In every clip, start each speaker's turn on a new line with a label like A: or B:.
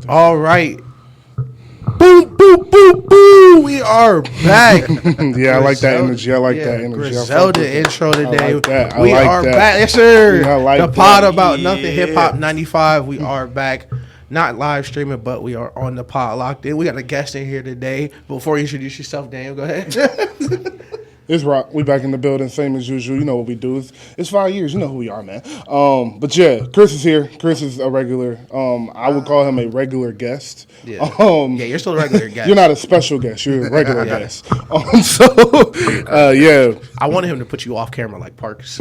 A: All right. Boom, boom, boom, boom. We are back.
B: Yeah, I like that energy. I like that energy.
A: Griselda intro today.
B: We
A: are back. Yes, sir.
B: Yeah, I like
A: the pod
B: that.
A: about nothing. Hip Hop 95. We are back. Not live streaming, but we are on the pod locked in. We got a guest in here today. Before you introduce yourself, Daniel, go ahead.
B: It's Rock. We back in the building, same as usual. You know what we do. It's 5 years. You know who we are, man. But yeah, Chris is here. Chris is a regular. I would call him a regular guest.
A: Yeah, you're still a regular guest.
B: You're not a special guest. You're a regular guest. Yeah.
A: I wanted him to put you off camera like Parks.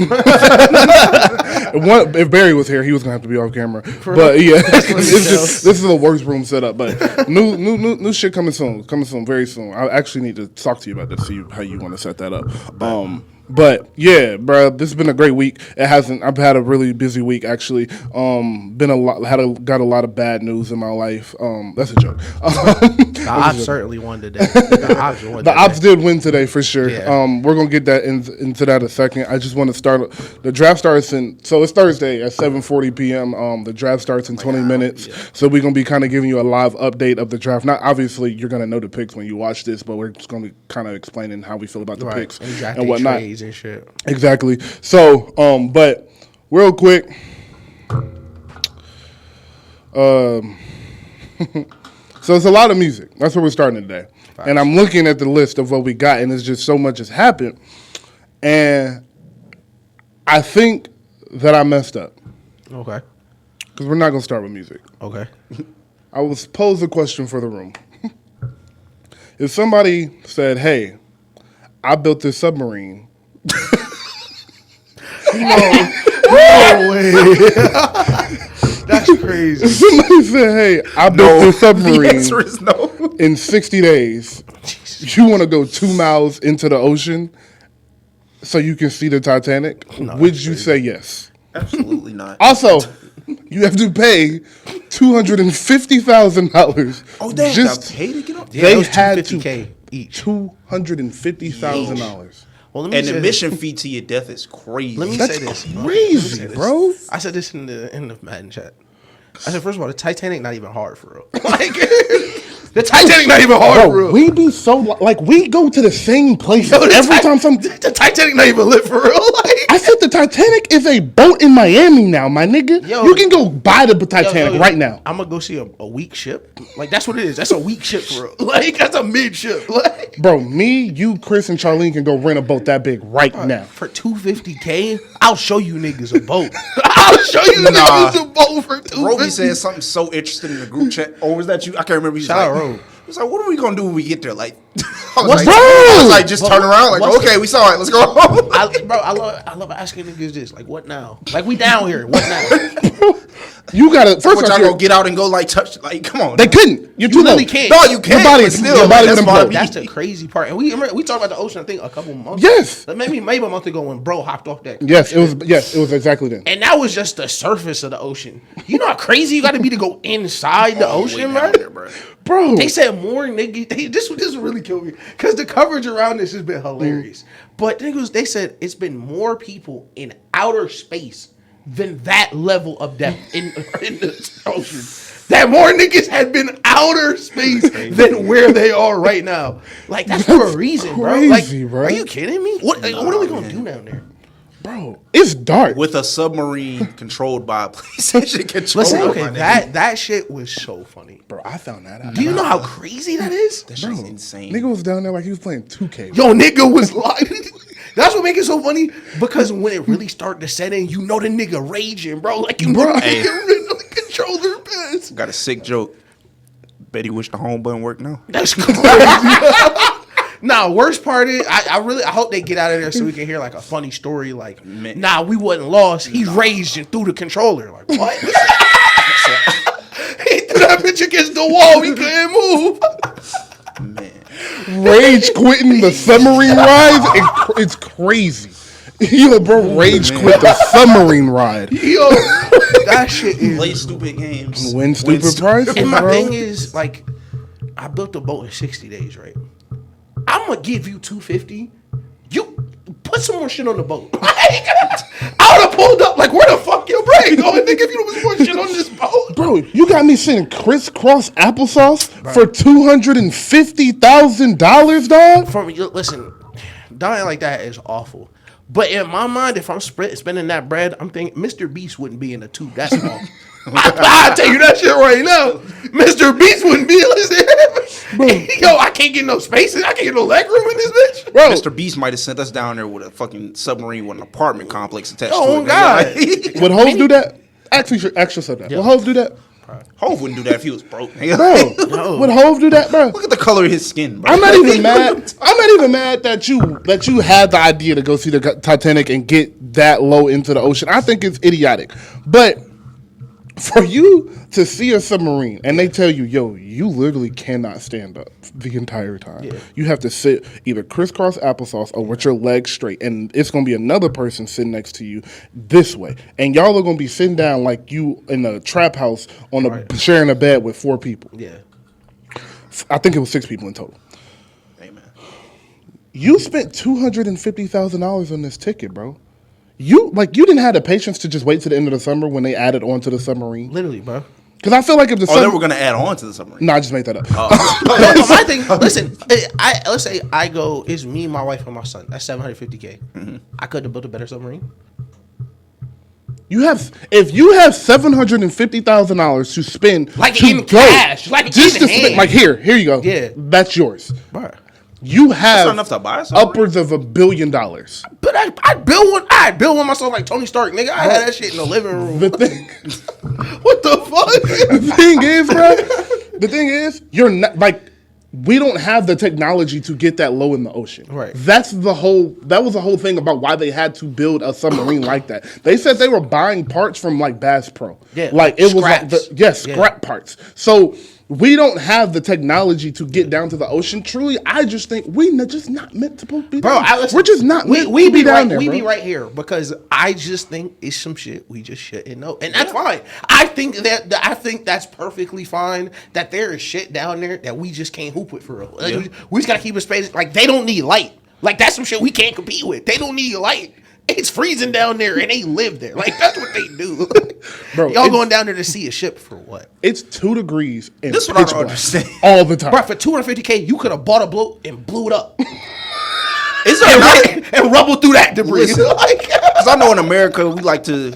B: If Barry was here, he was gonna have to be off camera. But yeah, this is the worst room setup. But new shit coming soon. Very soon. I actually need to talk to you about this. See how you want to set that up. But yeah, bro, this has been a great week. I've had a really busy week actually. Got a lot of bad news in my life. That's a joke.
A: The ops certainly won today. The
B: ops did win today for sure.
A: Yeah.
B: We're gonna get that into that in a second. I just want to start. The draft starts so it's Thursday at 7:40 p.m. The draft starts in 20 minutes. Yeah. So we're gonna be kind of giving you a live update of the draft. Not obviously you're gonna know the picks when you watch this, but we're just gonna be kind of explaining how we feel about the picks and whatnot.
A: And shit.
B: Exactly. So, but real quick, so it's a lot of music. That's where we're starting today. Facts. And I'm looking at the list of what we got, and it's just so much has happened. And I think that I messed up.
A: Okay.
B: Because we're not going to start with music.
A: Okay.
B: I will pose a question for the room. If somebody said, hey, I built this submarine.
A: No way. That's crazy.
B: If somebody said, hey, I built this submarine.
C: The answer is no.
B: In 60 days, you want to go 2 miles into the ocean so you can see the Titanic?
A: No,
B: would you say yes?
C: Absolutely not.
B: Also, you have to pay $250,000.
C: Oh, they
B: just
C: have to pay to get up?
A: Yeah,
B: they
A: it was
B: had
A: $250K each.
B: $250,000.
A: Well,
C: And the admission fee to your death is crazy.
A: Let me
B: That's
A: say this.
B: crazy, bro.
A: I said this in the Madden chat. I said, first of all, the Titanic not even hard for real. Like, the Titanic not even hard for real.
B: We be so like we go to the same place every time
A: the Titanic not even lit for real. Like,
B: I said the Titanic is a boat in Miami now, my nigga.
A: Yo,
B: you can go buy the Titanic right now.
A: I'm gonna go see a weak ship. Like, that's what it is. That's a weak ship for real. Like, that's a mid ship. Like,
B: bro, me, you, Chris, and Charlene can go rent a boat that big right now.
A: For $250K, I'll show you niggas a boat. I'll show you niggas a boat for $250K.
C: Roby said something so interesting in the group chat. Or was that you? I can't remember. He's
A: Shout
C: like,
A: out Rob.
C: He's like, what are we gonna do when we get there? Like, I was like, just turn around. Like, okay, we saw it. Let's go.
A: I love asking niggas this. Like, what now? Like, we down here. What now?
B: You gotta
C: First y'all gonna get out and go like touch. Like, come on.
B: They couldn't. You're too
A: literally
B: low.
A: can't.
C: No, you can't.
B: Your body
C: that's
B: wouldn't
A: That's the crazy part. And we talked about the ocean, I think, a couple months.
B: Yes.
A: Ago. Maybe a month ago when bro hopped off that.
B: Yes, it was exactly then.
A: And that was just the surface of the ocean. You know how crazy you got to be to go inside the ocean, bro?
B: Bro,
A: They said more niggas. This really killed me because the coverage around this has been hilarious. But they said it's been more people in outer space than that level of depth in the ocean. That more niggas had been outer space than where they are right now. Like, that's for a reason,
B: crazy,
A: bro. Like, are you kidding me? What are we gonna do down there?
B: Bro, it's dark.
C: With a submarine controlled by a PlayStation controller.
A: Listen, okay, that shit was so funny.
B: Bro, I found that out.
A: Do you know how crazy that is?
C: That shit's insane.
B: Nigga was down there like he was playing 2K.
A: Yo, nigga was like, that's what makes it so funny, because when it really started to set in, you know the nigga raging, bro. Like, you know the nigga controller pass.
C: Got a sick joke. Bet he wish the home button worked now.
A: That's crazy. Nah, worst part is, I hope they get out of there so we can hear like a funny story. Like, nah, we wasn't lost. He raged and threw the controller. Like, what? He threw that bitch against the wall. He couldn't move.
C: Man.
B: Rage quitting the submarine ride? It's crazy. Yo, bro, rage quit the submarine ride.
A: Yo, that shit is.
C: Play stupid games.
B: Win stupid prizes,
A: And my
B: bro.
A: thing is, like, I built a boat in 60 days, right? I'm gonna give you $250. You put some more shit on the boat. I would have pulled up like, where the fuck your brain going, nigga, if you don't put more shit on this boat?
B: Bro, Bro, you got me sending crisscross applesauce for $250,000, dog?
A: Listen, dying like that is awful. But in my mind, if I'm spending that bread, I'm thinking Mr. Beast wouldn't be in a tube that small. I'll tell you that shit right now. Mr. Beast wouldn't be listening. Yo, I can't get no spaces. I can't get no leg room in this bitch.
C: Bro, Mr. Beast might have sent us down there with a fucking submarine with an apartment complex attached to it.
A: Oh, God.
B: Would Hov do that? Actually said that. Would Hov do that?
C: Hov wouldn't do that if he was broke.
B: Bro, would Hov do that, bro?
C: Look at the color of his skin, bro.
B: I'm not even mad. I'm not even mad that you had the idea to go see the Titanic and get that low into the ocean. I think it's idiotic. But for you to see a submarine and they tell you, yo, you literally cannot stand up the entire time. Yeah. You have to sit either crisscross applesauce or with your legs straight. And it's going to be another person sitting next to you this way. And y'all are going to be sitting down like you in a trap house sharing a bed with 4 people.
A: Yeah.
B: I think it was 6 people in total.
C: Amen.
B: You spent $250,000 on this ticket, bro. You didn't have the patience to just wait to the end of the summer when they added on to the submarine.
A: Literally, bro.
B: Because I feel like if the
C: they were going to add on to the submarine.
B: No, I just made that up.
A: My thing, listen, let's say I go, it's me, my wife, and my son. That's $750K. Mm-hmm. I couldn't have built a better submarine.
B: If you have $750,000 to spend,
A: like in cash, like just in hand.
B: Like here you go.
A: Yeah,
B: that's yours.
A: Bro.
B: You have
C: enough to buy
B: upwards of $1 billion.
A: But I built one. I built one myself like Tony Stark, nigga. I had that shit in the living room.
B: The thing,
A: what the fuck?
B: The thing is, bro. The thing is, you're not like. We don't have the technology to get that low in the ocean. Right. That was the whole thing about why they had to build a submarine like that. They said they were buying parts from like Bass Pro. Yeah. Like it scraps. Was like scrap parts. So we don't have the technology to get down to the ocean. Truly, I just think we're just not meant to be down there. We're just not meant to be down there.
A: We be right here because I just think it's some shit we just shouldn't know. And that's fine. I think that's perfectly fine that there is shit down there that we just can't hoop with for real. Like, we just gotta keep it space. Like they don't need light. Like that's some shit we can't compete with. They don't need light. It's freezing down there and they live there. Like that's what they do. Bro, y'all going down there to see a ship for what?
B: It's 2 degrees and
C: this is what I don't understand.
B: All the time.
A: Bro, for $250K, you could have bought a boat and blew it up.
C: Is there
A: and rubble through that debris.
C: Because I know in America we like to.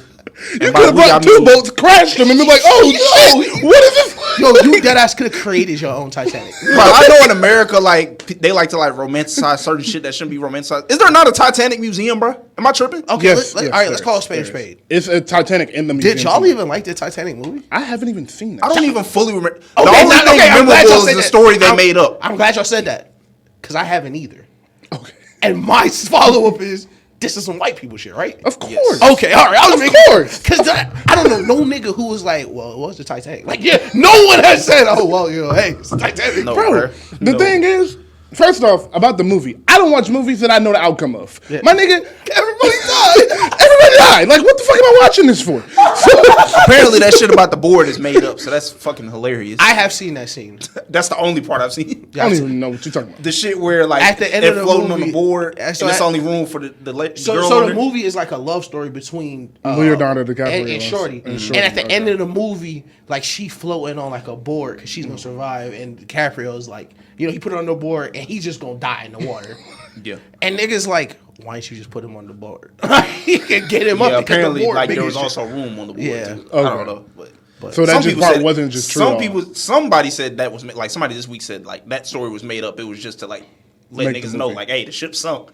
B: You could have brought 2 boats, crashed them, and been like, "Oh shit, what is this?"
A: Yo, you dead ass could have created your own Titanic.
C: Bro, I know in America, like they like to like romanticize certain shit that shouldn't be romanticized. Is there not a Titanic museum, bro? Am I tripping?
A: Okay, yes, all right, let's call a spade a spade.
B: It's a Titanic in the museum.
A: Did y'all even like the Titanic movie?
B: I haven't even seen that.
C: I don't even fully remember.
A: Okay,
C: the only thing memorable is the story they made up.
A: I'm glad y'all said that because I haven't either. Okay. And my follow up is. This is some white people shit, right?
B: Of course.
A: Yes. Okay, all right.
B: Of course.
A: Because I don't know no nigga who was like, well, it was the Titanic. Like, yeah, no one has said, oh, well, hey, it's the Titanic.
B: No, bro. The thing is, first off, about the movie, I don't watch movies that I know the outcome of. Yeah. My nigga, everybody died. Everybody died. Like, what the fuck am I watching this for?
C: Apparently, that shit about the board is made up, so that's fucking hilarious.
A: I have seen that scene.
C: That's the only part I've seen.
B: I don't even know what you're talking about.
C: The shit where, like,
A: at the end of the
C: floating
A: movie,
C: on the board, and it's only room for the girl.
A: So the movie is like a love story between
B: Leonardo DiCaprio
A: and Shorty. And at the end of the movie, like, she floating on, like, a board because she's going to survive, and DiCaprio is like, you know, he put her on the board, and he's just going to die in the water. Yeah. And niggas like, why don't you just put him on the board? You can get him up.
C: Apparently,
A: the board
C: like there was also room on the board.
A: Yeah.
C: Too. I don't know, but
B: so that just part wasn't just true.
C: Somebody said that was like somebody this week said like that story was made up. It was just to like let niggas know like, hey, the ship sunk,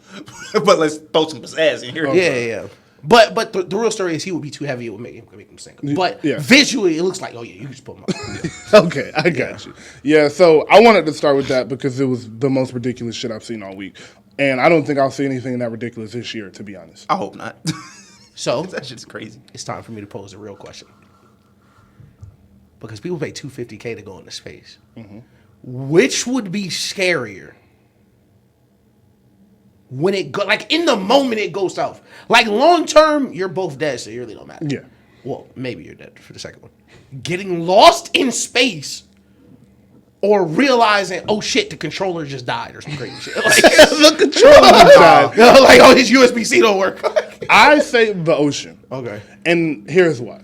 C: but let's throw some pizzazz in here.
A: Yeah. But the real story is he would be too heavy. It would make him sink. But visually, it looks like, oh yeah, you just put him up.
B: Okay, I got you. Yeah, so I wanted to start with that because it was the most ridiculous shit I've seen all week. And I don't think I'll see anything that ridiculous this year, to be honest.
C: I hope not.
A: So
C: that shit's crazy.
A: It's time for me to pose a real question. Because people pay $250K to go into space. Mm-hmm. Which would be scarier? When it go, like in the moment it goes south. Like long term, you're both dead, so it really don't matter.
B: Yeah.
A: Well, maybe you're dead for the second one. Getting lost in space, or realizing, oh shit, the controller just died or some crazy shit. Like
B: the controller just died.
A: Like, oh, his USB-C don't work.
B: I say the ocean.
A: Okay.
B: And here's why.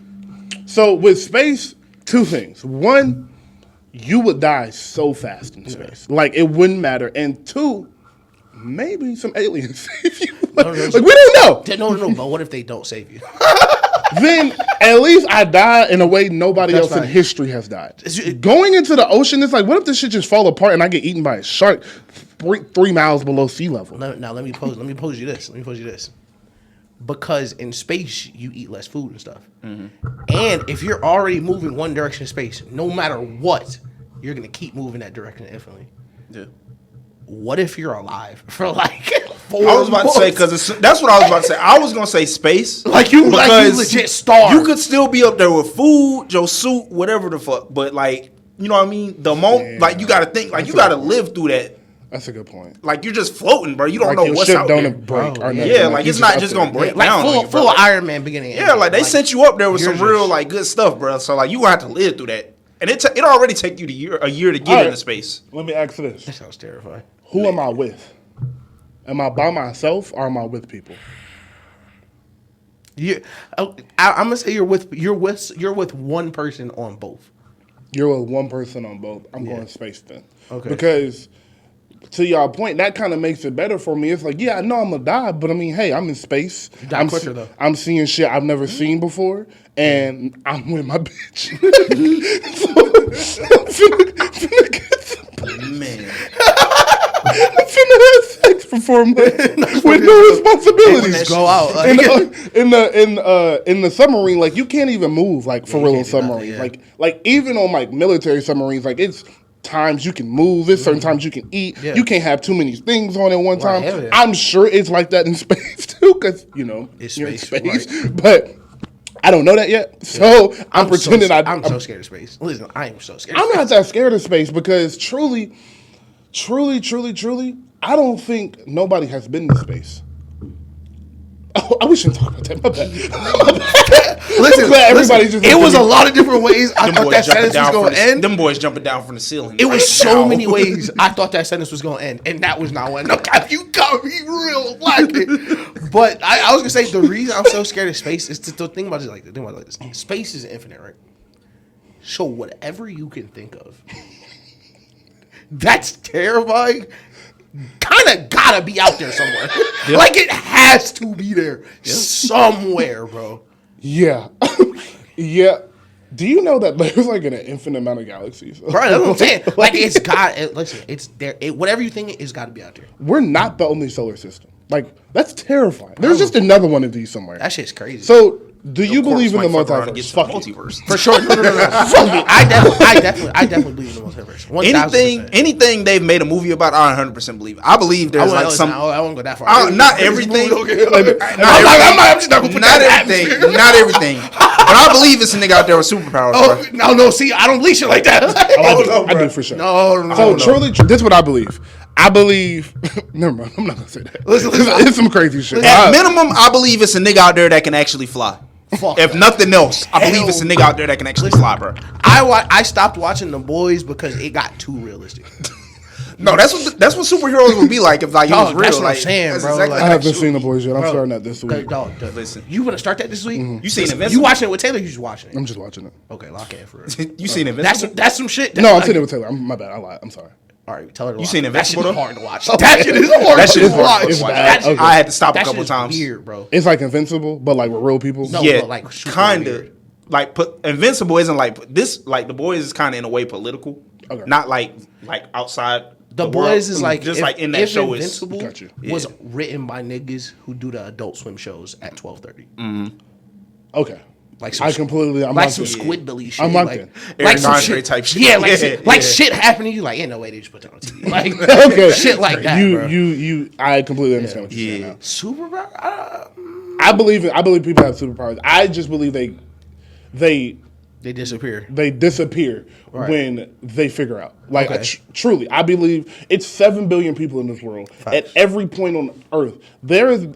B: So with space, two things. One, you would die so fast in space. Like, it wouldn't matter. And two, maybe some aliens save you. Like, we don't know.
A: No, but what if they don't save you?
B: Then at least I die in a way nobody else in history has died. Going into the ocean, it's like, what if this shit just fall apart and I get eaten by a shark 3 miles below sea level?
A: Now let me pose you this. Because in space you eat less food and stuff, and if you're already moving one direction in space, no matter what, you're gonna keep moving that direction infinitely. Yeah. What if you're alive for like 4
C: I was about to say, because that's what I was about to say. I was gonna say space,
A: like you legit starve.
C: You could still be up there with food, your suit, whatever the fuck. But like, you know what I mean? The moment, like, you gotta think, like, you gotta live through that.
B: That's a good point.
C: Like, you're just floating, bro. You don't know what's out there.
B: Break
C: like it's not just gonna break down.
A: Like full Iron Man beginning.
C: Yeah, like they sent you up there with some real like good stuff, bro. So like you gonna have to live through that, and it already take you a year to get into space.
B: Let me ask this.
A: That sounds terrifying.
B: Who am I with? Am I by myself or am I with people?
A: I'm gonna say you're with one person on both.
B: You're with one person on both. I'm going space then.
A: Okay.
B: Because to y'all point, that kind of makes it better for me. It's like, yeah, I know I'm gonna die, but I mean, hey, I'm in space.
A: Die quicker though.
B: I'm seeing shit I've never seen before, and I'm with my bitch. So, I'm finna get some
C: Man.
B: I'm finna have sex for 4 months with no responsibilities.
A: Go out
B: in the submarine. Like, you can't even move like for real on submarines. Like even on like military submarines, like it's times you can move. There's certain times you can eat. Yeah. You can't have too many things on at one time. Yeah. I'm sure it's like that in space too, because you're in space. Right. But I don't know that yet, so I'm pretending
A: I'm so scared of space. Listen, I am so scared.
B: I'm not that scared of space because truly, I don't think nobody has been to space. Oh, we shouldn't talk about that. My bad.
A: Listen, it was a lot of different ways I thought that sentence was going to end.
C: Them boys jumping down from the ceiling.
A: It was so many ways I thought that sentence was going to end, and that was not one. No, you got me real like it. But I was going to say the reason I'm so scared of space is to think about it like this. Space is infinite, right? So whatever you can think of, that's terrifying. Kind of gotta be out there somewhere. Yep. Like it has to be there somewhere, bro.
B: Yeah. Yeah. Do you know that there's like an infinite amount of galaxies?
A: Right, that's what I'm saying. Like it's got, listen, it's there. Whatever you think it's got to be out there.
B: We're not the only solar system. Like that's terrifying. There's just another one of these somewhere.
A: That shit's crazy.
B: So do you believe in the multiverse?
C: Fuck multiverse.
A: For sure. No. Fuck me. I definitely believe in the multiverse. 1,000%.
C: Anything they've made a movie about, I 100% believe. I believe there's like some.
A: I won't go that far.
C: Not everything.
A: I'm just not gonna put that.
C: Not everything. But I believe it's a nigga out there with superpowers.
A: Oh no! See, I don't believe shit like that.
B: I do for sure.
A: No.
B: So truly, this is what I believe. I believe. Never mind. I'm not gonna say that. Listen, it's some crazy shit.
C: At minimum, I believe it's a nigga out there that can actually fly. If nothing else, I believe it's a nigga out there that can actually fly, bro.
A: I stopped watching The Boys because it got too realistic.
C: No, that's what superheroes would be like if like it was real.
A: That's what
C: like,
A: I'm saying, bro.
B: Exactly I haven't seen The Boys yet. I'm starting that this week.
A: Listen, you want to start that this week?
C: Mm-hmm. You seen Invincible?
A: You watching it with Taylor? You just watching it?
B: I'm just watching it.
A: Okay, lock in for it.
C: You seen Invincible?
A: That's some shit.
B: No, I'm seeing it with Taylor. My bad. I lied. I'm sorry.
A: All right, tell her to watch.
C: You seen Invincible?
A: That shit is hard to watch. That shit is hard to watch.
B: It's bad. Okay.
C: I had to stop a couple times.
A: Weird, bro.
B: It's like Invincible, but like with real people.
A: No,
C: yeah,
A: like
C: kind of. Like Invincible isn't like this. Like The Boys is kind of in a way political. Okay. Not like outside.
A: The Boys is like
C: just like in that show
A: Invincible was written by niggas who do the Adult Swim shows at 12:30.
B: Mm-hmm. Okay.
A: Like
B: I'm
A: like some Squidbilly shit.
B: I'm locked in.
C: Like some shit type shit.
A: Yeah, shit happening. You like, ain't no way they just put that on TV. Like
B: okay.
A: shit like that.
B: You. I completely understand what you're saying now.
A: Superpower.
B: I believe people have superpowers. I just believe they
A: disappear.
B: They disappear when they figure out. Like truly, I believe it's 7 billion people in this world. At every point on Earth,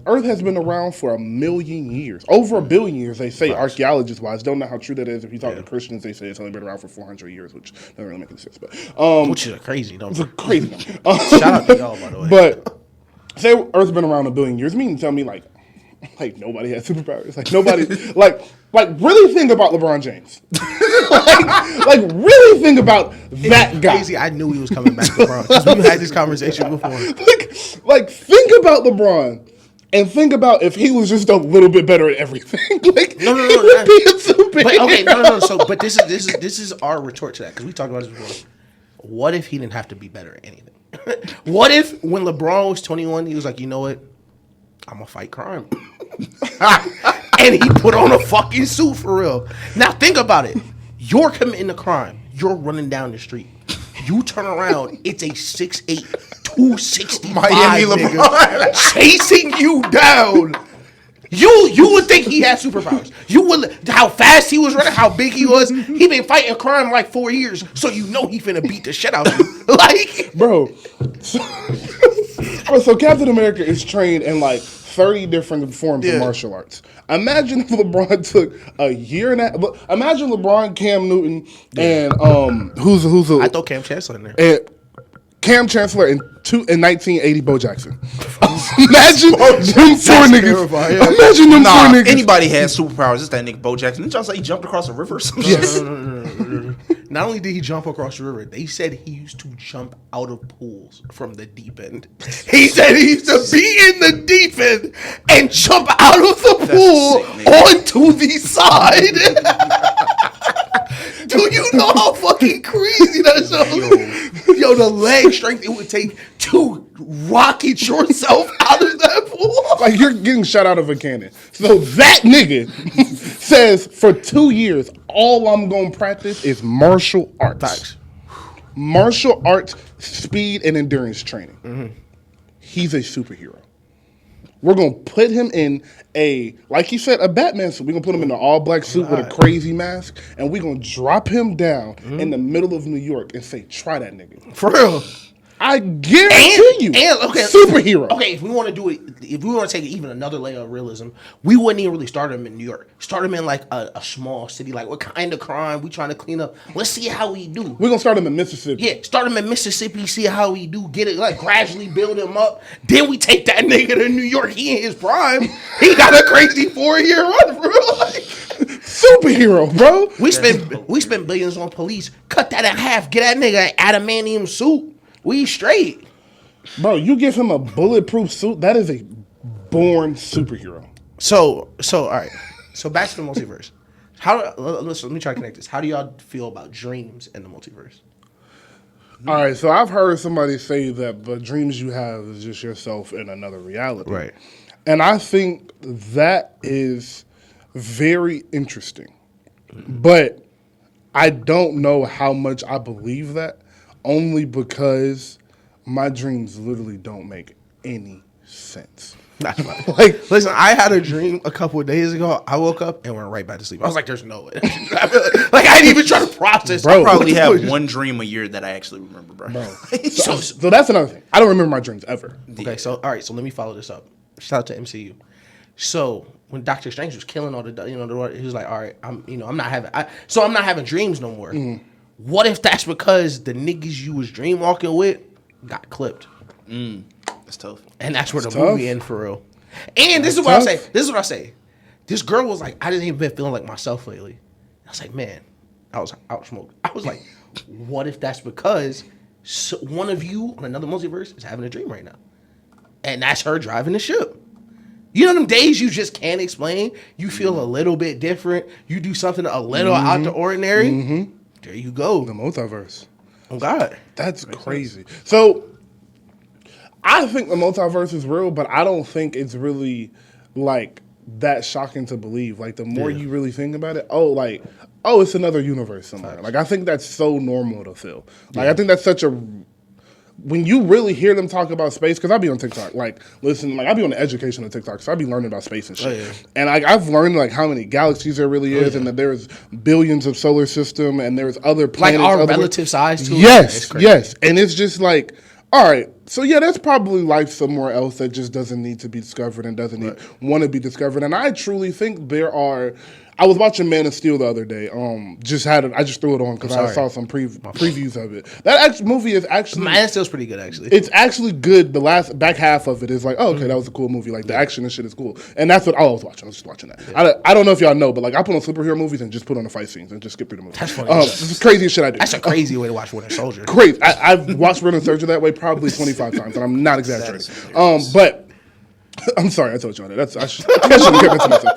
B: Earth has been around for 1 million years, over 1 billion years. They say archaeologists wise. Don't know how true that is. If you talk to Christians, they say it's only been around for 400 years, which doesn't really make any sense. But
A: which is crazy.
B: It's a crazy.
A: Shout out to y'all, by the way.
B: But say Earth's been around 1 billion years. Meaning tell me like Like nobody has superpowers. Like nobody, like really think about LeBron James. like really think about that guy.
A: Crazy. I knew he was coming back to LeBron because we had this conversation before.
B: Like think about LeBron. And think about if he was just a little bit better at everything. Like,
A: No. But okay, no. So, but this is our retort to that because we talked about this before. What if he didn't have to be better at anything? What if when LeBron was 21, he was like, you know what? I'm gonna fight crime, and he put on a fucking suit for real. Now think about it. You're committing a crime. You're running down the street. You turn around. It's a 6'8", 265
C: Miami LeBron
A: chasing you down. You would think he had superpowers. You would how fast he was running, how big he was. He been fighting crime like 4 years, so you know he finna beat the shit out of you. Like,
B: bro. So Captain America is trained in like 30 different forms of martial arts. Imagine if LeBron took a year and a half. Imagine LeBron, Cam Newton, and who's
A: I throw Cam Chancellor in there.
B: And Cam Chancellor in 1980 Bo Jackson. Imagine them four niggas.
A: Yeah.
B: Imagine them four niggas.
C: Anybody has superpowers. It's that nigga Bo Jackson. Didn't y'all say he jumped across a river or something?
B: Yes.
A: No. Not only did he jump across the river, they said he used to jump out of pools from the deep end. He said he used to be in the deep end and jump out of the pool onto the side. Do you know how fucking crazy that show? Yo, the leg strength it would take to rocket yourself out of that pool.
B: Like you're getting shot out of a cannon. So that nigga says for 2 years, all I'm gonna practice is martial arts.
A: Facts.
B: Martial arts, speed, and endurance training. Mm-hmm. He's a superhero. We're gonna put him in like he said, a Batman suit. We're gonna put him in an all-black suit with a crazy mask, and we're gonna drop him down in the middle of New York and say, try that nigga.
A: For real.
B: I guarantee you, superhero.
A: Okay, if we want to do it, if we want to take it even another layer of realism, we wouldn't even really start him in New York. Start him in like a small city. Like, what kind of crime we trying to clean up? Let's see how we do.
B: We're gonna start him in Mississippi.
A: Yeah, start him in Mississippi. See how we do. Get it, like gradually build him up. Then we take that nigga to New York. He in his prime. He got a crazy 4-year run, bro. Like,
B: superhero, bro.
A: We spend billions on police. Cut that in half. Get that nigga an adamantium suit. We straight.
B: Bro, you give him a bulletproof suit, that is a born superhero.
A: So all right. So back to the multiverse. Let me try to connect this. How do y'all feel about dreams in the multiverse?
B: All right, so I've heard somebody say that the dreams you have is just yourself in another reality.
A: Right.
B: And I think that is very interesting. But I don't know how much I believe that. Only because my dreams literally don't make any sense.
A: Like, listen, I had a dream a couple of days ago. I woke up and went right back to sleep. I was like, "There's no way." Like, I didn't even try to process.
B: Bro,
C: I probably have one dream a year that I actually remember, bro.
B: So that's another thing. I don't remember my dreams ever.
A: Okay, so all right, so let me follow this up. Shout out to MCU. So when Doctor Strange was killing all the, he was like, "All right, I'm not having dreams no more." Mm. What if that's because the niggas you was dream walking with got clipped?
C: That's tough.
A: And that's where the movie ended for real. And this is what I say. This girl was like, I didn't even been feeling like myself lately. I was like, man, I was out smoking. I was like, what if that's because one of you on another multiverse is having a dream right now? And that's her driving the ship. You know them days you just can't explain? You feel a little bit different. You do something a little out the ordinary. Mm-hmm. There you go.
B: The multiverse.
A: Oh, God.
B: That's crazy. So, I think the multiverse is real, but I don't think it's really, like, that shocking to believe. Like, the more you really think about it, it's another universe somewhere. Facts. Like, I think that's so normal to feel. Like, I think that's such a... When you really hear them talk about space, because I be on TikTok, like, listen, like, I be on the education of TikTok, so I be learning about space and shit. Oh, yeah. And like, I've learned, like, how many galaxies there really is, and that there's billions of solar system, and there's other planets.
A: Like, our relative size, too.
B: Yes. And it's just like, all right, So yeah, there's probably life somewhere else that just doesn't need to be discovered and doesn't want to be discovered. And I truly think there are. I was watching Man of Steel the other day. I just threw it on because I saw some previews of it. That movie is actually
A: Man of Steel's pretty good actually.
B: It's actually good. The back half of it is like, oh, okay, that was a cool movie. Like the action and shit is cool, and that's what I was watching. I was just watching that. Yeah. I don't know if y'all know, but like I put on superhero movies and just put on the fight scenes and just skip through the movie.
A: That's funny.
B: This is crazy shit I do.
A: That's a crazy way to watch Winter Soldier.
B: Crazy. I've watched Winter Soldier that way probably 25 times, and I'm not exaggerating. But. I'm sorry, I told you all that. I should have kept it to myself.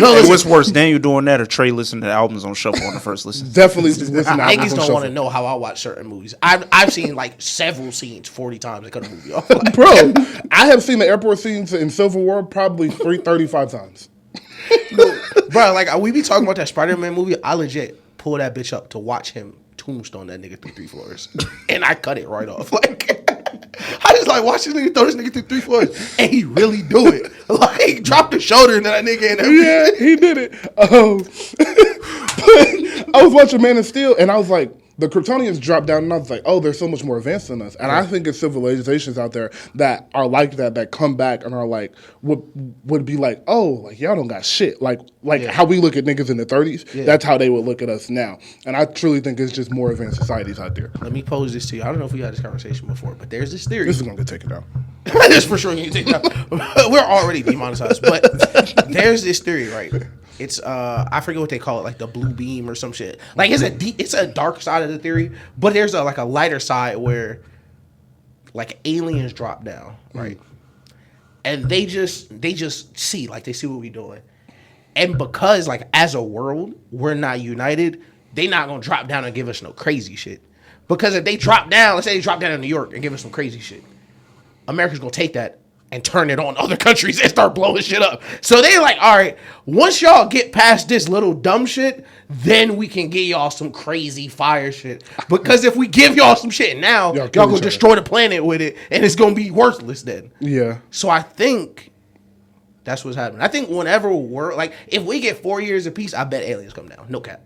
C: No, what's worse, Daniel doing that or Trey listening to albums on shuffle on the first listen?
B: Definitely listen to albums on
A: Niggas don't want to know how I watch certain movies. I've seen like several scenes 40 times. I cut a movie off.
B: Bro, I have seen the airport scenes in Civil War probably 35 times.
A: Bro, like we be talking about that Spider-Man movie. I legit pull that bitch up to watch him tombstone that nigga through 3 floors, and I cut it right off. Like I just like watch this nigga throw this nigga through 3 floors, and he really do it. Like drop the shoulder and that nigga and everything.
B: Yeah, he did it. But I was watching Man of Steel, and I was like, the Kryptonians dropped down, and I was like, oh, they're so much more advanced than us. And I think there's civilizations out there that are like that come back and are like, would be like, oh, like y'all don't got shit. Like how we look at niggas in the 30s, that's how they would look at us now. And I truly think it's just more advanced societies out there.
A: Let me pose this to you. I don't know if we had this conversation before, but there's this theory.
B: This is going to get taken down.
A: This for sure going to get taken down. We're already demonetized, but there's this theory, right? It's I forget what they call it, like the blue beam or some shit. Like it's a dark side of the theory, but there's a lighter side where like aliens drop down, right? And they just see, like they see what we doing. And because like as a world, we're not united, they not gonna drop down and give us no crazy shit. Because if they drop down, let's say they drop down in New York and give us some crazy shit, America's gonna take that and turn it on other countries and start blowing shit up. So they like, all right, once y'all get past this little dumb shit, then we can get y'all some crazy fire shit. Because if we give y'all some shit now, y'all gonna destroy the planet with it, and it's gonna be worthless then.
B: Yeah.
A: So I think that's what's happening. I think whenever if we get 4 years of peace, I bet aliens come down. No cap.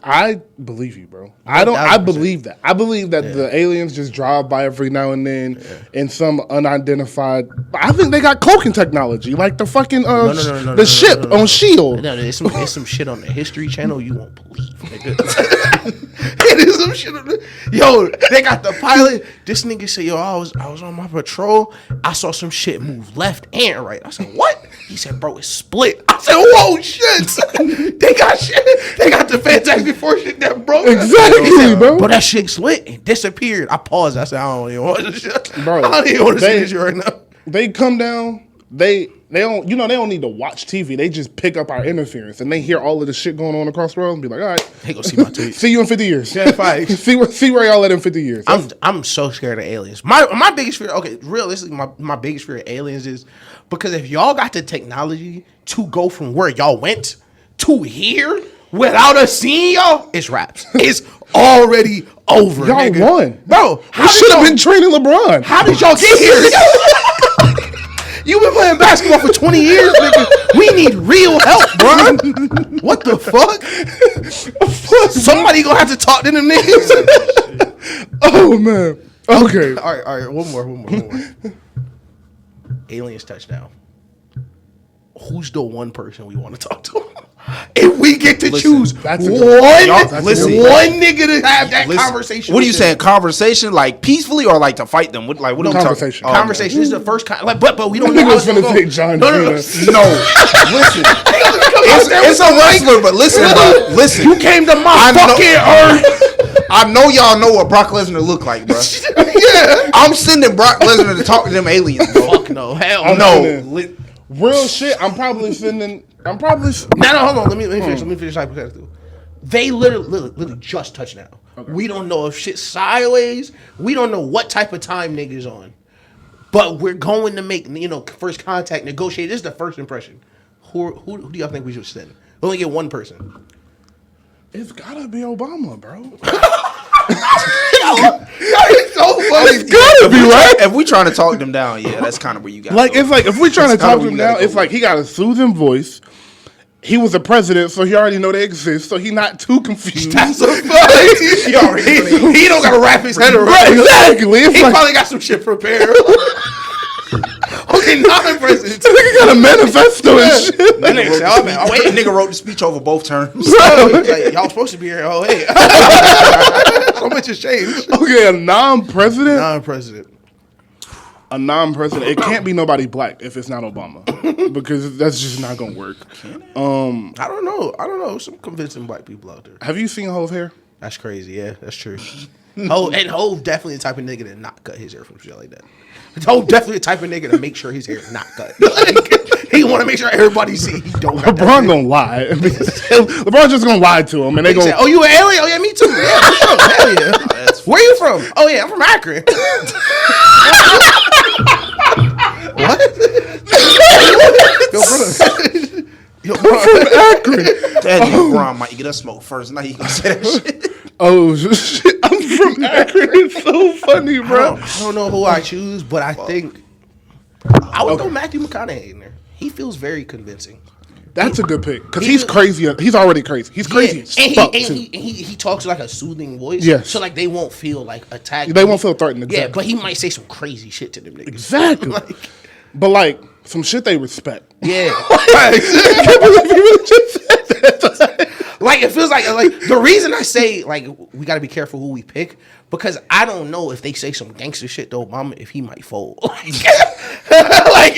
B: I believe you, bro. I believe that. I believe that the aliens just drive by every now and then in some unidentified. I think they got cloaking technology, like the fucking the ship on S.H.I.E.L.D.
A: No, it's some shit on the History Channel you won't believe, nigga. It is some shit on yo, they got the pilot. This nigga said, yo, I was on my patrol. I saw some shit move left and right. I said, what? He said, bro, it's split. I said, whoa, shit. They got shit. They got the Fantastic Four shit that broke.
B: Exactly, bro.
A: But that shit split and disappeared. I paused. I said, I don't even want to shit.
B: Bro,
A: I don't even want to see this shit right now.
B: They come down. They don't, they don't need to watch TV. They just pick up our interference and they hear all of the shit going on across the world and be like, all right,
A: they go see my tweet.
B: See you in 50 years.
A: Yeah, fine.
B: see where y'all at in 50 years.
A: I'm so scared of aliens. My biggest fear, okay, realistically, my biggest fear of aliens is because if y'all got the technology to go from where y'all went to here without us seeing y'all, it's raps. It's already over.
B: Y'all
A: nigga.
B: won.
A: Bro,
B: we should have been training LeBron.
A: How did y'all get here? You been playing basketball for 20 years, nigga. We need real help, bro. What the fuck? Somebody gonna have to talk to them niggas.
B: Oh man. Okay.
A: All right. One more. Aliens touchdown. Who's the one person we want to talk to? If we get to choose one nigga to have that conversation.
C: What are you saying? Conversation like peacefully or like to fight them? What are we talking?
A: Conversation. This is the first but we don't
B: know.
A: I
B: was gonna say John.
C: No. Listen, it's a wrestler, but listen, bro. Listen,
A: you came to my fucking earth.
C: I know y'all know what Brock Lesnar look like, bro.
A: Yeah,
C: I'm sending Brock Lesnar to talk to them aliens, bro.
A: Fuck no, hell
B: no. Real shit. I'm probably sending. No,
A: hold on. Let me finish. Let me finish hypothetical. They literally just touched down. Okay. We don't know if shit's sideways. We don't know what type of time niggas on. But we're going to make first contact, negotiate. This is the first impression. Who do y'all think we should send? We only get one person.
B: It's gotta be Obama, bro.
A: It's so funny.
B: It's gotta be right.
C: If we trying to talk them down, yeah, that's kind of where you got.
B: It's like if we trying to talk them down, it's like he got a soothing voice. he was a president, so he already know they exist, so he not too confused.
A: That's a fact. he don't gotta wrap his head around.
B: Right, exactly.
A: He probably got some shit prepared. Okay, non-president.
B: Nigga got a manifesto and shit.
C: That nigga said, nigga wrote the speech over both terms.
A: Like, y'all supposed to be here. Oh, hey. So much has changed.
B: Okay, a non-president?
A: Non-president.
B: A non-president. It can't be nobody black if it's not Obama. Because that's just not going to work.
A: I don't know. Some convincing black people out there.
B: Have you seen Hove hair?
A: That's crazy. Yeah, that's true. Hove definitely the type of nigga to not cut his hair from shit like that. Hove definitely the type of nigga to make sure his hair is not cut. Like, he want to make sure everybody see he don't got
B: LeBron gonna lie. LeBron just gonna lie to him, and they go,
A: "Oh, you an alien? Oh yeah, me too. Yeah, for sure. Hell yeah. Where you from? Oh yeah, I'm from Akron. What? Yo, bro.
B: I'm from Akron.
C: That nigga LeBron might get us smoke first. Now he gonna say that shit.
B: Oh shit! I'm from Akron. It's so funny, bro.
A: I don't know who I choose, but I think I would throw Matthew McConaughey in there. He feels very convincing.
B: That's a good pick because he's crazy. He's already crazy. He's crazy as fuck.
A: And he talks like a soothing voice.
B: Yes.
A: So like they won't feel like attacked.
B: They won't feel threatened. Exactly.
A: Yeah, but he might say some crazy shit to them niggas.
B: Exactly. But like some shit they respect.
A: Yeah.
B: I can't believe he really just said that.
A: Like it feels like the reason I say like we got to be careful who we pick because I don't know if they say some gangster shit to Obama if he might fold. Like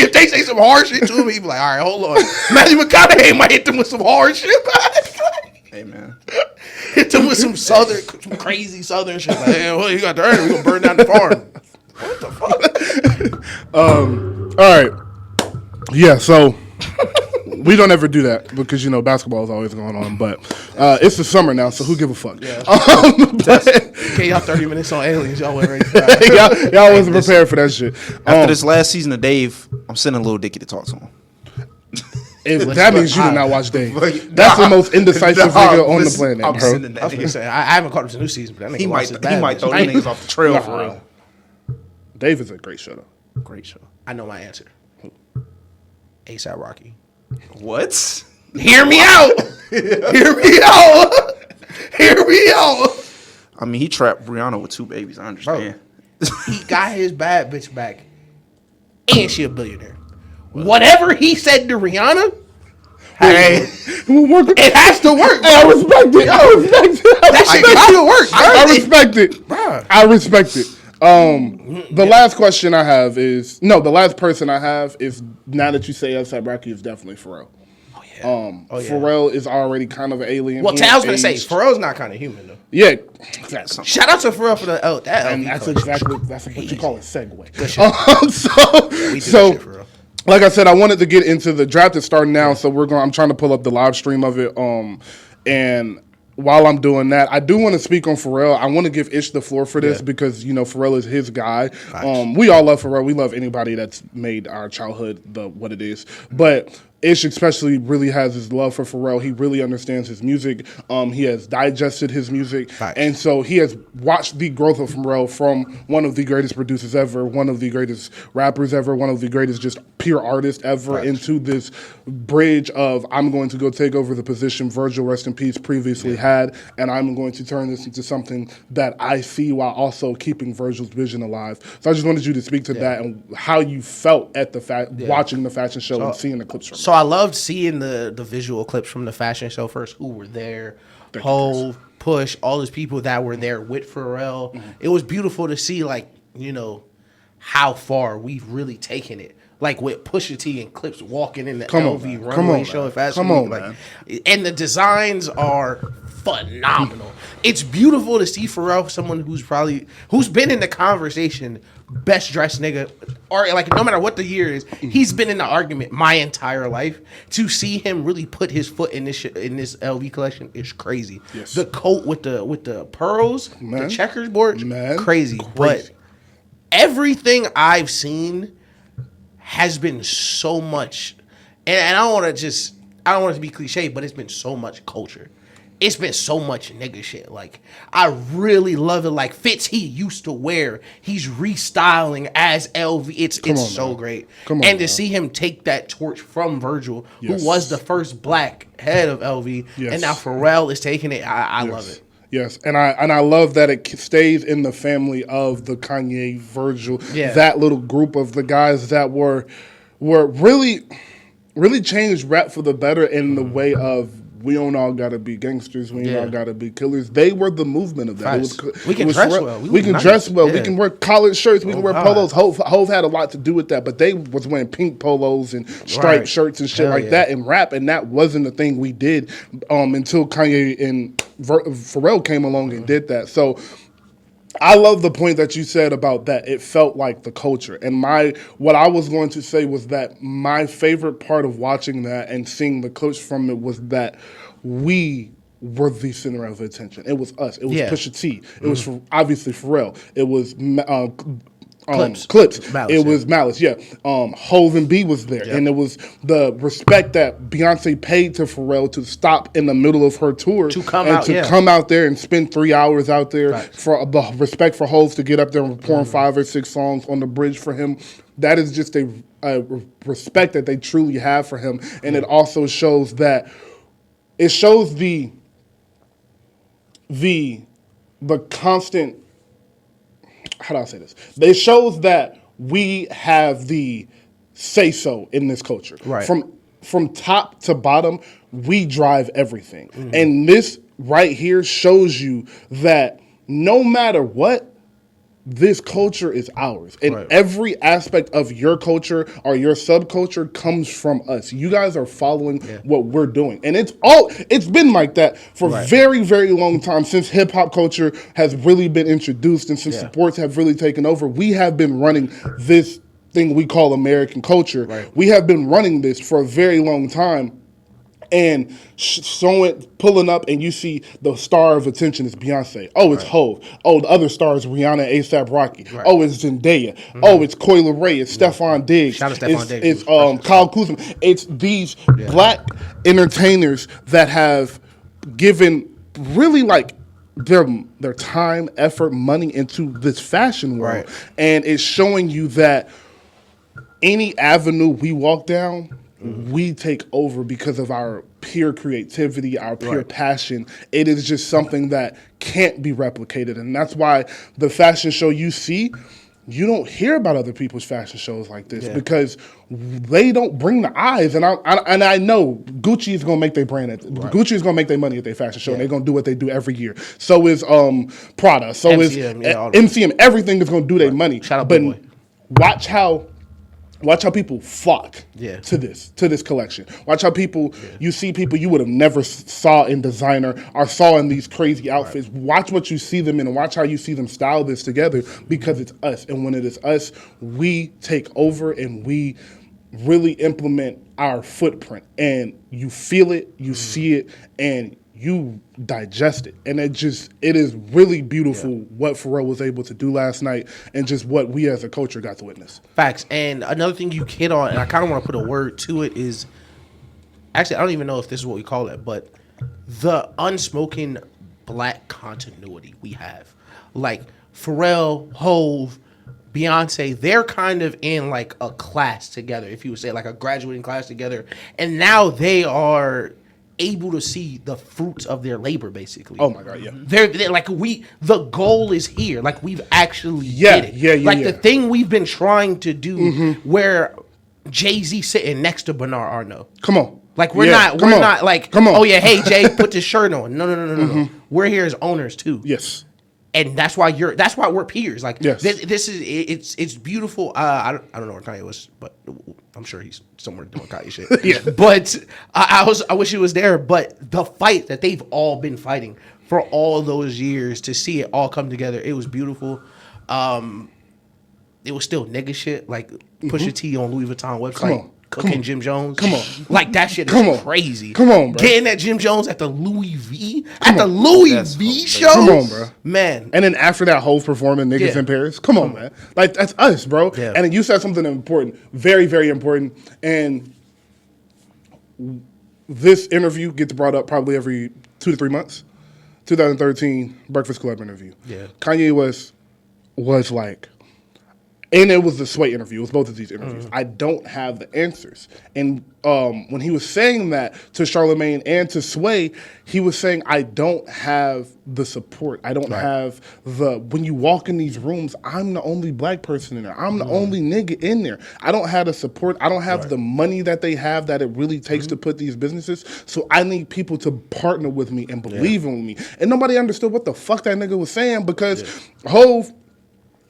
A: if they say some hard shit to him, he'd be like, all right, hold on. Matthew McConaughey might hit them with some hard shit.
C: Hey man,
A: hit them with some crazy southern shit. Like, hey, well, you got to earn it. We're gonna burn down the farm. What the fuck?
B: All right. Yeah. So. We don't ever do that because, basketball is always going on. But it's the summer now, so who give a fuck?
A: Yeah. Okay, y'all 30 minutes on aliens. Y'all went ready for that.
B: y'all wasn't prepared for that shit.
C: After this last season of Dave, I'm sending Lil Dicky to talk to him.
B: That means you did not watch Dave. That's the most indecisive nigga on the planet,
A: I was gonna say, I haven't caught up to new season, but that nigga
C: he might throw the niggas off the trail for real.
B: Dave is a great show, though.
A: Great show. I know my answer. ASAP Rocky.
C: What?
A: Hear me out. Hear me out. Hear me out.
C: I mean, he trapped Rihanna with 2 babies. I understand.
A: He got his bad bitch back, and she a billionaire. Whatever he said to Rihanna, it has to work.
B: Hey, I respect it.
A: That shit got to work.
B: I respect it. Bro. I respect it. The last question I have is the last person I have is now that you say ASAP Rocky is definitely Pharrell. Oh yeah. Pharrell is already kind of an alien.
A: Well, I was gonna say Pharrell's not kind of human though.
B: Yeah.
A: Shout out to Pharrell for that.
B: And that's what you call a segue.
A: Good shit.
B: So like I said, I wanted to get into the draft that's starting now, so I'm trying to pull up the live stream of it. And while I'm doing that, I do want to speak on Pharrell. I want to give Ish the floor for this because, Pharrell is his guy. We all love Pharrell. We love anybody that's made our childhood what it is. But Ish especially really has his love for Pharrell. He really understands his music. He has digested his music. And so he has watched the growth of Pharrell from one of the greatest producers ever, one of the greatest rappers ever, one of the greatest just pure artists ever into this bridge of I'm going to go take over the position Virgil, rest in peace, previously had, and I'm going to turn this into something that I see while also keeping Virgil's vision alive. So I just wanted you to speak to that and how you felt at watching the fashion show and seeing the clips from it.
A: So I loved seeing the visual clips from the fashion show first, who were there, Hove, Push, all those people that were there with Pharrell. Mm-hmm. It was beautiful to see, how far we've really taken it. Like with Pusha T and Clips walking in the LV runway show at Fashion Week. Man. And the designs are phenomenal. It's beautiful to see Pharrell, someone who's been in the conversation, best dressed nigga, or no matter what the year is, he's been in the argument my entire life. To see him really put his foot in this LV collection is crazy. Yes. The coat with the pearls, the checkers board, crazy. But everything I've seen has been so much, and I don't want it to be cliche, but it's been so much culture. it's been so much nigga shit. Like, I really love it. Like, fits he used to wear, he's restyling as LV. It's so great. And to see him take that torch from Virgil, who was the first black head of LV, and now Pharrell is taking it. I love it.
B: Yes, and I love that it stays in the family of the Kanye, Virgil, that little group of the guys that were really changed rap for the better in the way of we don't all gotta be gangsters, we ain't all gotta be killers. They were the movement of that.
A: We can dress well.
B: We can dress well. We can wear collared shirts. We can wear polos. Hove had a lot to do with that, but they was wearing pink polos and striped shirts and shit like that in rap, and that wasn't the thing we did until Kanye and Pharrell came along and did that. So I love the point that you said about that. It felt like the culture. And what I was going to say was that my favorite part of watching that and seeing the clips from it was that we were the center of attention. It was us. It was Pusha T. It was obviously Pharrell. It was Clips. Malice, was Malice, Hove and B was there. And it was the respect that Beyonce paid to Pharrell to stop in the middle of her tour to come out there and spend 3 hours out there for the respect for Hove to get up there and perform 5 or 6 songs on the bridge for him. That is just a respect that they truly have for him. And it also shows that the constant, how do I say this? It shows that we have the say-so in this culture. Right. From top to bottom, we drive everything. And this right here shows you that no matter what, this culture is ours. And every aspect of your culture or your subculture comes from us. You guys are following what we're doing. And it's been like that for a very, very long time since hip hop culture has really been introduced and since sports have really taken over. We have been running this thing we call American culture. We have been running this for a very long time. And pulling up, and you see the star of attention is Beyonce. Oh, it's Hove. Oh, the other stars, Rihanna, A$AP Rocky. Oh, it's Zendaya. Oh, it's Coi Leray. It's Stephon Diggs.
A: Shout out to Stephon Diggs.
B: It's Kyle Kuzma. It's these black entertainers that have given really like their time, effort, money into this fashion world, and it's showing you that any avenue we walk down, we take over because of our pure creativity, our pure passion. It is just something that can't be replicated. And that's why the fashion show you see, you don't hear about other people's fashion shows like this because they don't bring the eyes. And I know Gucci is going to make their brand. Gucci is going to make their money at their fashion show. And they're going to do what they do every year. So is Prada. So MCM, is MCM. Everything is going to do their money.
A: Shout out
B: but
A: boy.
B: Watch how people flock to this collection. Watch how you see people you would have never saw in designer or saw in these crazy outfits. Watch what you see them in and watch how you see them style this together because it's us. And when it is us, we take over and we really implement our footprint. And you feel it, you see it, and you digest it. And it is really beautiful what Pharrell was able to do last night and just what we as a culture got to witness.
A: Facts. And another thing you hit on, and I kind of want to put a word to it, is actually I don't even know if this is what we call it, but the unspoken black continuity we have. Like Pharrell, Hove, Beyonce, they're kind of in like a class together, if you would say like a graduating class together. And now they are able to see the fruits of their labor, basically.
B: Oh my God, yeah.
A: They're like the goal is here. Like we've actually did it. The thing we've been trying to do where Jay-Z sitting next to Bernard Arnault.
B: Come on.
A: Like we're not like, oh yeah, hey Jay, put this shirt on. No. We're here as owners too.
B: Yes.
A: And that's why we're peers. Like this is it's beautiful. I don't know where Kanye was, but I'm sure he's somewhere doing Kanye shit. But I wish he was there. But the fight that they've all been fighting for all those years, to see it all come together, it was beautiful. It was still nigga shit, like Pusha T on Louis Vuitton website. Cooking Jim Jones.
B: Come on.
A: Like that shit is crazy.
B: Come on, bro.
A: Getting at Jim Jones at the Louis V. Show.
B: Come on, bro.
A: Man.
B: And then after that whole performing Niggas in Paris. Come on, man. Like that's us, bro. Yeah. And then you said something important. Very, very important. And this interview gets brought up probably every 2 to 3 months. 2013 Breakfast Club interview.
A: Yeah.
B: Kanye was like, and it was the Sway interview. It was both of these interviews. I don't have the answers. And when he was saying that to Charlemagne and to Sway, he was saying, I don't have the support. I don't have when you walk in these rooms, I'm the only black person in there. I'm the only nigga in there. I don't have the support. I don't have the money that they have that it really takes to put these businesses. So I need people to partner with me and believe in me. And nobody understood what the fuck that nigga was saying because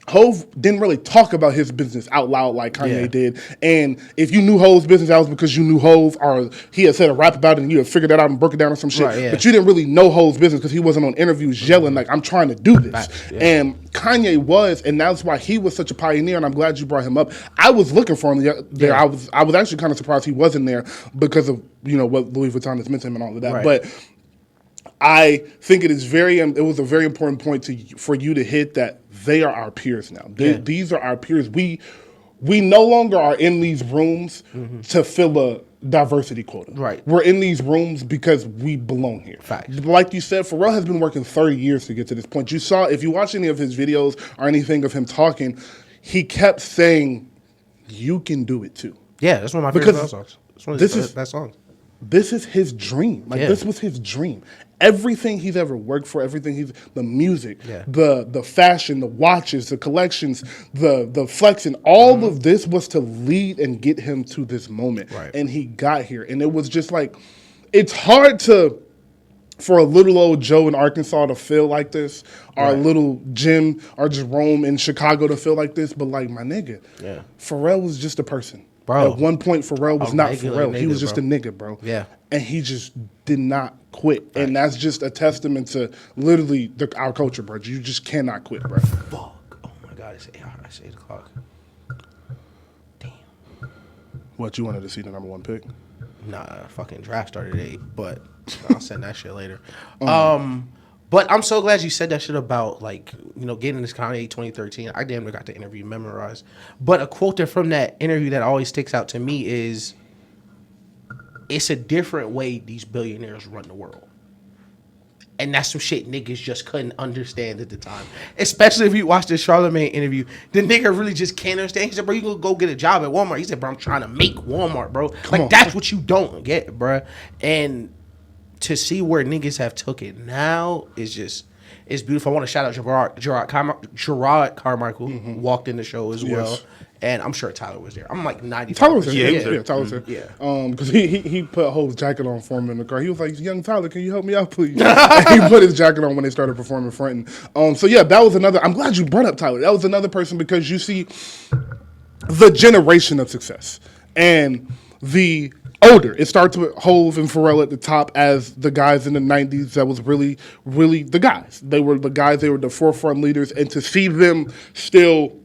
B: Hove didn't really talk about his business out loud like Kanye did. And if you knew Hove's business, that was because you knew Hove or he had said a rap about it and you had figured that out and broke it down or some shit. But you didn't really know Hove's business because he wasn't on interviews yelling like, I'm trying to do this. And Kanye was, and that's why he was such a pioneer, and I'm glad you brought him up. I was looking for him there. I was actually kind of surprised he wasn't there because of, what Louis Vuitton has meant to him and all of that. But I think it was a very important point for you to hit that they are our peers now. These are our peers. We no longer are in these rooms to fill a diversity quota. Right. We're in these rooms because we belong here. Fact. Like you said, Pharrell has been working 30 years to get to this point. You saw, if you watch any of his videos or anything of him talking, he kept saying, you can do it too.
A: Yeah, that's one of my favorite songs. It's one of his best songs.
B: This is his dream. This was his dream. Everything he's ever worked for, the music, the fashion, the watches, the collections, the flexing, all of this was to lead and get him to this moment. Right. And he got here. And it was just like, it's hard for a little old Joe in Arkansas to feel like this, or a little Jim or Jerome in Chicago to feel like this. But like, my nigga, Pharrell was just a person. Bro. At one point, Pharrell was not Pharrell. Nigga, he was just a nigga, bro. Yeah. And he just did not quit. Right. And that's just a testament to literally our culture, bro. You just cannot quit, bro.
A: Fuck. Oh, my God. It's 8 o'clock. Damn.
B: What, you wanted to see the number one pick?
A: Nah, fucking draft started at 8, but I'll send that shit later. But I'm so glad you said that shit about, like, getting this Kanye 2013. I damn near got the interview memorized. But a quote from that interview that always sticks out to me is, it's a different way these billionaires run the world. And that's some shit niggas just couldn't understand at the time. Especially if you watch the Charlemagne interview. The nigga really just can't understand. He said, bro, you gonna go get a job at Walmart. He said, bro, I'm trying to make Walmart, bro. That's what you don't get, bro. And to see where niggas have took it now is just, it's beautiful. I want to shout out Gerard Carmichael, who walked in the show as well. And I'm sure Tyler was there. I'm like 90.
B: Tyler was there. Yeah, Tyler was there. Yeah. Because he put Hope's jacket on for him in the car. He was like, young Tyler, can you help me out, please? And he put his jacket on when they started performing fronting. So yeah, that was another, I'm glad you brought up Tyler. That was another person because you see the generation of success. And the older. It starts with Hove and Pharrell at the top as the guys in the 90s that was really, really the guys. They were the guys, they were the forefront leaders, and to see them still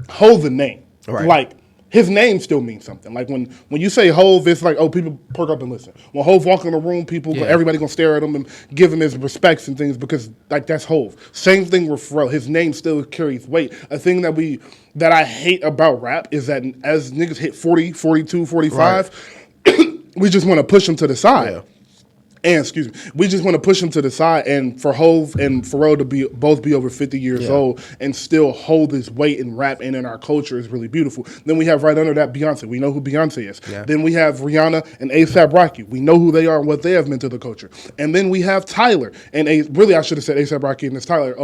B: hold the name. Right. Like, his name still means something. Like, when you say Hove, it's like, oh, people perk up and listen. When Hove walk in the room, everybody gonna stare at him and give him his respects and things because, like, that's Hove. Same thing with Pharrell. His name still carries weight. A thing that I hate about rap is that as niggas hit 40, 42, 45, we just want to push them to the side. Yeah. And we just want to push them to the side, and for Hove and Pharrell to both be over 50 years old and still hold his weight in rap and in our culture is really beautiful. Then we have right under that Beyonce. We know who Beyonce is. Yeah. Then we have Rihanna and A$AP Rocky. We know who they are and what they have meant to the culture. And then we have Tyler and really I should have said A$AP Rocky in this Tyler's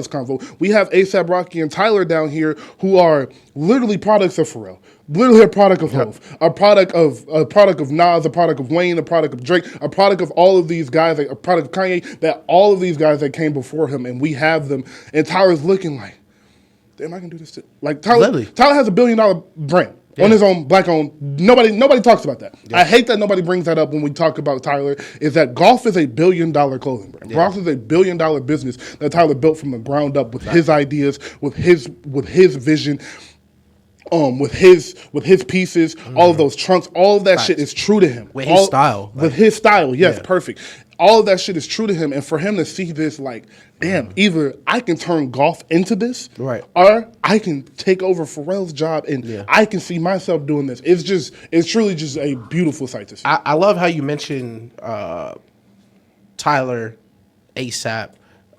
B: convo. We have A$AP Rocky and Tyler down here who are literally products of Pharrell. Literally a product of Hove, a product of Nas, a product of Wayne, a product of Drake, a product of all of these guys, a product of Kanye, that all of these guys that came before him, and we have them, and Tyler's looking like, damn, I can do this too. Like, Tyler has $1 billion brand on his own, black-owned. Nobody talks about that. Yeah. I hate that nobody brings that up when we talk about Tyler, is that golf is a $1 billion clothing brand. Yeah. Golf is a $1 billion business that Tyler built from the ground up with his ideas, with his vision, with his pieces, all of those trunks, all of that shit is true to him.
A: With his style.
B: With his style, yes, perfect. all of that shit is true to him, and for him to see this, like, damn, either I can turn golf into this,
A: right,
B: or I can take over Pharrell's job, and I can see myself doing this. It's truly just a beautiful sight to see.
A: I love how you mentioned Tyler, ASAP,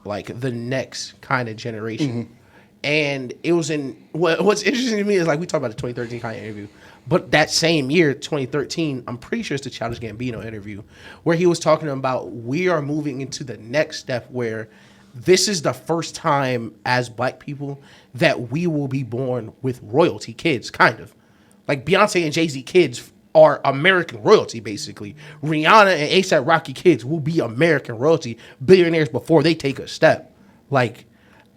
A: like the next kind of generation. And it was what's interesting to me is, like, we talked about the 2013 Kanye interview, but that same year, 2013, I'm pretty sure it's the Childish Gambino interview, where he was talking about we are moving into the next step where this is the first time as black people that we will be born with royalty kids, kind of. Like Beyonce and Jay-Z kids are American royalty, basically. Rihanna and A$AP Rocky kids will be American royalty, billionaires before they take a step. Like,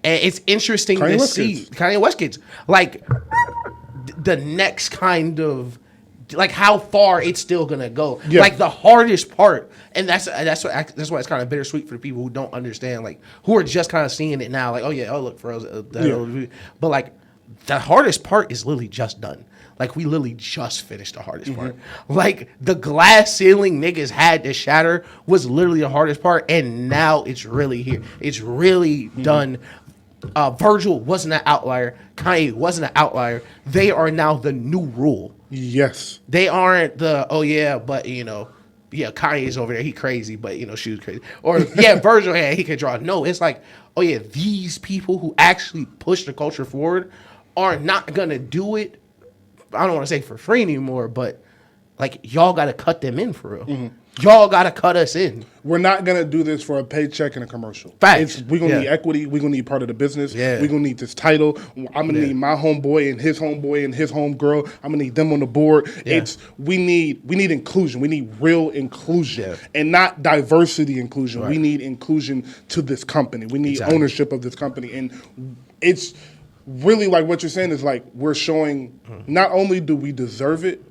A: and it's interesting to see Kanye West kids, like the next kind of, like how far it's still gonna go. Yeah. Like the hardest part, and that's why it's kind of bittersweet for the people who don't understand, like who are just kind of seeing it now. Like, oh yeah, oh look, Pharrell's, but like the hardest part is literally just done. Like, we literally just finished the hardest part. Like, the glass ceiling niggas had to shatter was literally the hardest part, and now it's really here. It's really done. Virgil wasn't an outlier. Kanye wasn't an outlier. They are now the new rule.
B: Yes.
A: They aren't the, oh yeah, but you know, yeah, Kanye's over there, he crazy, but you know, she was crazy. Or yeah, Virgil, yeah, he can draw. No, it's like, oh yeah, these people who actually push the culture forward are not gonna do it, I don't want to say for free anymore, but like, y'all got to cut them in for real. Y'all got to cut us in.
B: We're not going to do this for a paycheck and a commercial.
A: Facts.
B: We're going to need equity. We're going to need part of the business. Yeah. We're going to need this title. I'm going to need my homeboy and his homegirl. I'm going to need them on the board. Yeah. We need inclusion. We need real inclusion and not diversity inclusion. Right. We need inclusion to this company. We need ownership of this company. And it's really like what you're saying is like we're showing not only do we deserve it,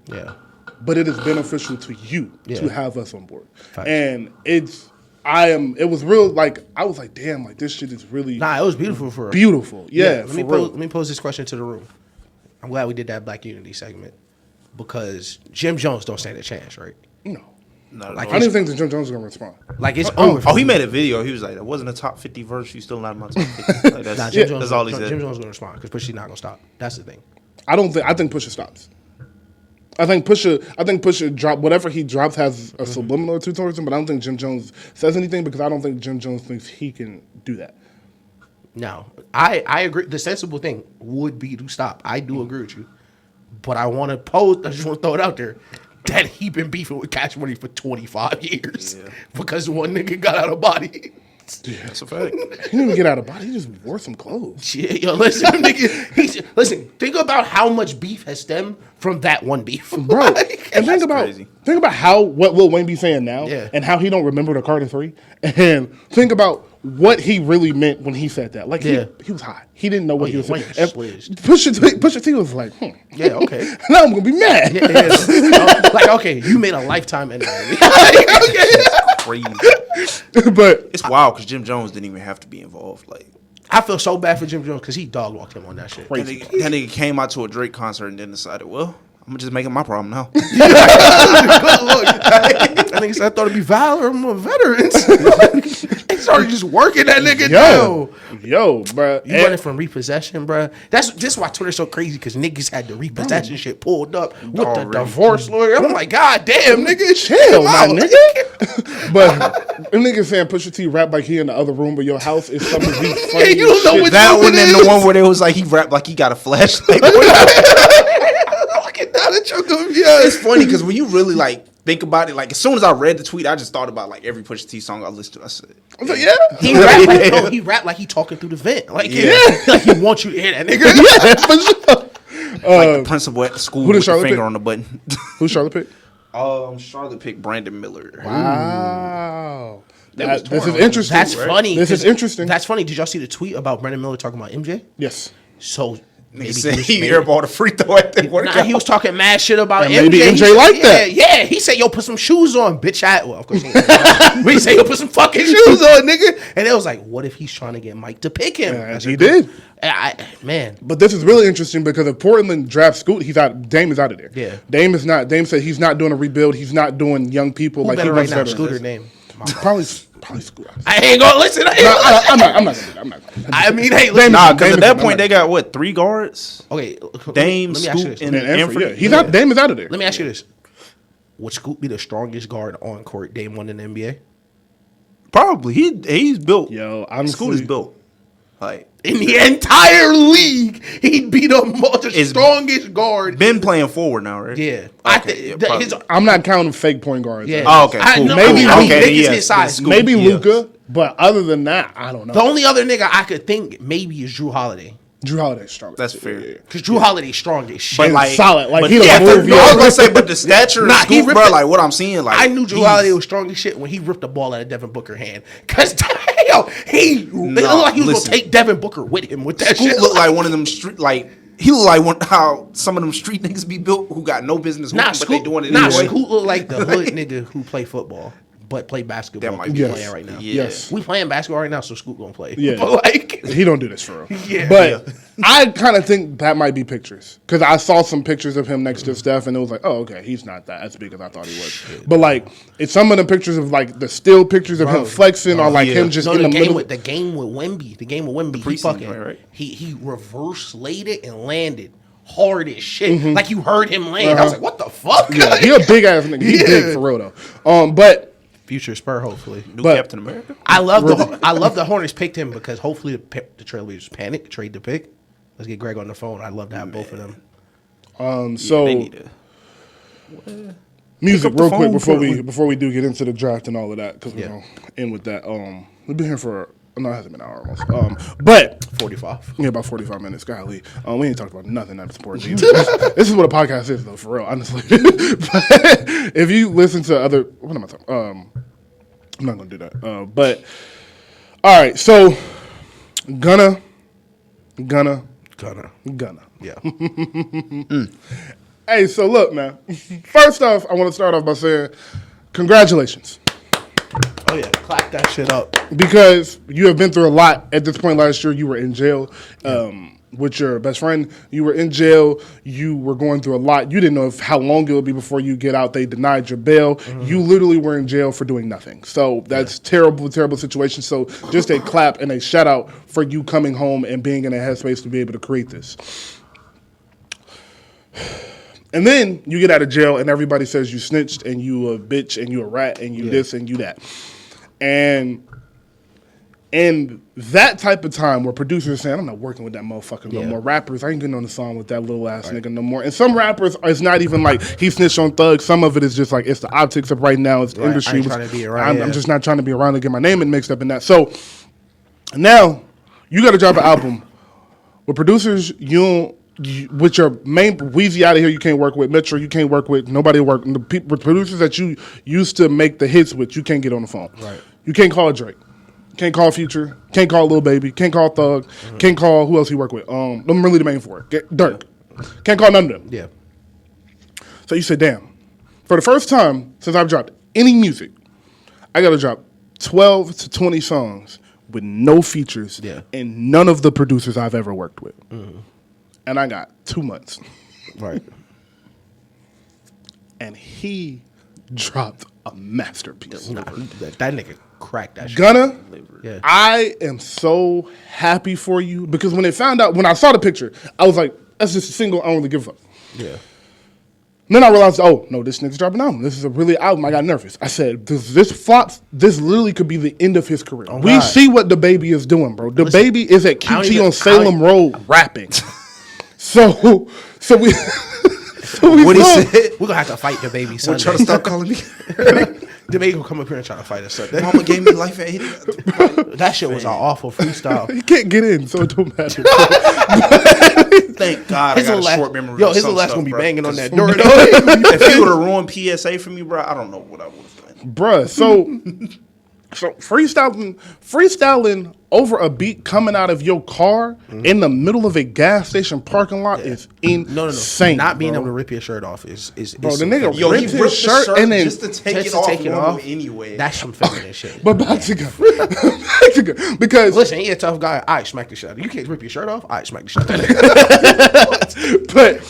B: but it is beneficial to you to have us on board. Facts. And it was real, like, I was like, damn, like, this shit is really...
A: Nah, it was beautiful for her.
B: Beautiful, yeah.
A: Let me pose this question to the room. I'm glad we did that Black Unity segment because Jim Jones don't stand a chance, right?
B: No. Like, I didn't think that Jim Jones was going to respond.
A: Like, it's over.
C: Oh, he made a video. He was like, that wasn't a top 50 verse. You still not in my top 50. Like, that's all he said.
A: Jim Jones is going to respond because Pusha's not going to stop. That's the thing.
B: I think Pusha stops. I think Pusha drop whatever he drops has a subliminal or two towards him, but I don't think Jim Jones says anything because I don't think Jim Jones thinks he can do that.
A: No, I agree. The sensible thing would be to stop. I do agree with you, but I want to pose. I just want to throw it out there that he been beefing with Cash Money for 25 years because one nigga got out of body.
B: Yeah, that's a fact. He didn't even get out of body. He just wore some clothes.
A: Yeah, yo, listen, nigga. Listen, think about how much beef has stemmed from that one beef,
B: bro. And think about what Lil Wayne be saying now, and how he don't remember the Carter 3, and think about what he really meant when he said that. Like, he was high. He didn't know what he was saying. Pusha T was like,
A: yeah, okay.
B: Now I'm gonna be mad.
A: Like, okay, you made a lifetime enemy.
C: Crazy.
B: But
C: it's wild because Jim Jones didn't even have to be involved. Like,
A: I feel so bad for Jim Jones because he dog walked him on that shit.
C: That nigga came out to a Drake concert and then decided, well, I'm gonna just make it my problem now.
A: I think I thought it'd be Valor. I'm a veteran. They started just working that nigga down.
B: Yo, bro.
A: You running from repossession, bro. That's why Twitter's so crazy because niggas had the repossession shit pulled up with the divorce lawyer. I'm like, God damn, nigga,
B: chill, my nigga. But nigga saying Pusha T rap like he in the other room of your house is something he funny.
A: You don't know what
C: that one and the one where they was like he rapped like he got a flashlight. It's funny because when you really like think about it, like as soon as I read the tweet, I just thought about like every Pusha T song I listened to. I said,
A: he rapped like he talking through the vent, like like he wants you to hear that nigga.
B: For sure.
C: Like the principal at the school with the finger on the button.
B: Who's Charlotte pick?
C: Charlotte picked Brandon Miller.
B: Wow. This is interesting.
A: That's funny.
B: This is interesting.
A: That's funny. Did y'all see the tweet about Brandon Miller talking about MJ?
B: Yes.
A: So
C: maybe he airballed a free throw at the workout.
A: Nah, he was talking mad shit about MJ.
B: Maybe MJ liked that.
A: Yeah, he said, yo, put some shoes on, bitch. Well, of course he said, yo, put some fucking shoes on, nigga. And it was like, what if he's trying to get Mike to pick him?
B: He did.
A: Man.
B: But this is really interesting because if Portland drafts Scoot, Dame is out of there.
A: Yeah.
B: Dame said he's not doing a rebuild. He's not doing young people.
A: Who
B: like
A: better right now? Scooter name.
B: Probably Scoot.
A: I ain't gonna listen.
B: I'm not gonna do that. I'm not gonna.
A: I mean, hey, listen.
C: Nah, because at that point they got what 3 guards?
A: Okay,
C: Dame,
A: let me ask you
C: Scoot,
A: this.
C: and
B: Anford,
C: Anford.
B: yeah. He's out. Dame is out of there.
A: Let me ask you this: would Scoot be the strongest guard on court Dame won in the NBA?
C: Probably. He's built.
B: Yo, honestly,
C: Scoot is built. Like
A: In the entire league, he'd be the strongest guard.
C: been playing forward now, right?
A: Yeah,
C: Okay, probably.
B: I'm not counting fake point guards.
A: Yeah.
C: Oh, okay, cool.
B: Maybe-
A: Nick is
C: yeah,
A: his size.
C: Scoot.
B: Maybe
C: Yeah.
B: Luka, but other than that, I don't know.
A: The only other nigga I could think maybe is Drew Holiday.
B: Drew Holiday's strong.
C: That's fair.
A: Because Drew Holiday's strong as shit.
C: But like
B: solid. Like,
C: but
B: he don't
C: yeah,
B: move,
C: I was
B: yeah.
C: gonna say, but the stature,
A: Nah,
C: of
A: he
C: Scoot,
A: ripped
C: bro.
A: it.
C: Like what I'm seeing, like
A: I knew Drew Holiday was strong as shit when he ripped the ball out of Devin Booker's hand. Cause it looked like he was
C: listen.
A: gonna take Devin Booker with him with that
C: Scoot
A: shit.
C: looked like one of them street like. He look like how some of them street niggas be built who got no business hooping, but they doing it anyway.
A: Scoot look like the hood nigga who play football but play basketball.
C: That might
A: We
C: be
A: playing right now.
C: Yeah.
B: Yes.
A: We playing basketball right now, so Scoot gonna play.
B: Yeah.
A: But like,
B: He don't do this for real.
A: Yeah.
B: But I kind of think that might be pictures. Because I saw some pictures of him next to Steph, and it was like, oh, okay, he's not that as big as I thought he was. But, like, it's some of the pictures of, like, the still pictures of him flexing or, like, him just
A: no,
B: in the middle.
A: the game with Wemby, he
C: preseason,
A: fucking,
C: right?
A: he reverse laid it and landed hard as shit. Like you heard him land. I was like, what the fuck?
B: Yeah, he a big-ass nigga. He's big for real, though. But
A: Future Spur, hopefully.
C: New
B: But-
C: Captain America.
A: I love the Hornets picked him because hopefully the Trailblazers panic, trade the pick. Let's get Greg on the phone. I'd love to have both of them.
B: so
C: They need to.
B: music
C: Pick up the
B: real quick
C: phone
B: before we do get into the draft and all of that because we're
A: Yeah.
B: gonna end with that. We've been here for no, it hasn't been an hour almost. But
A: 45.
B: yeah, about 45 minutes. Golly, we ain't talked about nothing that's important. Either. This is what a podcast is, though, for real, honestly. But if you listen to other, what am I talking? I'm not gonna do that. But all right, so Gunna.
A: Yeah.
B: Hey, so look, man. First off, I want to start off by saying congratulations.
A: Oh yeah, clap that shit up.
B: Because you have been through a lot. At this point last year, you were in jail with your best friend. You were in jail. You were going through a lot. You didn't know how long it would be before you get out. They denied your bail. You literally were in jail for doing nothing. So that's terrible, terrible situation. So just a clap and a shout out for you coming home and being in a headspace to be able to create this. And then you get out of jail and everybody says you snitched and you a bitch and you a rat and you this and you that. And that type of time where producers are saying, I'm not working with that motherfucker no more. Rappers, I ain't getting on the song with that little ass nigga no more. And some rappers, it's not even like he snitched on thugs. Some of it is just like, it's the optics of right now. It's the industry.
A: I ain't trying to be around,
B: I'm just not trying to be around to get my name mixed up in that. So now you got to drop an album with producers with your main Weezy out of here, you can't work with Metro, you can't work with nobody work. The producers that you used to make the hits with, you can't get on the phone.
A: Right.
B: You can't call Drake, can't call Future, can't call Lil Baby, can't call Thug, can't call who else he work with. I'm really the main for it. Dirk, can't call none of them.
A: Yeah.
B: So you say, damn, for the first time since I've dropped any music, I got to drop 12 to 20 songs with no features and none of the producers I've ever worked with. And I got 2 months.
A: Right.
B: And he dropped a masterpiece.
A: Nah, that nigga cracked that shit.
B: Gunna,
A: Yeah.
B: I am so happy for you because when I saw the picture, I was like, that's just a single, I don't really give a fuck.
A: Yeah.
B: And then I realized, oh, no, this nigga's dropping an album. This is a really album. I got nervous. I said, this flops, this literally could be the end of his career. We see what the baby is doing, bro. The baby is at QT on Salem Road rapping. So we.
C: What he said?
A: We're gonna have to fight the baby Sunday.
C: Trying to stop calling me.
A: The baby gonna come up here and try to fight us Sunday.
C: Mama gave me life at Hitty.
A: That shit was an awful freestyle.
B: He can't get in, so it don't matter.
C: Thank God I got a short memory.
A: Yo,
C: of
A: his
C: some
A: little ass
C: stuff,
A: going to be
C: bro.
A: banging on
C: 'Cause
A: that door.
C: If he would have ruined PSA for me, bro, I don't know what I would have done.
B: Bruh, so freestyling over a beat coming out of your car in the middle of a gas station parking lot is insane.
A: Not being
B: bro.
A: able to rip your shirt off is
B: Bro, the nigga
C: Yo, he
B: ripped
C: ripped
B: his shirt and then
C: just to take it off anyway.
A: That's some feminine shit.
B: But back to go. Because
A: Listen, he a tough guy. I smack the shit out of you. You can't rip your shirt off. I smack the shit out of you.
B: but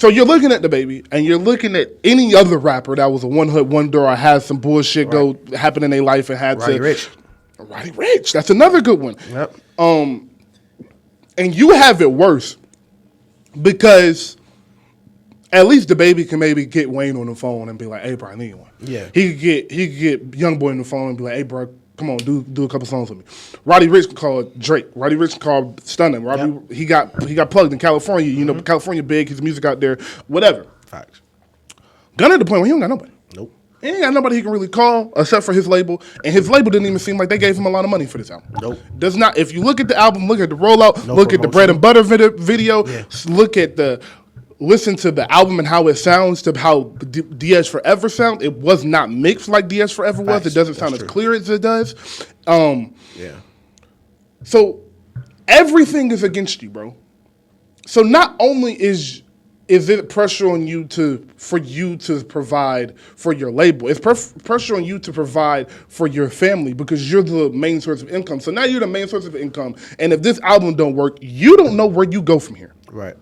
B: So you're looking at the baby, and you're looking at any other rapper that was a one hit wonder or had some bullshit go happen in their life and had
A: Roddy Ricch.
B: Roddy Ricch. That's another good one.
A: Yep.
B: And you have it worse because at least the baby can maybe get Wayne on the phone and be like, "Hey, bro, I need one."
A: Yeah.
B: He could get Young Boy on the phone and be like, "Hey, bro, come on, do a couple songs with me." Roddy Ricch can call Drake. Roddy Ricch can call Stunning. He got plugged in California. You know, California big. His music out there. Whatever.
A: Facts.
B: Gunna at the point where he don't got nobody.
A: Nope.
B: He ain't got nobody he can really call except for his label. And his label didn't even seem like they gave him a lot of money for this album.
A: Nope.
B: Does not. If you look at the album, look at the rollout,
A: No
B: look at the bread and butter video,
A: Yeah.
B: listen to the album and how it sounds to how DS Forever sound. It was not mixed like DS Forever was.
A: Facts.
B: It doesn't sound
A: That's
B: as
A: true.
B: clear as it does.
A: Yeah.
B: So everything is against you, bro. So not only is it pressure on you for you to provide for your label, it's pressure on you to provide for your family because you're the main source of income. So now you're the main source of income, and if this album don't work, you don't know where you go from here.
A: Right.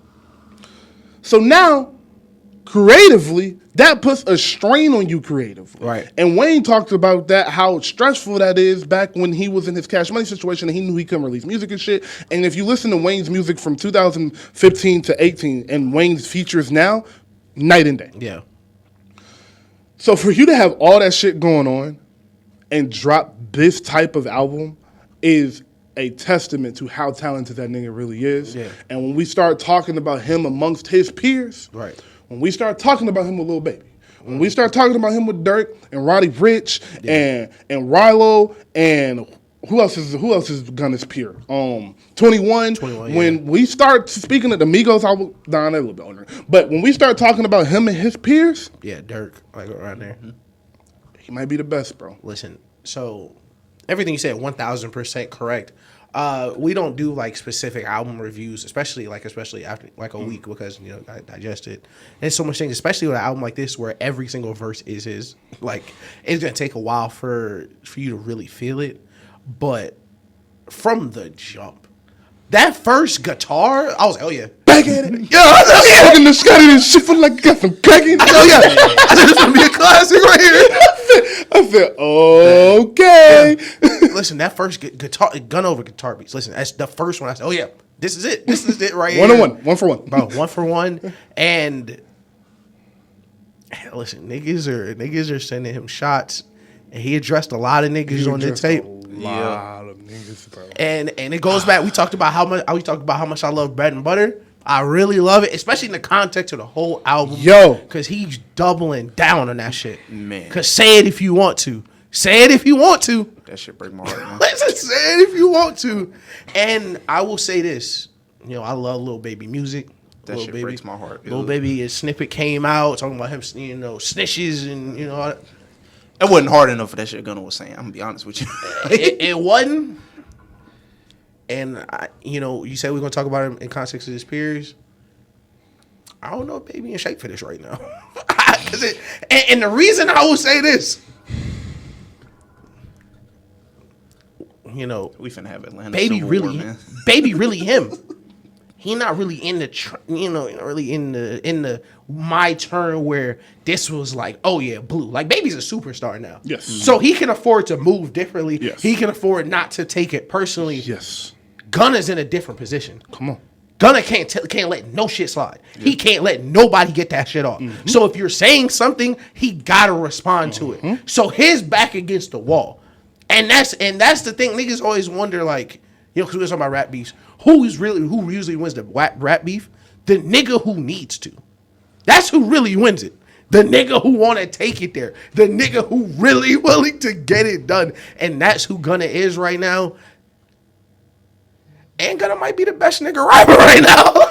B: So now, creatively, that puts a strain on you creatively.
A: Right.
B: And Wayne talked about that, how stressful that is back when he was in his Cash Money situation and he knew he couldn't release music and shit. And if you listen to Wayne's music from 2015 to 18 and Wayne's features now, night and day.
A: Yeah.
B: So for you to have all that shit going on and drop this type of album is a testament to how talented that nigga really is.
A: Yeah.
B: And when we start talking about him amongst his peers,
A: Right.
B: when we start talking about him with Lil Baby, when we start talking about him with Dirk and Roddy Ricch and Rilo and who else is Gunna's peer? 21. When we start speaking of the Migos, they're a little bit older. But when we start talking about him and his peers,
A: Yeah, Dirk, like around there.
B: he might be the best, bro.
A: Listen, so everything you said, 1000% correct. We don't do like specific album reviews, especially after like a week because I digest it. There's so much things, especially with an album like this where every single verse is his. Like it's gonna take a while for you to really feel it, but from the jump, that first guitar, I was like, oh yeah,
B: Back at it.
A: yeah, I was like, oh, yeah.
B: Fucking the Scotty and shit feel like I got some crack in it.
A: Oh yeah, I said this gonna be a classic right here.
B: I said, okay.
A: Listen, that first guitar, gun over guitar beats. Listen, that's the first one. I said, oh yeah, this is it. This is it right here.
B: 1 for 1.
A: Bro, 1 for 1. And listen, niggas are sending him shots. And he addressed a lot of niggas on the tape.
B: A lot of niggas, bro.
A: And it goes back. We talked about how much I love bread and butter. I really love it, especially in the context of the whole album.
B: Yo.
A: Because he's doubling down on that shit.
C: Man.
A: Because say it if you want to. Say it if you want to.
C: That shit break my heart, man.
A: Listen, say it if you want to. And I will say this. I love Lil Baby music.
C: That
A: Lil
C: shit
A: Baby.
C: breaks my heart.
A: Lil Baby, his snippet came out talking about him, snitches and, all that.
C: It wasn't hard enough for that shit Gunna was saying. I'm gonna be honest with you.
A: it wasn't. And you said we're gonna talk about him in context of his peers. I don't know if Baby in shape for this right now. And the reason I will say this,
C: We finna have Atlanta.
A: Baby
C: Civil
A: really,
C: War, man.
A: Baby really him. He not really in the, really in the my turn where this was like, oh yeah, Blue. Like Baby's a superstar now.
B: Yes.
A: So he can afford to move differently.
B: Yes.
A: He can afford not to take it personally.
B: Yes.
A: Gunna's in a different position.
B: Come on.
A: Gunna can't let no shit slide. Yeah. He can't let nobody get that shit off. Mm-hmm. So if you're saying something, he gotta respond to it. So his back against the wall. And that's the thing. Niggas always wonder, like, because we're talking about rap beefs. Who usually wins the rap beef? The nigga who needs to. That's who really wins it. The nigga who want to take it there. The nigga who really willing to get it done. And that's who Gunna is right now. And Gunna might be the best nigga rapper right now.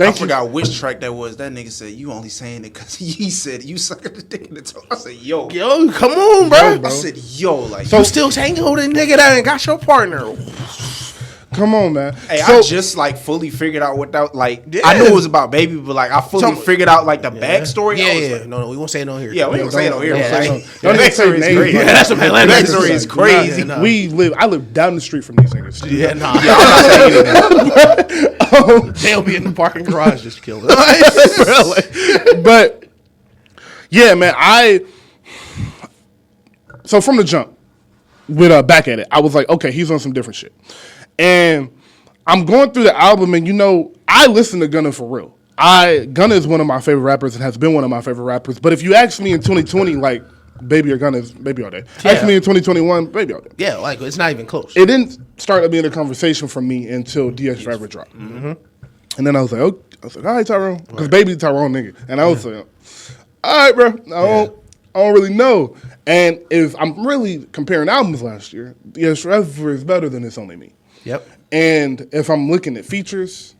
C: I forgot which track that was. That nigga said, you only saying it because he said, you sucking the dick in the toe. I said, yo,
A: come on, bro.
C: I said, yo, like.
A: So you still hanging with a nigga that ain't got your partner.
B: Come on, man.
C: Hey, I just like fully figured out what that like. I knew it was about Baby, but like I fully figured out like the backstory.
A: Yeah. No, we won't say it on here.
C: Yeah, we won't say it on here.
B: Don't even say names.
C: Crazy.
A: Yeah, that's what Atlanta
C: backstory is crazy.
B: I live down the street from these niggas.
A: Yeah, nah. They'll be in the parking garage just killing.
B: But yeah, man, so from the jump with Back at It, I was like, okay, he's on some different shit. And I'm going through the album, and I listen to Gunna for real. Gunna is one of my favorite rappers and has been one of my favorite rappers. But if you ask me in 2020, like, Baby or Gunna is Baby all day. Yeah. Ask me in 2021, Baby all day.
A: Yeah, like, it's not even close.
B: It didn't start being a conversation for me until DS Forever dropped. Mm-hmm. And then I was like, all right, Tyrone. Because Baby Tyrone nigga. And I was like, all right, bro. I don't really know. And if I'm really comparing albums last year, DS Forever is better than It's Only Me.
A: Yep.
B: And if I'm looking at features,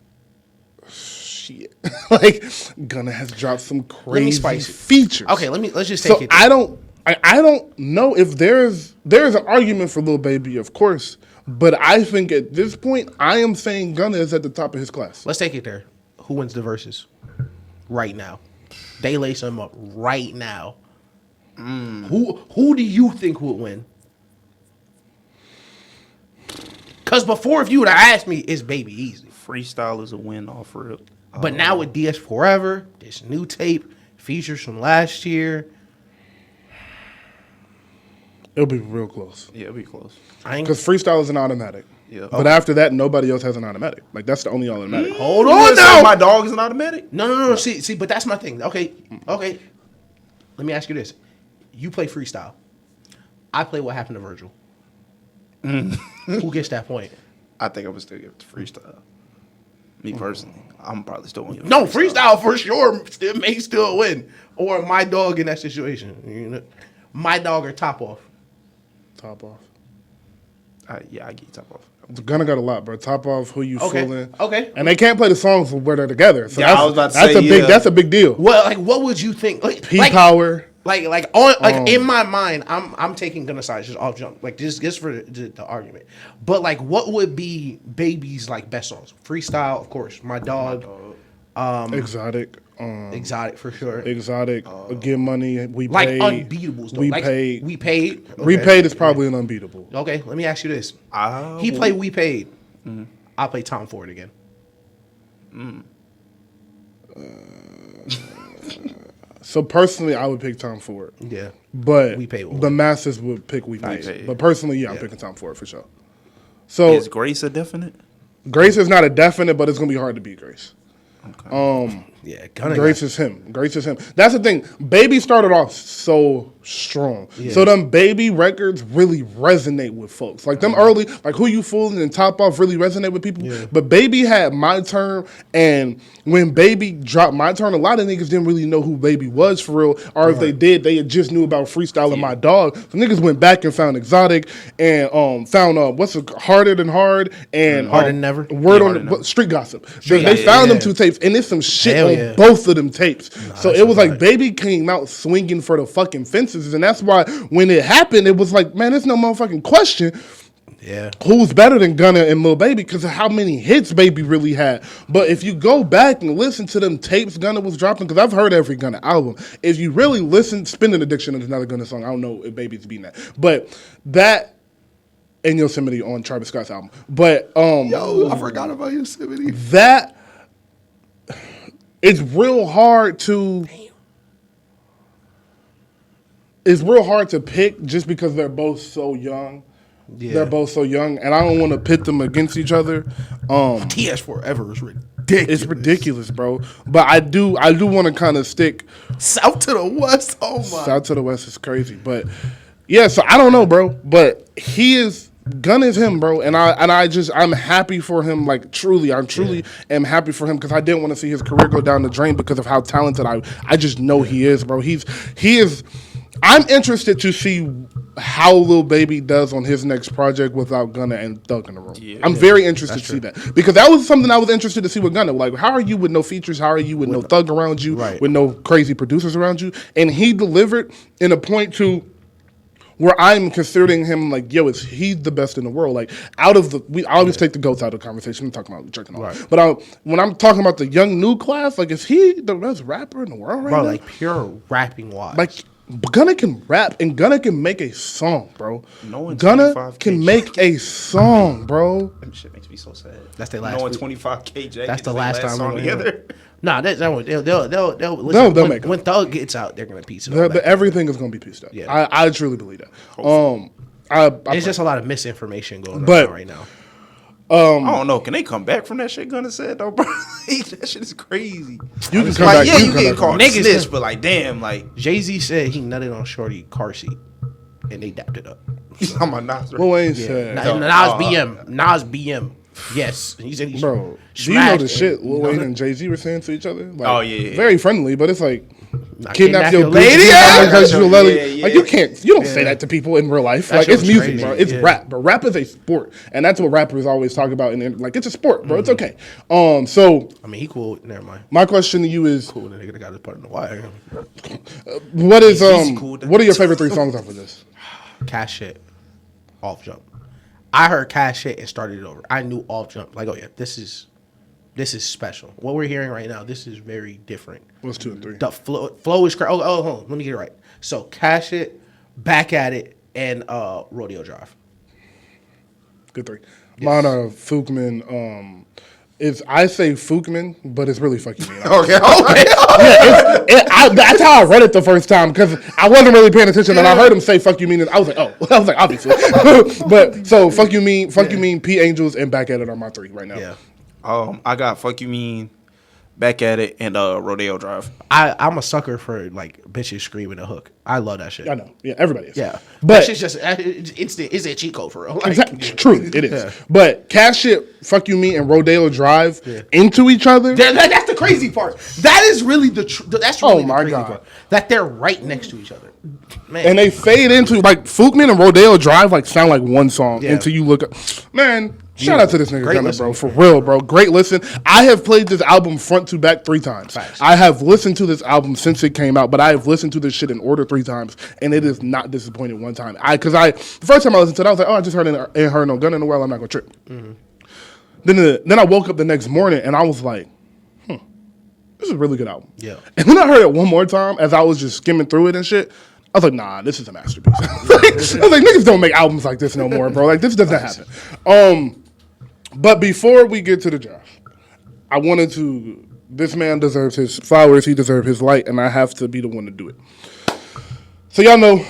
B: shit. Like, Gunna has dropped some crazy features.
A: Okay, let's just take it.
B: I don't know if there's an argument for Lil Baby, of course. But I think at this point, I am saying Gunna is at the top of his class.
A: Let's take it there. Who wins the verses right now? They lace him up right now. Who do you think would win? Because before, if you would have asked me, it's Baby easy.
C: Freestyle is a win off rip.
A: But now with DS Forever, this new tape, features from last year.
B: It'll be real close.
C: Yeah, it'll be close.
B: Because freestyle is an automatic.
C: Yeah.
B: But after that, nobody else has an automatic. Like, that's the only automatic.
A: Hold on now.
C: My dog is an automatic?
A: No. See, but that's my thing. Okay. Let me ask you this. You play freestyle. I play What Happened to Virgil. Who gets that point?
C: I think I would still give it to freestyle. Me personally. I'm probably still going to give it
A: No, freestyle for sure may still win. Or My Dog in that situation. My Dog or Top Off.
B: Top Off.
C: Yeah, I get you Top Off.
B: Gunna got a lot, bro. Top Off, Who You Fooling.
A: Okay.
B: And they can't play the songs where they're together. So
C: I was about to say,
B: that's a big deal.
A: Well, like, what would you think? Like,
B: P-Power.
A: In my mind, I'm taking Gunna side just off jump. Like, just for the argument. But, like, what would be Baby's, like, best songs? Freestyle, of course. My Dog.
B: Exotic.
A: Exotic for sure.
B: Exotic. Get Money. We
A: like
B: paid.
A: Unbeatables. Though.
B: We
A: like,
B: paid.
A: We paid. Okay.
B: Repaid is probably an unbeatable.
A: Okay, let me ask you this. He played We Paid. I'll play Tom Ford again.
B: So personally, I would pick Tom Ford.
A: Yeah.
B: But
A: We Paid.
B: the masses would pick We Paid.
C: Paid.
B: But personally, I'm picking Tom Ford for sure. So
C: is Grace a definite?
B: Grace is not a definite, but it's gonna be hard to beat Grace.
C: Okay.
A: Yeah,
B: Grace is him. Grace is him. That's the thing. Baby started off so strong. Yeah. So them Baby records really resonate with folks. Like them early, like Who You Fooling and Top Off really resonate with people. Yeah. But Baby had My Turn, and when Baby dropped My Turn, a lot of niggas didn't really know who Baby was for real. Or if they did, they just knew about Freestyle and My Dog. So niggas went back and found Exotic and found Harder Than Hard and
A: Harder Than Never.
B: Word on the Street Gossip. They found them two tapes, and it's some shit on both of them tapes. So it was like Baby came out swinging for the fucking fences, and that's why when it happened, it was like, man, there's no motherfucking question.
A: Yeah,
B: who's better than Gunna and Lil Baby because of how many hits Baby really had. But if you go back and listen to them tapes Gunna was dropping, because I've heard every Gunna album, if you really listen, Spending Addiction is another Gunna song. I don't know if Baby's beating that, but that. And Yosemite on Travis Scott's album, but
A: I forgot about Yosemite.
B: That it's real hard to. It's real hard to pick just because they're both so young. Yeah. They're both so young, and I don't want to pit them against each other.
A: DS Forever is ridiculous.
B: It's ridiculous, bro. But I do want to kind of stick
A: South to the West. Oh my!
B: South to the West is crazy, but yeah. So I don't know, bro. But Gunna is him, bro, and I'm happy for him. Like truly am happy for him because I didn't want to see his career go down the drain because of how talented I just know he is, bro. He is. I'm interested to see how Lil Baby does on his next project without Gunna and Thug in the room. Yeah, I'm very interested to see that because that was something I was interested to see with Gunna. Like, how are you with no features? How are you with no Thug around you? Right. With no crazy producers around you? And he delivered in a point to where I'm considering him like, yo, he's the best in the world. Like I always take the GOATs out of the conversation. I'm talking about jerking off. Right. But when I'm talking about the young new class, like is he the best rapper in the world right now?
A: Like pure rapping wise.
B: Like Gunna can rap and Gunna can make a song, bro. Gunna can make a song, bro.
C: That shit makes me so sad.
A: That's their last.
C: Knowing 25K Jack.
A: That's the last time
C: song together.
A: Nah, they'll make it. When Thug gets out, they're gonna piece it up.
B: Everything is gonna be pieced up. Yeah, I truly believe that.
A: It's just a lot of misinformation going on right now.
C: I don't know. Can they come back from that shit Gunna said though, bro? That shit is crazy.
B: You can come back.
C: Yeah, you can call niggas snitch, but like, damn, like
A: Jay-Z said he nutted on Shorty car seat, and they dapped it up.
C: I'm a Nas.
B: Lil Wayne said
A: Nas BM. Yes, he said he's
B: bro. Do you know the shit Lil Wayne and Jay-Z were saying to each other? Like, very friendly, but it's like kidnap your lady. Like you don't say that to people in real life. Like it's music, crazy. Bro. It's rap, but rap is a sport, and that's what rappers always talk about. And like it's a sport, bro. It's okay. So
A: I mean, he cool. Never mind.
B: My question to you is,
A: cool. The nigga got his part in the wire.
B: What is what are your favorite 3 songs off of this?
A: Cash Shit, Off Jump. I heard Cash Shit and started it over. I knew Off Jump. Like, oh yeah, this is special. What we're hearing right now, this is very different.
B: What's 2 and 3?
A: The flow is crazy. Hold on. Let me get it right. So Cash It, Back at It, and Rodeo Drive.
B: Good 3. Yes. Mine are Fookman. I say Fookman, but it's really fucking me.
C: Okay.
B: That's how I read it the first time because I wasn't really paying attention, and I heard him say "fuck you mean." I was like, obviously. But so fuck you mean, P Angels and Back at It are my 3 right now.
C: Yeah. I got Fuck You Mean, Back at It, and Rodeo Drive.
A: I'm a sucker for like bitches screaming a hook. I love that shit.
B: I know. Yeah, everybody is.
A: Yeah, but it's just instant. It's a cheat code for real. Like,
B: exactly. True, it is. Yeah. But Cash It, Fuck You Mean, and Rodeo Drive into each other.
A: That's the crazy part. That is really that's really the crazy part. That they're right next to each other. Man.
B: And they fade into like Fookman and Rodeo Drive like sound like one song until you look up. Man, shout out to this nigga Gunna, bro. For real, bro. Great listen. I have played this album front to back 3 times. Facts. I have listened to this album since it came out, but I have listened to this shit in order 3 times, and it is not disappointed one time. The first time I listened to it, I was like, oh, I just ain't heard no Gunna in a while. I'm not gonna trip. Mm-hmm. Then I woke up the next morning and I was like, this is a really good album. Yeah. And then I heard it one more time as I was just skimming through it and shit. I was like, nah, this is a masterpiece. I was like, niggas don't make albums like this no more, bro. Like, this doesn't happen. But before we get to the draft, I wanted to, this man deserves his flowers, he deserves his light, and I have to be the one to do it. So y'all know,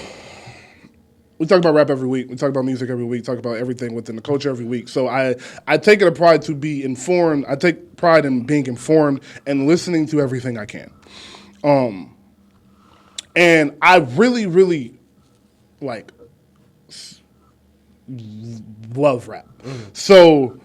B: we talk about rap every week. We talk about music every week. Talk about everything within the culture every week. So I take it a pride to be informed. I take pride in being informed and listening to everything I can. And I really, really like love rap. So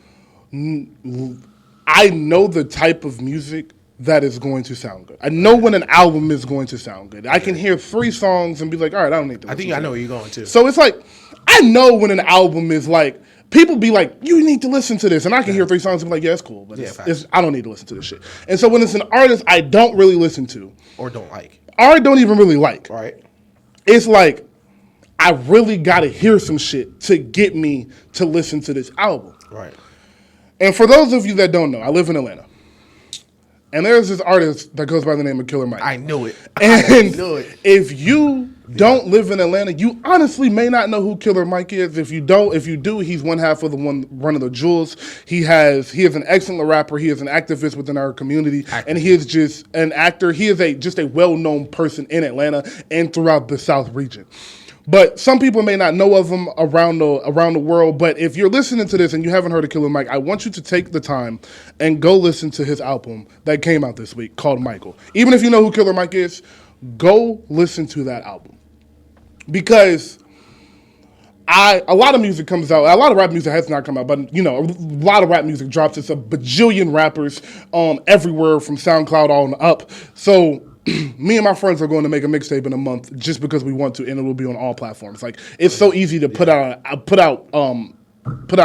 B: I know the type of music that is going to sound good. I know when an album is going to sound good. I can hear 3 songs and be like, all right, I don't need to listen.
A: I think I know where you're going to.
B: So it's like, I know when an album is like, people be like, you need to listen to this. And I can hear 3 songs and be like, yeah, it's cool. But I don't need to listen to this shit. And so when it's an artist I don't really listen to.
A: Or don't like.
B: Or don't even really like.
A: Right.
B: It's like, I really got to hear some shit to get me to listen to this album.
A: Right.
B: And for those of you that don't know, I live in Atlanta. And there's this artist that goes by the name of Killer Mike.
A: I knew it.
B: And if you don't live in Atlanta, you honestly may not know who Killer Mike is. If you do, he's one half of the Run of the Jewels. He is an excellent rapper. He is an activist within our community, and he is just an actor. He is just a well-known person in Atlanta and throughout the South region. But some people may not know of him around the world. But if you're listening to this and you haven't heard of Killer Mike, I want you to take the time and go listen to his album that came out this week called Michael. Even if you know who Killer Mike is, go listen to that album. Because a lot of music comes out. A lot of rap music has not come out, but a lot of rap music drops. It's a bajillion rappers everywhere from SoundCloud on up. So me and my friends are going to make a mixtape in a month just because we want to, and it will be on all platforms. Like, it's so easy to put out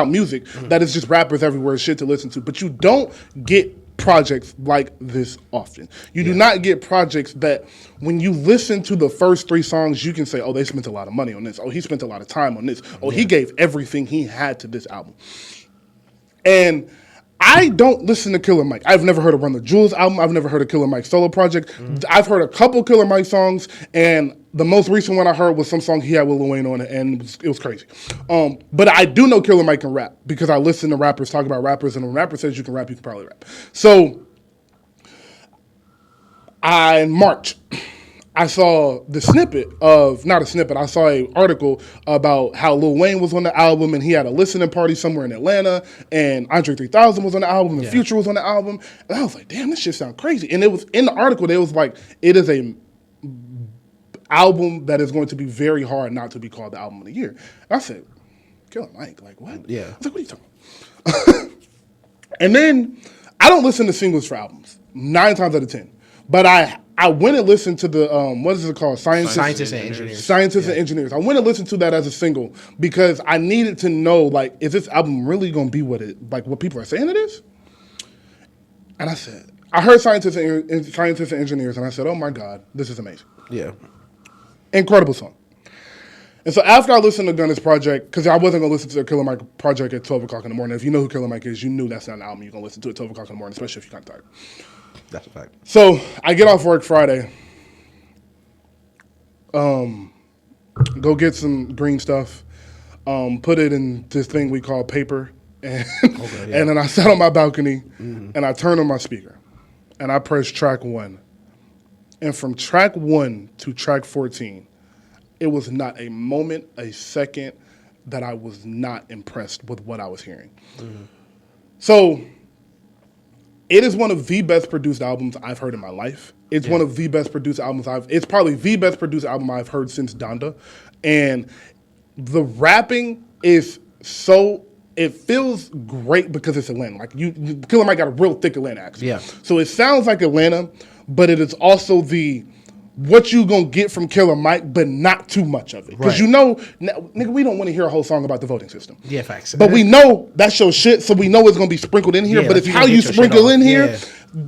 B: music that is just rappers everywhere, shit to listen to. But you don't get projects like this often. You do not get projects that when you listen to the first 3 songs, you can say, oh, they spent a lot of money on this. Oh, he spent a lot of time on this. Oh, he gave everything he had to this album. And I don't listen to Killer Mike. I've never heard of Run the Jewels album. I've never heard of Killer Mike's solo project. I've heard a couple Killer Mike songs, and the most recent one I heard was some song he had with Lil Wayne on it, and it was crazy. But I do know Killer Mike can rap because I listen to rappers talk about rappers, and when a rapper says you can rap, you can probably rap. So, in March, I saw the I saw an article about how Lil Wayne was on the album and he had a listening party somewhere in Atlanta, and Andre 3000 was on the album and Future was on the album. And I was like, damn, this shit sounds crazy. And it was in the article, it was like, it is a album that is going to be very hard not to be called the album of the year. And I said, Killer Mike, like what? Yeah. I was like, what are you talking about? And then I don't listen to singles for albums 9 times out of 10. But I went and listened to the, what is it called? Scientists and Engineers. Scientists and Engineers. I went and listened to that as a single because I needed to know, like, is this album really going to be what what people are saying it is? And I heard Scientists and Engineers, and I said, oh my God, this is amazing. Yeah. Incredible song. And so after I listened to Gunna's project, because I wasn't going to listen to the Killer Mike project at 12 o'clock in the morning. If you know who Killer Mike is, you knew that's not an album you're going to listen to at 12 o'clock in the morning, especially if you're kind of tired. That's a fact. So I get off work Friday, go get some green stuff, put it in this thing we call paper, and, and then I sat on my balcony and I turned on my speaker and I pressed track 1. And from track 1 to track 14, it was not a moment, a second that I was not impressed with what I was hearing. So it is one of the best produced albums I've heard in my life. It's one of the best produced albums it's probably the best produced album I've heard since Donda. And the rapping is it feels great because it's Atlanta. Like Killer Mike got a real thick Atlanta accent. Yeah. So it sounds like Atlanta, but it is also what you gonna get from Killer Mike, but not too much of it. Because nigga, we don't want to hear a whole song about the voting system. Yeah, facts. But we know that's your shit, so we know it's gonna be sprinkled in here. But it's how you sprinkle in here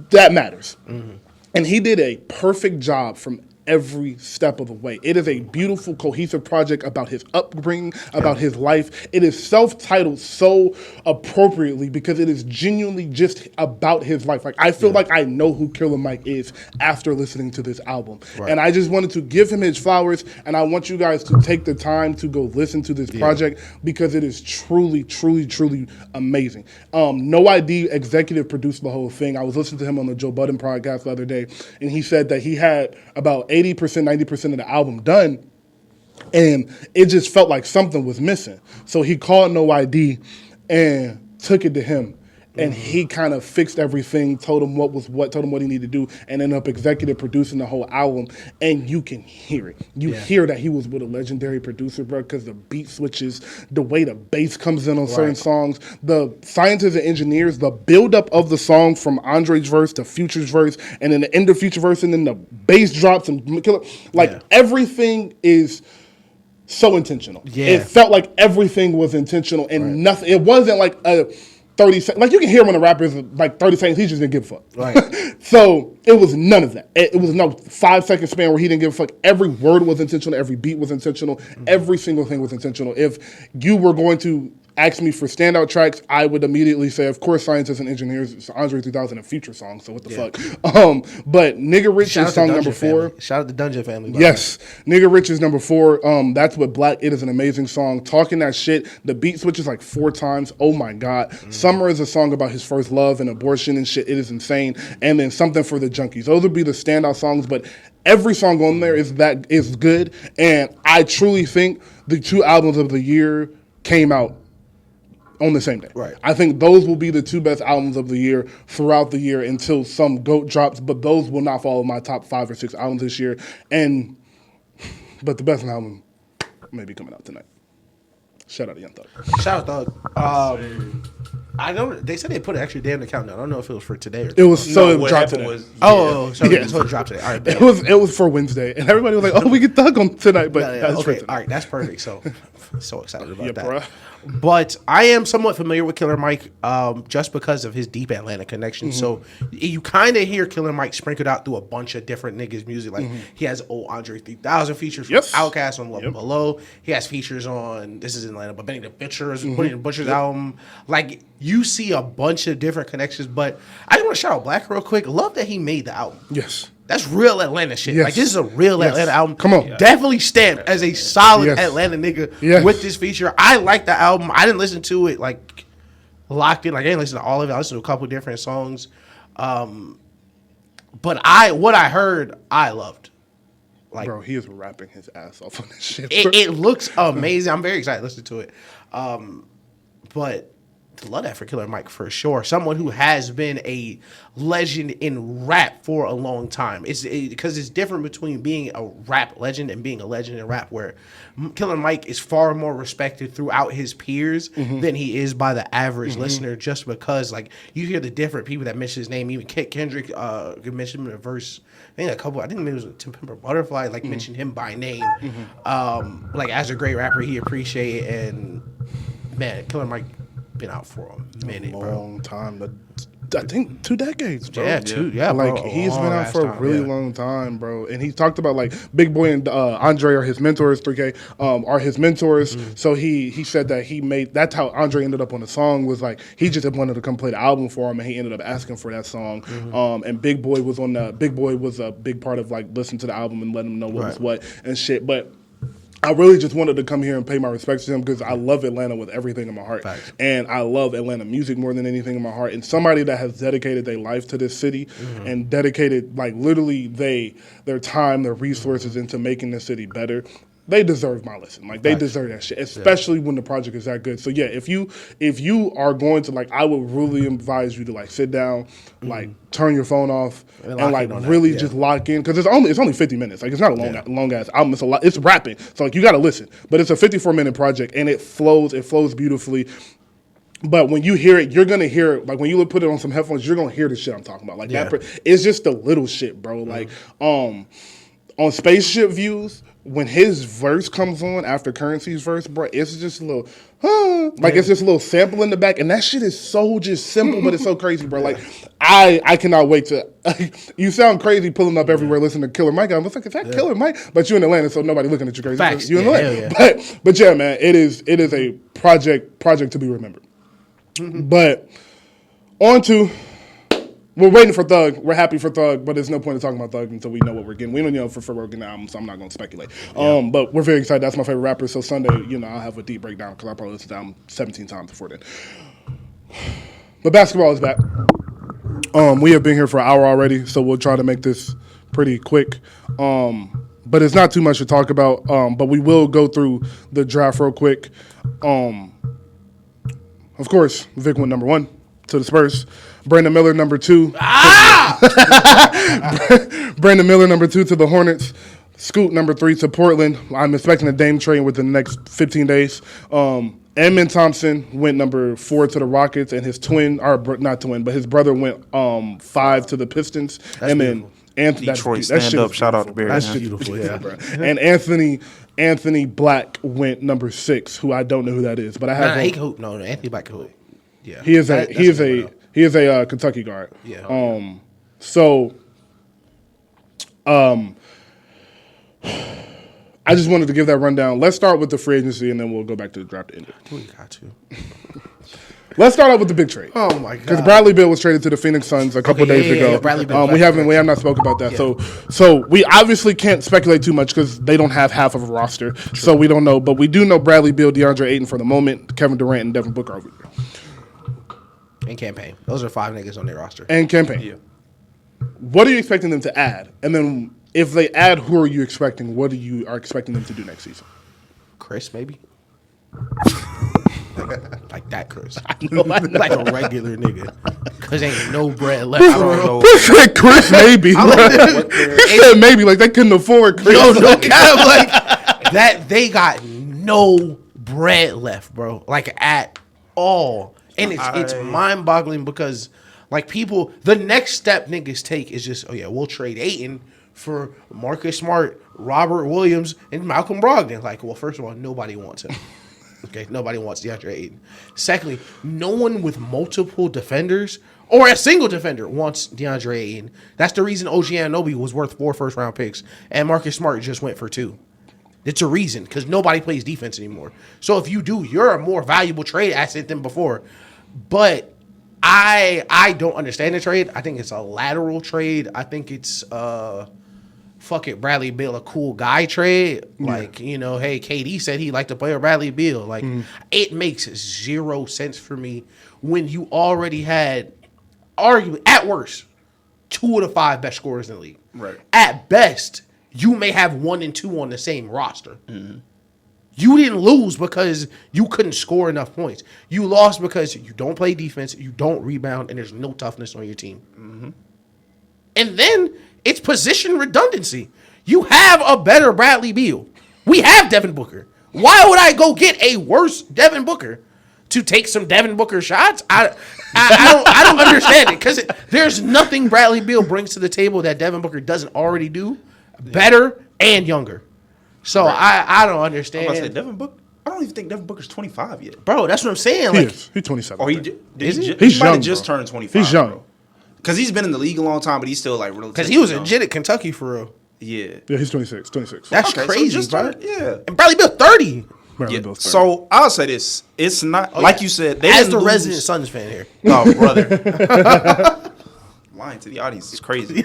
B: that matters. And he did a perfect job from every step of the way. It is a beautiful, cohesive project about his upbringing, about his life. It is self-titled so appropriately because it is genuinely just about his life. Like I feel like I know who Killer Mike is after listening to this album. And I just wanted to give him his flowers, and I want you guys to take the time to go listen to this project because it is truly, truly, truly amazing. No ID executive produced the whole thing. I was listening to him on the Joe Budden podcast the other day, and he said that he had about 80%, 90% of the album done, and it just felt like something was missing. So he called No ID and took it to him, and he kind of fixed everything, told him what he needed to do, and ended up executive producing the whole album. And you can hear it. You hear that he was with a legendary producer, bro, because the beat switches, the way the bass comes in on certain songs, the Scientists and Engineers, the buildup of the song from Andre's verse to Future's verse, and then the end of Future verse, and then the bass drops and everything is so intentional. Yeah. It felt like everything was intentional and nothing. It wasn't like a 30 seconds. Like you can hear when a rapper is like 30 seconds, he just didn't give a fuck. Right. So it was none of that. It was no 5-second span where he didn't give a fuck. Every word was intentional. Every beat was intentional. Every single thing was intentional. If you were going to ask me for standout tracks, I would immediately say, of course, Scientists and Engineers. It's Andre 3000 and Future song. So what the fuck? But Nigga Rich is song number 4. Shout out to Dungeon Family. Yes, Nigga Rich is number 4. That's what Black. It is an amazing song. Talking that shit. The beat switches like 4 times. Oh my God. Summer is a song about his first love and abortion and shit. It is insane. And then Something for the Junkies. Those would be the standout songs. But every song on there is good. And I truly think the 2 albums of the year came out on the same day. Right. I think those will be the 2 best albums of the year throughout the year until some GOAT drops, but those will not follow my top 5 or 6 albums this year. But the best album may be coming out tonight. Shout out to Young Thug. Shout out Thug. I know they said they put an extra day on the countdown. I don't know if it was for today or it was it dropped today. So it dropped today. All right, it was for Wednesday, and everybody was like, "Oh, we get Thug on tonight," but
A: okay, all right, that's perfect. So So excited about
B: Yeah,
A: that.
B: bruh.
A: But I am somewhat familiar with Killer Mike just because of his deep Atlanta connection. So you kind of hear Killer Mike sprinkled out through a bunch of different niggas' music. Like he has old Andre 3000 features from
B: Yes.
A: Outkast on Love Below. He has features on This Is Atlanta, but Benny the Butcher's album. Like you see a bunch of different connections. But I just want to shout out Black real quick. Love that he made the album.
B: Yes.
A: That's real Atlanta shit.
B: Yes.
A: Like this is a real Atlanta album.
B: Come on.
A: Definitely stamped as a solid
B: Yes.
A: Atlanta nigga
B: Yes.
A: with this feature. I like the album. I didn't listen to it like locked in. Like I didn't listen to all of it. I listened to a couple different songs. But what I heard, I loved. Like
B: Bro, he is rapping his ass off on this shit.
A: it looks amazing. I'm very excited to listen to it. But love that for Killer Mike for sure. Someone who has been a legend in rap for a long time. Because it's different between being a rap legend and being a legend in rap, where Killer Mike is far more respected throughout his peers than he is by the average listener, just because like you hear the different people that mention his name. Even Kendrick mentioned him in a verse. I think it was To Pimp a Butterfly, like mentioned him by name. Like as a great rapper he appreciated, and man, Killer Mike been out for a minute, bro.
B: Long time. I think 2 decades, bro.
A: Yeah,
B: like
A: bro,
B: he's been out for a really
A: yeah.
B: long time, bro. And he talked about like Big Boy and Andre are his mentors. 3K are his mentors. So he said that that's how Andre ended up on the song, was like he just wanted to come play the album for him, and he ended up asking for that song. And Big Boy was a big part of like listening to the album and letting him know what was what and shit. But I really just wanted to come here and pay my respects to him because I love Atlanta with everything in my heart.
A: Facts.
B: And I love Atlanta music more than anything in my heart. And somebody that has dedicated their life to this city and dedicated, like, literally their time, their resources into making this city better, they deserve my listen. Like, they deserve that shit, especially when the project is that good. So, yeah, if you are going to, like, I would really advise you to, like, sit down, like, turn your phone off, and like, really just lock in. Because it's only 50 minutes. Like, it's not a long-ass album. It's a lot. It's rapping. So, like, you got to listen. But it's a 54-minute project, and it flows beautifully. But when you hear it, you're going to hear it. Like, when you put it on some headphones, you're going to hear the shit I'm talking about. Like, it's just the little shit, bro. Like, on Spaceship Views, when his verse comes on after Currency's verse, bro, it's just a little, like it's just a little sample in the back, and that shit is so just simple, but it's so crazy, bro. Like, I cannot wait to. You sound crazy pulling up everywhere listening to Killer Mike. I was like, is that Killer Mike? But you in Atlanta, so nobody looking at you crazy.
A: Facts.
B: You in Atlanta, but yeah, man, it is a project to be remembered. But on to. We're waiting for Thug. We're happy for Thug, but there's no point in talking about Thug until we know what we're getting. We don't know for we're getting the album, so I'm not going to speculate. But we're very excited. That's my favorite rapper. So Sunday, I'll have a deep breakdown because I'll probably listen to the album 17 times before then. But basketball is back. We have been here for an hour already, so we'll try to make this pretty quick. But it's not too much to talk about. But we will go through the draft real quick. Of course, Vic went number 1 to the Spurs. Brandon Miller, number 2. Brandon Miller, number 2 to the Hornets. Scoot, number 3 to Portland. I'm expecting a Dame trade within the next 15 days. Edmund Thompson went number 4 to the Rockets, and his his brother went 5 to the Pistons.
A: That's beautiful.
C: Detroit, stand up. Shout out to Barry.
A: That's beautiful, yeah.
B: And Anthony Black went number 6, who I don't know who that is, but I have.
A: Anthony Black can hoop. Yeah,
B: he is a Kentucky guard.
A: Yeah.
B: I just wanted to give that rundown. Let's start with the free agency, and then we'll go back to the draft end.
A: We got to.
B: Let's start out with the big trade.
A: Oh my god!
B: Because Bradley Beal was traded to the Phoenix Suns a couple days ago.
A: Bradley Beal,
B: we have not spoken about that.
A: Yeah.
B: So we obviously can't speculate too much because they don't have half of a roster. True. So we don't know, but we do know Bradley Beal, DeAndre Ayton for the moment, Kevin Durant, and Devin Booker over there.
A: And Campaign. Those are 5 niggas on their roster.
B: And Campaign. Yeah. What are you expecting them to add? And then if they add, who are you expecting? What are you expecting them to do next season?
A: Chris, maybe. Like that, Chris. I know. Like a regular nigga. Cause ain't no bread left. I don't know.
B: Chris, maybe. He said maybe, like they couldn't afford Chris.
A: No cap, like that. They got no bread left, bro. Like at all. And it's mind-boggling because like people, the next step niggas take is just, we'll trade Ayton for Marcus Smart, Robert Williams, and Malcolm Brogdon. Like, well, first of all, nobody wants him. Okay, nobody wants DeAndre Ayton. Secondly, no one with multiple defenders or a single defender wants DeAndre Ayton. That's the reason OG Anunoby was worth 4 first-round picks, and Marcus Smart just went for 2. It's a reason, because nobody plays defense anymore. So if you do, you're a more valuable trade asset than before. But I don't understand the trade. I think it's a lateral trade. I think it's fuck it, Bradley Beal, a cool guy trade. Like, you know, hey, KD said he liked to play with Bradley Beal. Like, it makes 0 sense for me when you already had, arguably, at worst, 2 of the 5 best scorers in the league.
C: Right.
A: At best, you may have 1 and 2 on the same roster. You didn't lose because you couldn't score enough points. You lost because you don't play defense, you don't rebound, and there's no toughness on your team. And then it's position redundancy. You have a better Bradley Beal. We have Devin Booker. Why would I go get a worse Devin Booker to take some Devin Booker shots? I don't understand it, because there's nothing Bradley Beal brings to the table that Devin Booker doesn't already do better and younger. So I don't understand.
C: I'm about to say Devin Booker. I don't even think Devin Booker's 25 yet.
A: Bro, that's what I'm saying.
B: He
A: Like,
B: is. He's 27.
C: Or
A: Is he?
B: He's
C: might have
B: young,
C: just
B: bro.
C: turned 25.
B: He's young.
C: Because he's been in the league a long time, but he's still like really.
A: because he was legit at Kentucky for real.
C: Yeah.
B: Yeah, he's 26. 26.
A: That's
C: Okay, so
A: crazy,
C: just
A: bro.
C: yeah.
A: And Bradley Beal 30.
B: Bradley
C: Yeah.
B: Beal's 30.
C: So I'll say this: it's not like you said. They
A: As
C: didn't
A: the
C: lose.
A: resident Suns fan here.
C: Oh, brother. Lying to the audience is crazy.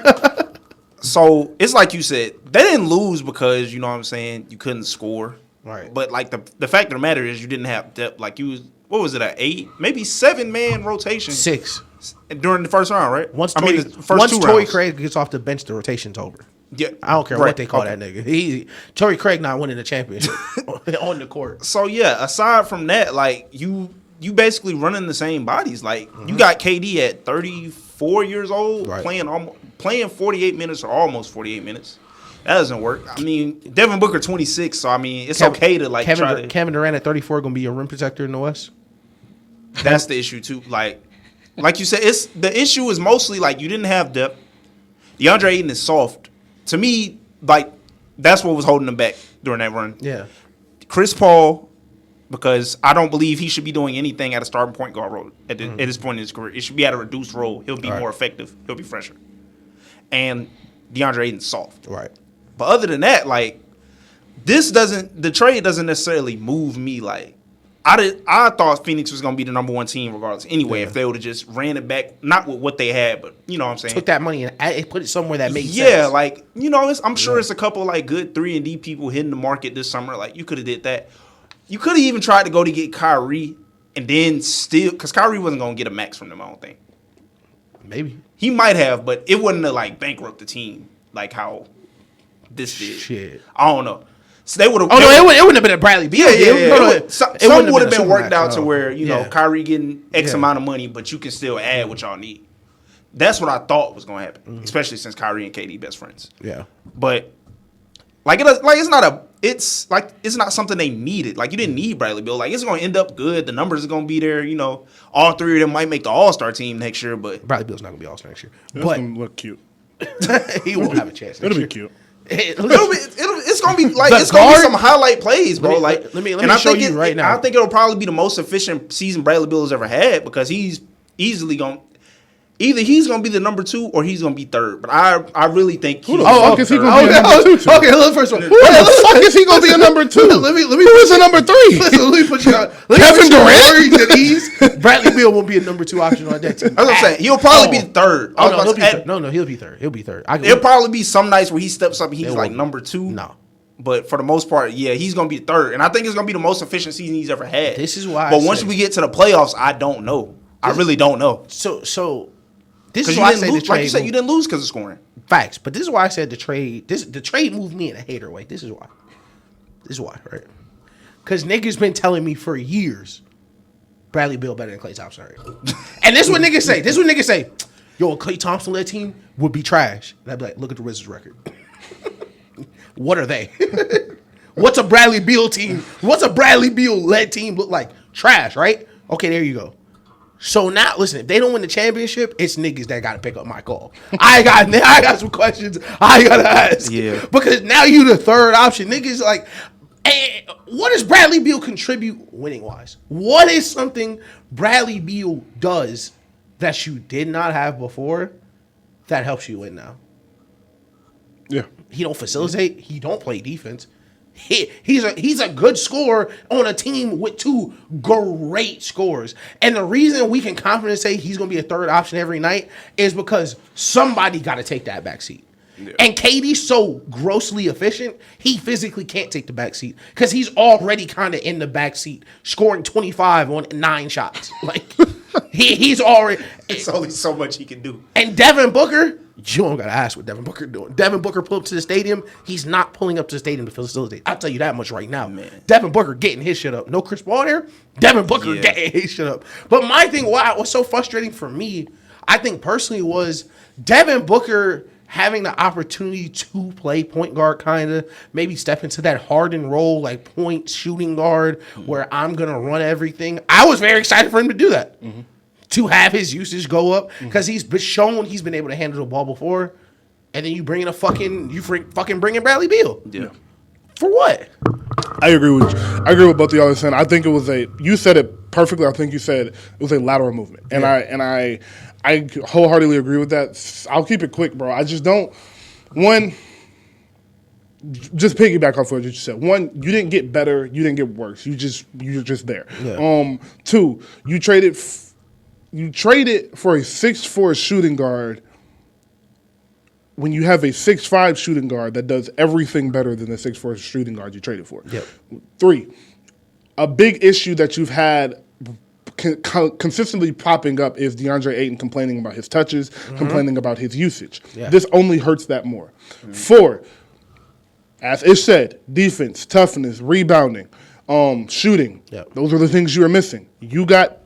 C: So it's like you said, they didn't lose because, you know what I'm saying, you couldn't score.
A: Right.
C: But like the fact of the matter is you didn't have depth. Like you was, what was it, an 8, maybe 7-man rotation
A: 6.
C: during the first round, right?
A: Once
C: the first
A: once
C: 2
A: Torrey
C: rounds.
A: Craig gets off the bench, the rotation's over.
C: Yeah.
A: I don't care
C: Right.
A: what they call
C: Okay.
A: that nigga. Torrey Craig not winning the championship on the court.
C: So yeah, aside from that, like you basically running the same bodies. Like you got KD at 34 years old
A: Right.
C: playing 48 minutes or almost 48 minutes. That doesn't work. I mean, Devin Booker 26, so I mean, it's okay to like try to.
A: Kevin Durant at 34 gonna be a rim protector in the West.
C: That's the issue too. Like you said, it's the issue is mostly like you didn't have depth. DeAndre Ayton is soft. To me, like that's what was holding him back during that run.
A: Yeah.
C: Chris Paul, because I don't believe he should be doing anything at a starting point guard role at this point in his career. It should be at a reduced role. He'll be more effective. He'll be fresher. And DeAndre Ayton's soft.
A: Right.
C: But other than that, like the trade doesn't necessarily move me. Like I thought Phoenix was gonna be the number 1 team regardless. Anyway, if they would have just ran it back, not with what they had, but you know what I'm saying.
A: Took that money and put it somewhere that makes sense.
C: Yeah, like you know, I'm sure it's a couple like good 3-and-D people hitting the market this summer. Like you could have did that. You could have even tried to go to get Kyrie and then still, because Kyrie wasn't gonna get a max from them. I don't think.
A: Maybe.
C: He might have, but it wouldn't have like bankrupt the team like how this did.
A: Shit.
C: I don't know. So they would have.
A: Oh no, it wouldn't have been a Bradley Beal.
C: Yeah.
A: No,
C: Some would have been worked out to where you know
A: Yeah.
C: Kyrie getting X amount of money, but you can still add what y'all need. That's what I thought was going to happen, especially since Kyrie and KD best friends.
A: Yeah.
C: But it's not something they needed. Like you didn't need Bradley Beal. Like it's going to end up good. The numbers are going to be there. You know, all 3 of them might make the All-Star team next year, but
A: Bradley Beal's not gonna be All-Star next year.
B: That's
A: But
B: gonna look cute.
A: he won't have a chance.
B: It'll be cute.
C: it's gonna be like
A: The
C: it's gonna be
A: guard-
C: some highlight plays, bro.
A: Let me
C: and I
A: show
C: think
A: you right now.
C: I think it'll probably be the most efficient season Bradley Beal has ever had because he's easily going. Either he's gonna be the number 2 or he's gonna be 3rd. But I really think
B: Who the fuck is he gonna be a number 2 to?
A: Okay, look, first one.
B: Who the fuck is he gonna be a number 2?
A: Let me
B: Who is a number 3?
A: Listen, let me put you on.
B: Kevin Durant?
A: At ease. Bradley Beal won't be a number 2 option on that team.
C: That's what I'm saying. He'll probably be the 3rd.
A: Oh no, he'll be third. No, he'll be 3rd. He'll be 3rd.
C: There'll probably be some nights where he steps up and he's
A: It
C: like
A: won't.
C: number 2.
A: No.
C: But for the most part, yeah, he's gonna be 3rd, and I think it's gonna be the most efficient season he's ever had.
A: This is why I
C: But once
A: say-
C: we get to the playoffs, I don't know. I really don't know.
A: So this
C: Because
A: is
C: you
A: why I
C: didn't
A: say the
C: lose, like you
A: trade.
C: said, you didn't lose because of scoring.
A: Facts, but this is why I said the trade. The trade moved me in a hater way. This is why, right? Because niggas been telling me for years, Bradley Beal better than Klay Thompson. Right? And this is what niggas say. Yo, a Klay Thompson led team would be trash. And I'd be like, look at the Wizards record. What are they? What's a Bradley Beal team? What's a Bradley Beal led team look like? Trash, right? Okay, there you go. So now, listen, if they don't win the championship, it's niggas that got to pick up my call. I got some questions I got to ask.
C: Yeah.
A: Because now you the third option. Niggas like, hey, what does Bradley Beal contribute winning-wise? What is something Bradley Beal does that you did not have before that helps you win now?
B: Yeah.
A: He don't facilitate. He don't play defense. He's a good scorer on a team with two great scorers. And the reason we can confidently say he's going to be a third option every night is because somebody got to take that back seat. Yeah. And KD's so grossly efficient, he physically can't take the back seat because he's already kind of in the back seat, scoring 25 on 9 shots. Like he's already.
C: It's only so much he can do.
A: And Devin Booker, you don't gotta ask what Devin Booker doing. Devin Booker pull up to the stadium. He's not pulling up to the stadium to facilitate. I'll tell you that much right now, man. Devin Booker getting his shit up. No Chris Paul there. Devin Booker getting his shit up. But my thing, why was so frustrating for me, I think personally, was Devin Booker having the opportunity to play point guard, kind of maybe step into that Harden role, like point shooting guard, where I'm gonna run everything. I was very excited for him to do that. Mm-hmm. To have his usage go up because he's been shown he's been able to handle the ball before, and then you bring in fucking bring in Bradley Beal.
C: Yeah.
A: For what?
B: I agree with both of y'all saying. I think it was you said it perfectly. I think you said it was a lateral movement, and I wholeheartedly agree with that. I'll keep it quick, bro. I just don't. One, just piggyback off what you said. One, you didn't get better, you didn't get worse. You're just there. Yeah. Two, you traded for a 6'4" shooting guard when you have a 6'5" shooting guard that does everything better than the 6'4" shooting guard you traded for.
A: Yep.
B: 3, a big issue that you've had consistently popping up is DeAndre Ayton complaining about his touches, complaining about his usage. Yeah. This only hurts that more. 4, as Ish said, defense, toughness, rebounding, shooting. Yep. Those are the things you were missing. You got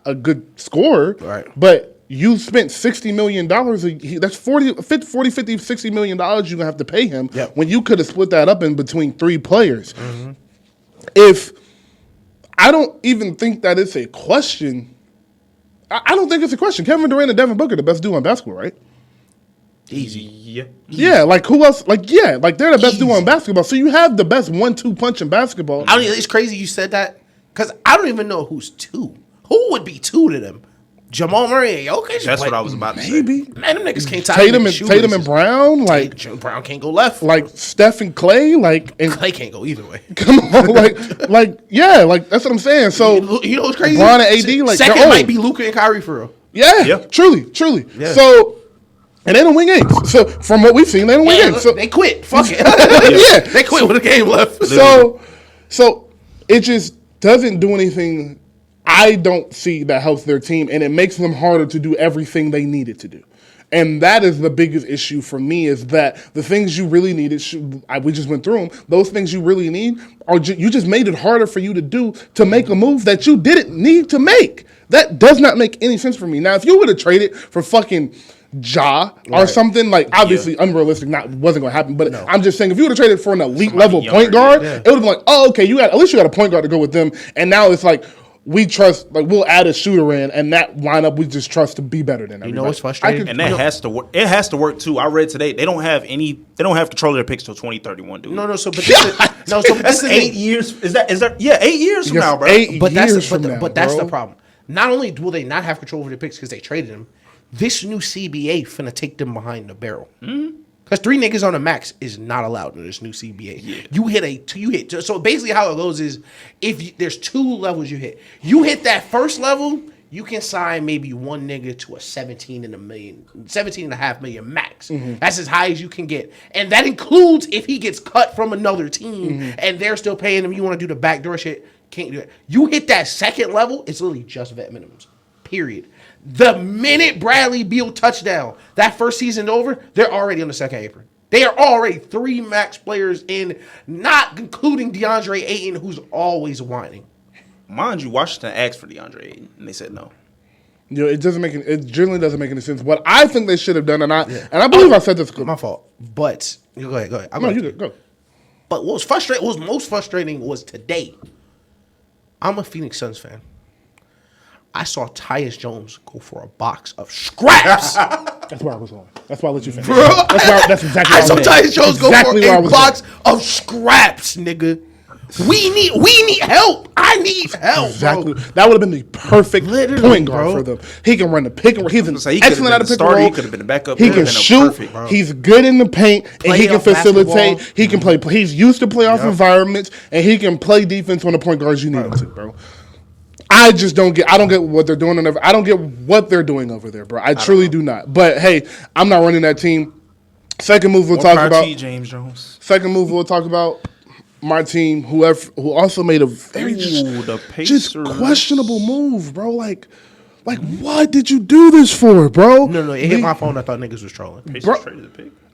B: a good scorer, right? But you spent $60 million. That's $50, $60 million you're going to have to pay him when you could have split that up in between 3 players. Mm-hmm. If I don't even think that it's a question. I don't think it's a question. Kevin Durant and Devin Booker are the best duo in basketball, right?
A: Easy.
C: Yeah.
B: Yeah, like who else? Like they're the best duo in basketball. So you have the best 1-2 punch in basketball.
A: It's crazy you said that. Because I don't even know who's 2. Who would be 2 to them? Jamal Murray and Jokic?
C: That's what I was about to say.
B: Maybe.
A: Man, them niggas can't tie
B: Tatum and Brown?
A: Brown can't go left.
B: Like Steph and Clay? And
A: Clay can't go either way.
B: Come on. That's what I'm saying. So,
A: you know what's crazy?
B: LeBron and AD,
A: second might be Luka and Kyrie for real.
B: Yeah. Truly. Yeah. So, and they don't win games. So, from what we've seen, they don't win games. So,
A: they quit. Fuck it. They quit with a game left.
B: So it just doesn't do anything I don't see that helps their team, and it makes them harder to do everything they needed to do. And that is the biggest issue for me, is that the things you really needed, we just went through them, those things you really need, you just made it harder for you to do, to make a move that you didn't need to make. That does not make any sense for me. Now, if you would have traded for fucking Ja or something, obviously unrealistic, wasn't going to happen. But I'm just saying, if you would have traded for an elite level point guard, it would have been like, oh, okay, at least you got a point guard to go with them. And now it's like, we trust, we'll add a shooter in, and that lineup we just trust to be better than everybody.
A: You know what's frustrating?
C: And that has to work. It has to work too. I read today they don't have control of their picks till 2031, dude.
A: No. So
C: that's 8 years. Is that 8 years from now, bro?
A: But that's the problem. Not only will they not have control over their picks because they traded them, this new CBA finna take them behind the barrel. Because 3 niggas on the max is not allowed in this new CBA. Yeah. So basically how it goes is, there's 2 levels you hit. You hit that first level, you can sign maybe one nigga to a $17.5 million max. Mm-hmm. That's as high as you can get. And that includes if he gets cut from another team and they're still paying him, you want to do the backdoor shit, can't do it. You hit that second level, it's literally just vet minimums. Period. The minute Bradley Beal touchdown, that first season over, they're already on the second apron. They are already 3 max players in, not including DeAndre Ayton, who's always whining.
C: Mind you, Washington asked for DeAndre Ayton, and they said no.
B: It generally doesn't make any sense. What I think they should have done, and I believe I said this.
A: My fault. But go ahead.
B: Go.
A: But what was most frustrating was today. I'm a Phoenix Suns fan. I saw Tyus Jones go for a box of scraps.
B: That's where I was going. That's why I let you finish.
A: Bro,
B: That's exactly
A: I
B: where
A: saw
B: I was
A: Tyus Jones go
B: exactly where I
A: for a
B: was
A: box of scraps, nigga. We need help. I need help,
B: Exactly.
A: bro.
B: That would have been the perfect
A: Literally,
B: point guard
A: bro.
B: for them. He can run the pick and roll. He's
C: He
B: excellent at the pick and roll.
C: He could have been the backup.
B: He can shoot.
C: Perfect,
B: He's good in the paint, and he can
A: Playoff
B: facilitate.
A: basketball.
B: He can play. He's used to playoff environments, and he can play defense on the point guards you need him to, bro. I just don't get. I don't get what they're doing. I don't get what they're doing over there, bro. I truly do not. But hey, I'm not running that team. Second move we'll talk about.
C: James Jones.
B: Second move we'll talk about. My team, who also made a very just questionable move, bro. Like, what did you do this for, bro?
A: No, it hit my phone. I thought niggas was trolling.
B: Bro,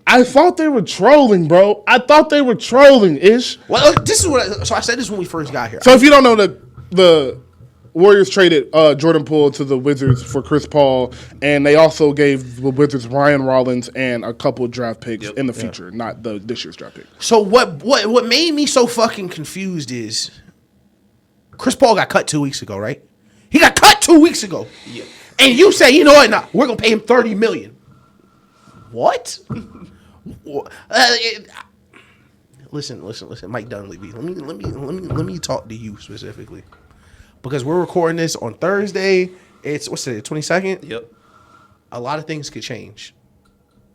B: I thought they were trolling, bro. I thought they were trolling, Ish.
A: Well, this is what. So I said this when we first got here.
B: So if you don't know, the Warriors traded Jordan Poole to the Wizards for Chris Paul, and they also gave the Wizards Ryan Rollins and a couple draft picks in the future, not this year's draft pick.
A: So what made me so fucking confused is Chris Paul got cut 2 weeks ago, right? He got cut 2 weeks ago.
C: Yeah.
A: And you say, you know what? Nah, we're gonna pay him $30 million. What? Listen, Mike Dunleavy. Let me talk to you specifically. Because we're recording this on Thursday. It's, what's it, 22nd?
C: Yep.
A: A lot of things could change.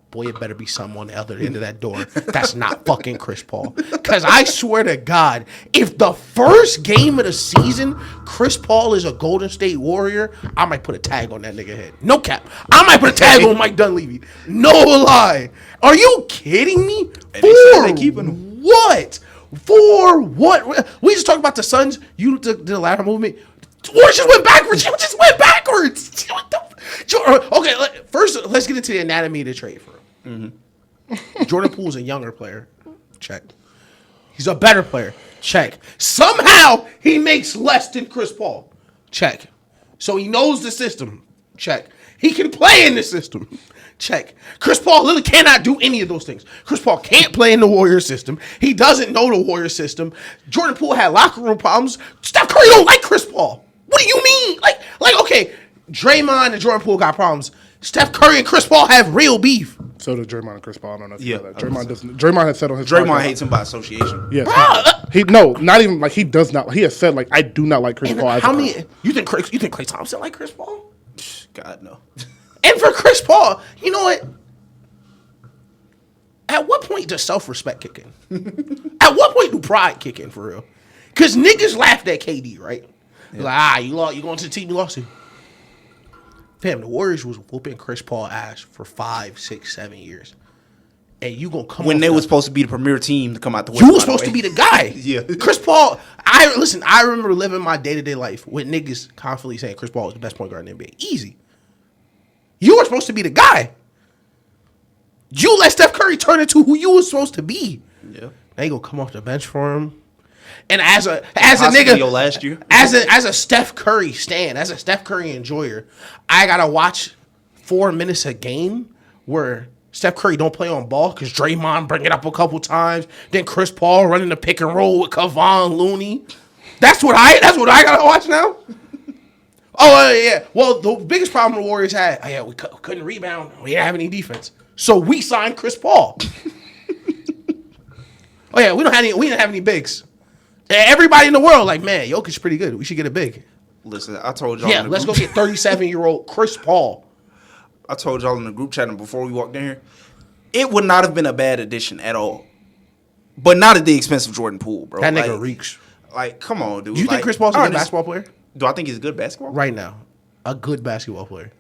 A: Boy, it better be someone on the other end of that door that's not fucking Chris Paul. Because I swear to God, if the first game of the season, Chris Paul is a Golden State Warrior, I might put a tag on that nigga head. No cap. I might put a tag on Mike Dunleavy. No lie. Are you kidding me?
C: And they said they keeping him.
A: What? For what? We just talked about the Suns. You did the lateral movement. Warriors just went backwards. You just went backwards. Okay, first let's get into the anatomy of the trade for him. Mm-hmm. Jordan Poole's a younger player. Check. He's a better player. Check. Somehow he makes less than Chris Paul. Check. So he knows the system. Check. He can play in the system. Check. Chris Paul literally cannot do any of those things. Chris Paul can't play in the Warrior system. He doesn't know the Warrior system. Jordan Poole had locker room problems. Steph Curry don't like Chris Paul. What do you mean? Like okay, Draymond and Jordan Poole got problems. Steph Curry and Chris Paul have real beef.
B: So does Draymond and Chris Paul. I don't know if you know that.
C: Yeah,
B: Draymond doesn't. Draymond has said on his
C: Draymond
B: podcast-
C: hates him by association.
B: Yes. Not even like he does not. He has said like I do not like Chris Paul.
A: How many? You think Klay Thompson like Chris Paul?
C: God no.
A: And for Chris Paul, you know what? At what point does self-respect kick in? At what point do pride kick in for real? Because niggas laughed at KD, right? Yeah. Like, you going to the team you lost to. Fam, the Warriors was whooping Chris Paul ass for 5, 6, 7 years. And you gonna come
C: when they were supposed to be the premier team to come out the West.
A: You were supposed to be the guy.
C: Yeah.
A: Chris Paul, I remember living my day-to-day life with niggas constantly saying Chris Paul is the best point guard in the NBA. Easy. You were supposed to be the guy. You let Steph Curry turn into who you were supposed to be.
C: Yeah.
A: Now you gonna come off the bench for him. And as a nigga,
C: last year.
A: as a Steph Curry stan, as a Steph Curry enjoyer, I gotta watch 4 minutes a game where Steph Curry don't play on ball because Draymond bring it up a couple times. Then Chris Paul running the pick and roll with Kevon Looney. That's what I gotta watch now. Oh yeah. Well, the biggest problem the Warriors had, we couldn't rebound. We didn't have any defense, so we signed Chris Paul. We didn't have any bigs. Everybody in the world like, man, Jokic's pretty good. We should get a big.
C: Listen, I told y'all.
A: Yeah, let's go get 37-year-old Chris Paul.
C: I told y'all in the group chat and before we walked in here, it would not have been a bad addition at all. But not at the expense of Jordan Poole, bro.
A: That nigga reeks.
C: Like, come on, dude.
A: Do you think Chris Paul's a good basketball player?
C: Do I think he's a good basketball?
A: Right now, a good basketball player.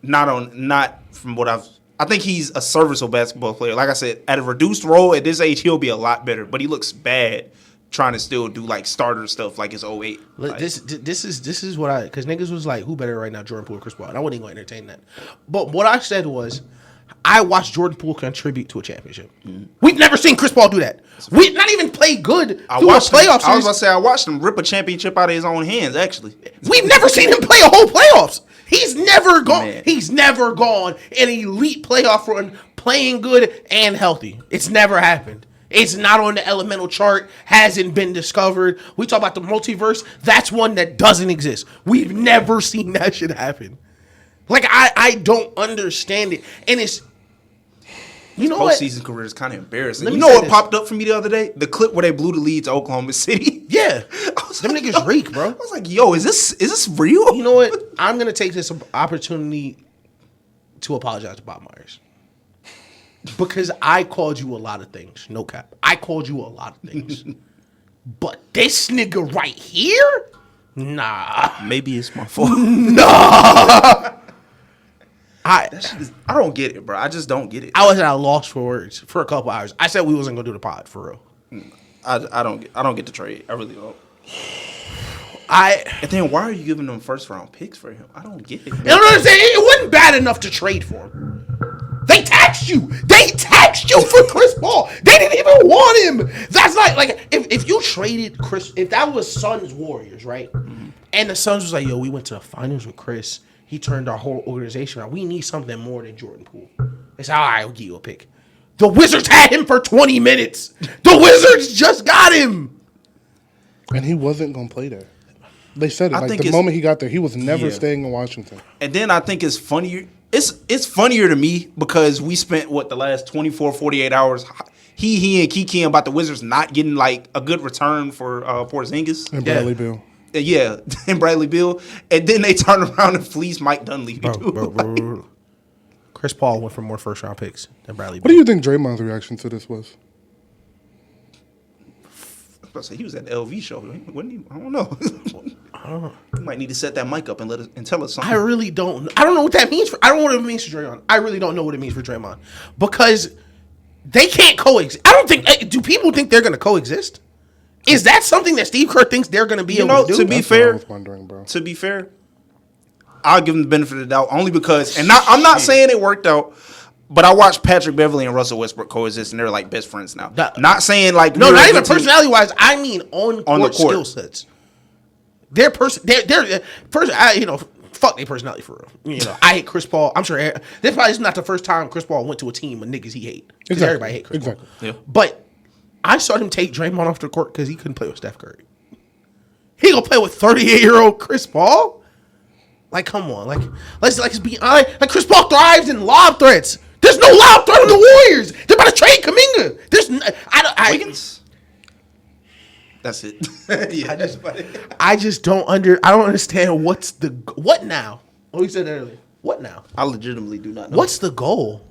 C: Not from what I think he's a serviceable basketball player. Like I said, at a reduced role at this age, he'll be a lot better. But he looks bad trying to still do like starter stuff like his 08. Like,
A: this is what because niggas was like, who better right now, Jordan Poole or Chris Paul? And I wasn't even gonna entertain that. But what I said was, I watched Jordan Poole contribute to a championship. Mm-hmm. We've never seen Chris Paul do that. We not even play good through a playoff series.
C: I was about to say I watched him rip a championship out of his own hands. Actually,
A: we've never seen him play a whole playoffs. He's never gone. Man. He's never gone an elite playoff run playing good and healthy. It's never happened. It's not on the elemental chart, hasn't been discovered. We talk about the multiverse, that's one that doesn't exist. We've never seen that shit happen. Like, I don't understand it. And it's, you know what?
C: Postseason career is kind of embarrassing.
A: Let
C: You
A: me
C: know
A: say
C: what
A: this.
C: popped up for me the other day? The clip where they blew the lead to Oklahoma City.
A: Yeah. Them
C: like,
A: niggas reek, bro.
C: I was like, yo, is this real?
A: You know what? I'm going to take this opportunity to apologize to Bob Myers. Because I called you a lot of things. No cap. I called you a lot of things. But this nigga right here? Nah.
C: Maybe it's my fault.
A: I
C: don't get it, bro. I just don't get it.
A: was at a loss for words for a couple hours. I said we wasn't going to do the pod, for real.
C: I don't get the trade. I really don't.
A: And
C: And then why are you giving them first round picks for him? I don't get it.
A: you know what I'm saying? It wasn't bad enough to trade for him. They taxed you. They taxed you for Chris Paul. They didn't even want him. That's like if you traded Chris, if that was Suns Warriors, right? Mm-hmm. And the Suns was like, yo, we went to the finals with Chris. He turned our whole organization around. We need something more than Jordan Poole. They said, all right, we'll give you a pick. The Wizards had him for 20 minutes. The Wizards just got him.
B: And he wasn't going to play there. They said it.
C: I
B: Like,
C: think
B: the moment he got there, he was never
C: Yeah.
B: staying in Washington.
C: And then I think it's funnier. It's funnier to me because we spent, the last 24, 48 hours, he and Kiki about the Wizards not getting, like, a good return for Porzingis.
B: And Bradley Beal.
C: Yeah, and Bradley Beal. And then they turn around and fleece Mike Dunleavy, too.
A: Bro. Chris Paul went for more first-round picks than Bradley
B: What do you think Draymond's reaction to this was?
C: I was about to say, he was at the LV show, wasn't he? I don't know. You might need to set that mic up and tell us something.
A: I really don't. I don't know what that means I don't know what it means for Draymond. I really don't know what it means for Draymond because they can't coexist. I don't think. Do people think they're going to coexist? Is that something that Steve Kerr thinks they're going to be able to do?
C: To be
B: That's what I
C: fair,
B: was wondering, bro.
C: to be fair, I'll give them the benefit of the doubt only because, and I'm not saying it worked out, but I watched Patrick Beverly and Russell Westbrook coexist, and they're like best friends now. Not saying like
A: No,
C: we're
A: not
C: a
A: even
C: good team.
A: personality wise. I mean on
C: the
A: court
C: court.
A: skill sets. They're fuck their personality for real. You know, I hate Chris Paul. I'm sure this probably is not the first time Chris Paul went to a team with niggas he hate. Because everybody hate Chris Paul.
C: Yeah.
A: But I saw him take Draymond off the court because he couldn't play with Steph Curry. He gonna play with 38-year-old Chris Paul? Like, come on. Like, let's be honest. Like, Chris Paul thrives in lob threats. There's no lob threat on the Warriors. They're about to trade Kuminga.
C: Wiggins? That's it. Yeah,
A: I just don't understand what now? Oh, you said that earlier. What now?
C: I legitimately do not know.
A: What's the goal?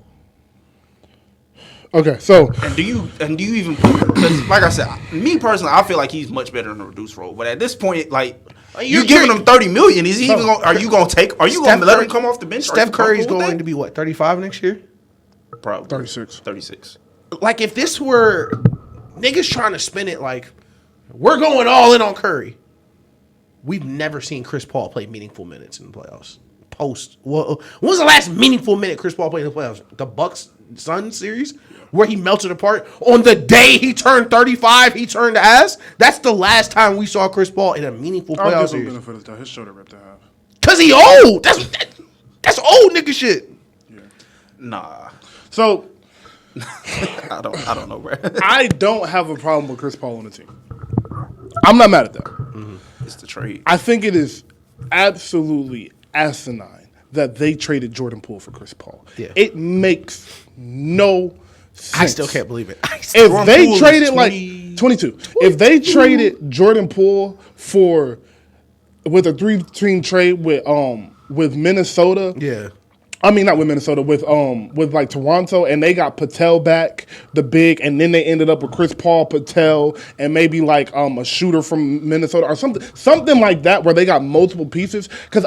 B: Okay, so
C: And do you even put? Because like I said, me personally, I feel like he's much better in a reduced role. But at this point, like you're giving him $30 million. Is he even? Are you going to let him come off the bench?
A: Steph Curry's going to be what, 35 next year?
C: Probably
B: 36.
A: Like, if this were niggas trying to spin it like we're going all in on Curry, we've never seen Chris Paul play meaningful minutes in the playoffs. When was the last meaningful minute Chris Paul played in the playoffs? The Bucks Suns series where he melted apart on the day he turned 35. He turned ass. That's the last time we saw Chris Paul in a meaningful
B: I'll
A: playoff
B: give him
A: series.
B: benefit of the doubt. His shoulder ripped in half.
A: Cause he old. That's old nigga shit.
C: Nah.
B: So
C: I don't know, bro.
B: I don't have a problem with Chris Paul on the team. I'm not mad at that.
C: It's the trade.
B: I think it is absolutely asinine that they traded Jordan Poole for Chris Paul.
A: Yeah.
B: It makes no sense.
A: I still can't believe it.
B: If they
C: Poole
B: traded
C: is
B: like 22, if they traded Jordan Poole with a 3-team trade with Minnesota,
A: Yeah.
B: I mean, not with Minnesota, with like Toronto, and they got Patel back, the big, and then they ended up with Chris Paul, Patel, and maybe like a shooter from Minnesota or something like that, where they got multiple pieces. Because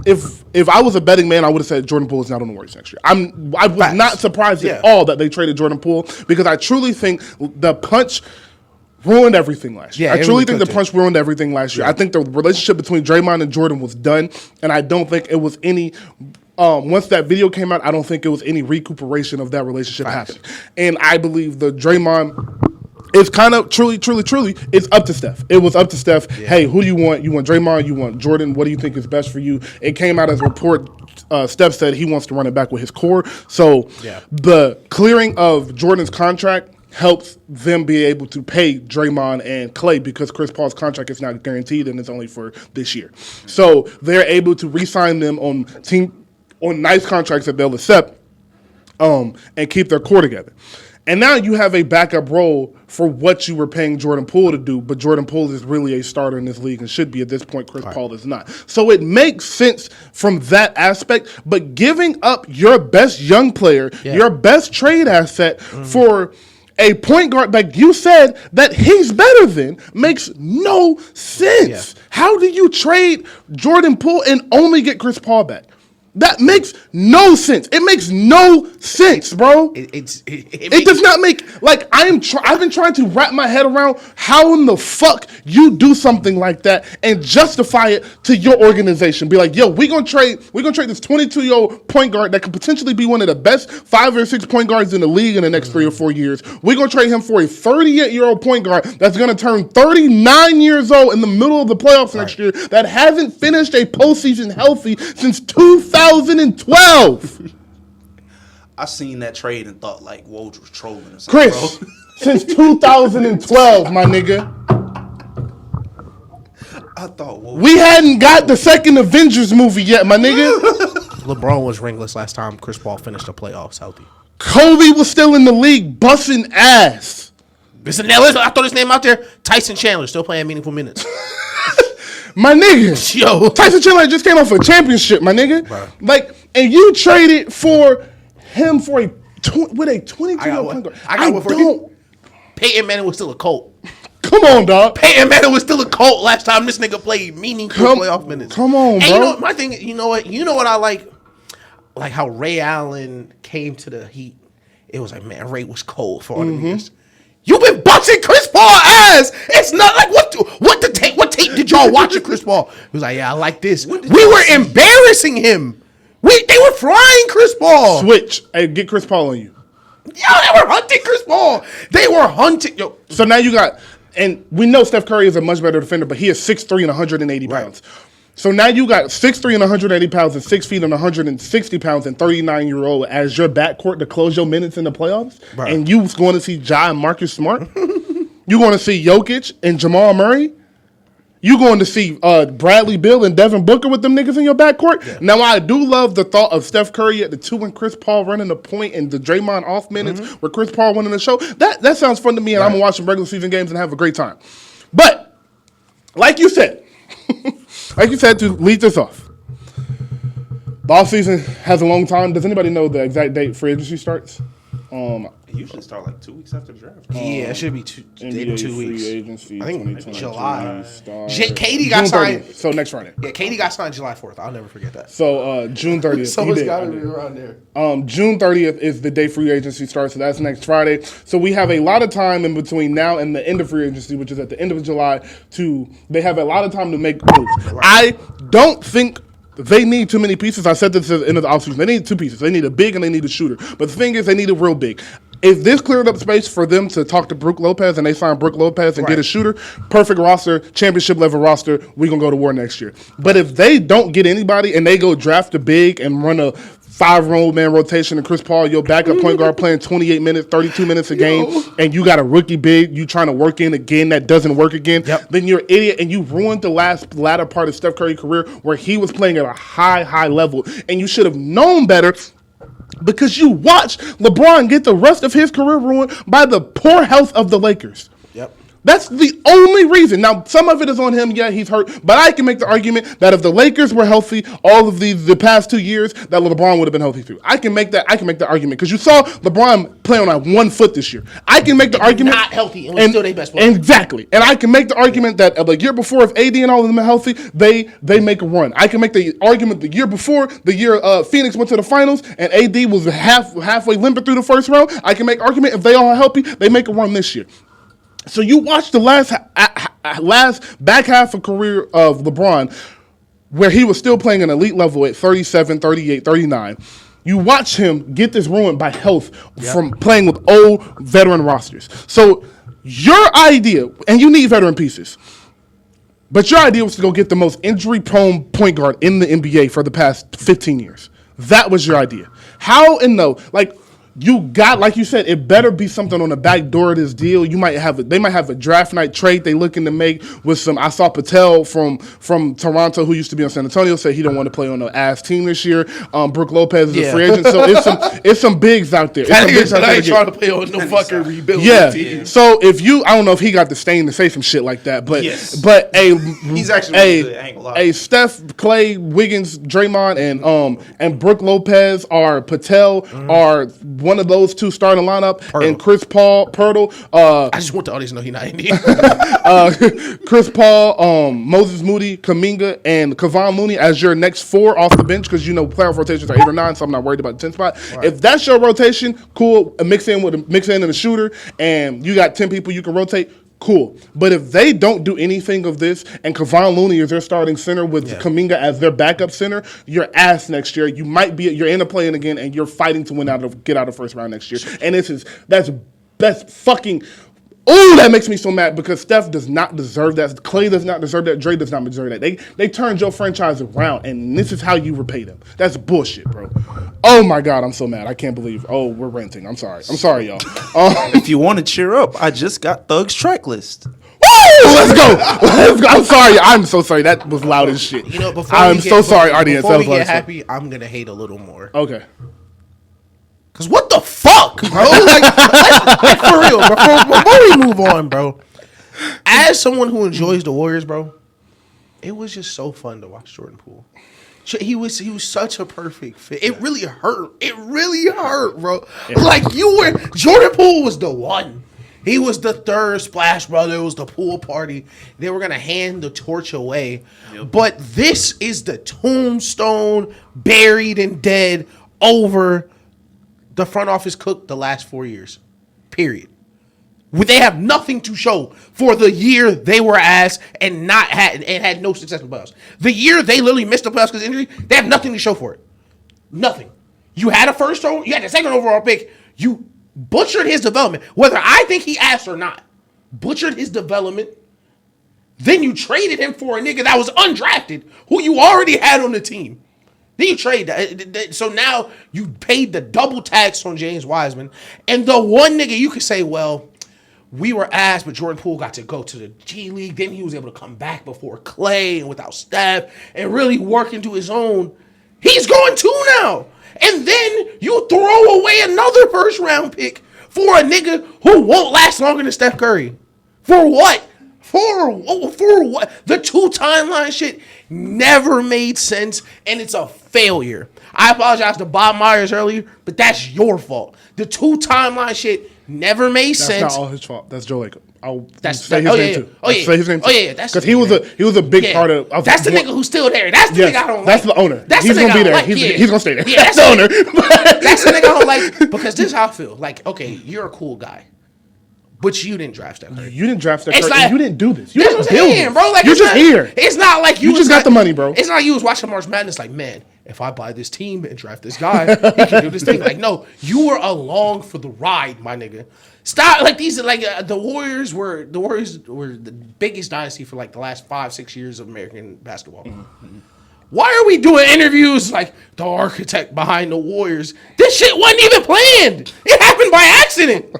B: if I was a betting man, I would have said Jordan Poole is not on the Warriors next year. I was not surprised at all that they traded Jordan Poole because I truly think the punch ruined everything last year.
A: Yeah,
B: I truly think the punch ruined everything last year. I think the relationship between Draymond and Jordan was done, and I don't think it was any. Once that video came out, I don't think it was any recuperation of that relationship happening. And I believe the Draymond is kind of truly, it's up to Steph. It was up to Steph. Yeah. Hey, who do you want? You want Draymond? You want Jordan? What do you think is best for you? It came out as a report. Steph said he wants to run it back with his core. So the clearing of Jordan's contract helps them be able to pay Draymond and Clay because Chris Paul's contract is not guaranteed and it's only for this year. So they're able to re-sign them on nice contracts that they'll accept and keep their core together. And now you have a backup role for what you were paying Jordan Poole to do, but Jordan Poole is really a starter in this league and should be at this point. Chris Paul is not. So it makes sense from that aspect, but giving up your best young player, your best trade asset for a point guard like you said that he's better than makes no sense. Yeah. How do you trade Jordan Poole and only get Chris Paul back? That makes no sense. It makes no sense, bro. It does not make, like, I've been trying to wrap my head around how in the fuck you do something like that and justify it to your organization. Be like, yo, we're gonna trade this 22-year-old point guard that could potentially be one of the best 5 or 6 point guards in the league in the next 3 or 4 years. We're gonna trade him for a 38-year-old point guard that's gonna turn 39 years old in the middle of the playoffs next year that hasn't finished a postseason healthy since 2012.
C: I seen that trade and thought like Woj was trolling or something.
B: Chris, bro. Since 2012, my nigga.
C: I thought Woj.
B: We hadn't got the second Avengers movie yet, my nigga.
A: LeBron was ringless last time Chris Paul finished the playoffs healthy.
B: Kobe was still in the league busting ass.
A: I throw his name out there. Tyson Chandler still playing meaningful minutes.
B: My nigga,
A: yo,
B: Tyson Chandler just came off a championship, my nigga. Bro. Like, and you traded for him for with a 22-year-old point guard. I don't.
A: Peyton Manning was still a Colt.
B: Come on, dog.
A: Peyton Manning was still a Colt last time this nigga played meaningful playoff minutes.
B: Come on,
A: and
B: bro.
A: You know my thing. You know what I like how Ray Allen came to the Heat. It was like, man, Ray was cold for all the years. You've been busting Chris Paul ass. It's not like what tape did y'all watch of Chris Paul? He was like, yeah, I like this. We were embarrassing him. They were frying Chris Paul.
B: Switch. Hey, get Chris Paul on you.
A: Yo, they were hunting Chris Paul. They were hunting. Yo.
B: So now you got, and we know Steph Curry is a much better defender, but he is 6'3" and 180 pounds. So now you got 6'3" and 180 pounds and 6 feet and 160 pounds and 39-year-old as your backcourt to close your minutes in the playoffs. Right. And you going to see Ja and Marcus Smart. You going to see Jokic and Jamal Murray. You going to see Bradley Beal and Devin Booker with them niggas in your backcourt. Yeah. Now, I do love the thought of Steph Curry at the 2 and Chris Paul running the point and the Draymond off minutes with Chris Paul winning the show. That sounds fun to me, and I'm going to watch some regular season games and have a great time. But, like you said, to lead this off, the offseason has a long time. Does anybody know the exact date free agency starts?
C: It usually start like 2 weeks after the draft.
A: Yeah, it should be 2 weeks.
B: Free agency,
A: I think July.
B: KD
A: got signed.
B: So next Friday.
A: Yeah, KD got signed July 4th. I'll never forget that.
B: So June 30th.
A: So it's got to be around there.
B: June 30th is the day free agency starts, so that's next Friday. So we have a lot of time in between now and the end of free agency, which is at the end of July. They have a lot of time to make moves. Right. I don't think they need too many pieces. I said this at the end of the offseason. They need 2 pieces. They need a big and they need a shooter. But the thing is, they need a real big. If this cleared up space for them to talk to Brook Lopez and they sign Brook Lopez and get a shooter, perfect roster, championship level roster, we're going to go to war next year. But if they don't get anybody and they go draft a big and run a 5-man rotation and Chris Paul, your backup point guard playing 28 minutes, 32 minutes a game, and you got a rookie big, you trying to work in again that doesn't work again, then you're an idiot and you ruined the latter part of Steph Curry's career where he was playing at a high level. And you should have known better because you watched LeBron get the rest of his career ruined by the poor health of the Lakers.
A: Yep.
B: That's the only reason. Now, some of it is on him. Yeah, he's hurt. But I can make the argument that if the Lakers were healthy all of the past 2 years, that LeBron would have been healthy too. I can make that argument because you saw LeBron play on 1 foot this year. I can make the argument
A: not healthy and was still their best player.
B: Exactly. And I can make the argument that the year before, if AD and all of them are healthy, they make a run. I can make the argument the year before, the year Phoenix went to the finals and AD was halfway limping through the first round. I can make the argument if they all are healthy, they make a run this year. So you watch the last back half of career of LeBron where he was still playing an elite level at 37, 38, 39. You watch him get this ruined by health from playing with old veteran rosters. So your idea, and you need veteran pieces, but your idea was to go get the most injury-prone point guard in the NBA for the past 15 years. That was your idea. How in the, you got, like you said, it better be something on the back door of this deal. They might have a draft night trade they looking to make with some. I saw Patel from Toronto, who used to be on San Antonio, say he don't want to play on the ass team this year. Brooke Lopez is a free agent, so it's some bigs out there.
A: I ain't trying to play on no fucking rebuild.
B: Yeah. So if you, I don't know if he got the stain to say some shit like that, but
C: he's actually really good. I ain't gonna lie.
B: Steph, Clay, Wiggins, Draymond, and Brooke Lopez or Patel are one of those two starting lineup, and Chris Paul, Pirtle.
A: I just want the audience to know he's not Indian.
B: Chris Paul, Moses Moody, Kuminga, and Kevon Looney as your next 4 off the bench, because playoff rotations are 8 or 9, so I'm not worried about the 10 spot. Right. If that's your rotation, cool. Mix in and a shooter, and you got 10 people you can rotate. Cool. But if they don't do anything of this and Kevon Looney is their starting center with Kuminga as their backup center, you're ass next year. You're in a play-in again, and you're fighting to get out of first round next year. And that's fucking. Oh, that makes me so mad because Steph does not deserve that. Clay does not deserve that. Dre does not deserve that. They turned your franchise around, and this is how you repay them. That's bullshit, bro. Oh my God, I'm so mad. I can't believe. Oh, we're renting. I'm sorry, y'all.
C: If you want to cheer up, I just got Thug's track list.
B: Woo! Let's go. I'm sorry. I'm so sorry. That was loud as shit. I'm so sorry, audience.
A: Before we get happy, I'm gonna hate a little more.
B: Okay.
A: Cause what the fuck, bro? like for real, before we move on, bro. As someone who enjoys the Warriors, bro, it was just so fun to watch Jordan Poole. He was such a perfect fit. It really hurt. It really hurt, bro. Yeah. Like Jordan Poole was the one. He was the third Splash Brother. It was the pool party. They were gonna hand the torch away. Yep. But this is the tombstone, buried and dead over. The front office cooked the last 4 years, period. They have nothing to show for the year they were ass and had no success in the playoffs. The year they literally missed the playoffs because of injury, they have nothing to show for it. Nothing. You had a you had the second overall pick. You butchered his development, whether I think he asked or not. Butchered his development. Then you traded him for a nigga that was undrafted, who you already had on the team. Then you trade that. So now you paid the double tax on James Wiseman. And the one nigga you could say, well, we were asked, but Jordan Poole got to go to the G League. Then he was able to come back before Clay and without Steph and really work into his own. He's going 2 now. And then you throw away another first round pick for a nigga who won't last longer than Steph Curry. For what? For what? The 2 timeline shit never made sense, and it's a failure. I apologize to Bob Myers earlier, but that's your fault. The 2 timeline shit never made sense.
B: That's not all his fault. That's Joe Lacob. I'll
A: say his name too. Say his name too.
B: Because he was a big part of.
A: That's the nigga who's still there. That's the nigga I don't like.
B: That's the owner.
A: He's
B: gonna be there. He's gonna stay there.
A: Yeah,
B: that's the owner.
A: That's the nigga I don't like because this is how I feel. Like, okay, you're a cool guy. But you didn't draft Steph Curry.
B: You didn't draft Steph Curry. You didn't do this. You
A: that's what I'm saying, bro. Like,
B: you're just here.
A: It's not like
B: you just got the money, bro.
A: It's not like you was watching March Madness like, man, if I buy this team and draft this guy, he can do this thing. Like, no, you were along for the ride, my nigga. Stop. Like, these are like the Warriors were the biggest dynasty for like the last 5-6 years of American basketball. Mm-hmm. Why are we doing interviews like the architect behind the Warriors? This shit wasn't even planned. It happened by accident.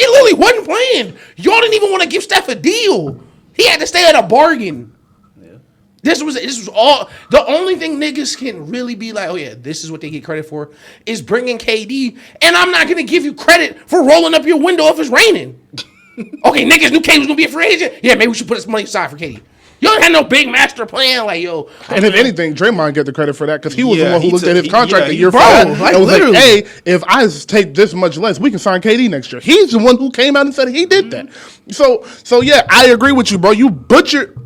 A: It literally wasn't planned. Y'all didn't even want to give Steph a deal. He had to stay at a bargain. Yeah. This was all. The only thing niggas can really be like, oh yeah, this is what they get credit for, is bringing KD. And I'm not gonna give you credit for rolling up your window if it's raining. Okay, niggas knew KD was gonna be a free agent. Yeah, maybe we should put some money aside for KD. You don't have no big master plan, like, yo.
B: And if anything, Draymond get the credit for that because he was the one who looked at his contract the year before and was like, hey, if I take this much less, we can sign KD next year. He's the one who came out and said he did that. So yeah, I agree with you, bro. You butchered.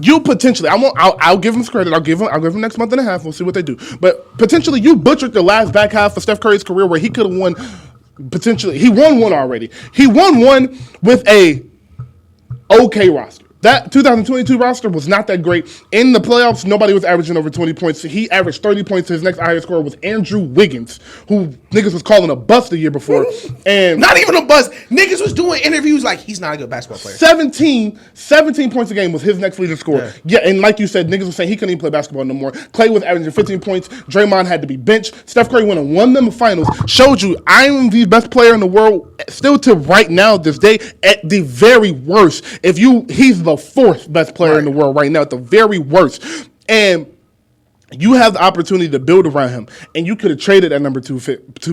B: You potentially, I'll give him credit. I'll give him next month and a half. We'll see what they do. But potentially, you butchered the last back half of Steph Curry's career where he could have won. Potentially, he won one already. He won one with a okay roster. That 2022 roster was not that great. In the playoffs, nobody was averaging over 20 points. He averaged 30 points. His next highest scorer was Andrew Wiggins, who niggas was calling a bust the year before. And
A: not even a bust. Niggas was doing interviews like he's not a good basketball player.
B: 17 points a game was his next leading scorer. Yeah, and like you said, niggas was saying he couldn't even play basketball no more. Clay was averaging 15 points. Draymond had to be benched. Steph Curry went and won them the finals. Showed you I am the best player in the world still to right now this day at the very worst. He's the fourth best player in the world right now at the very worst. And you have the opportunity to build around him, and you could have traded that number two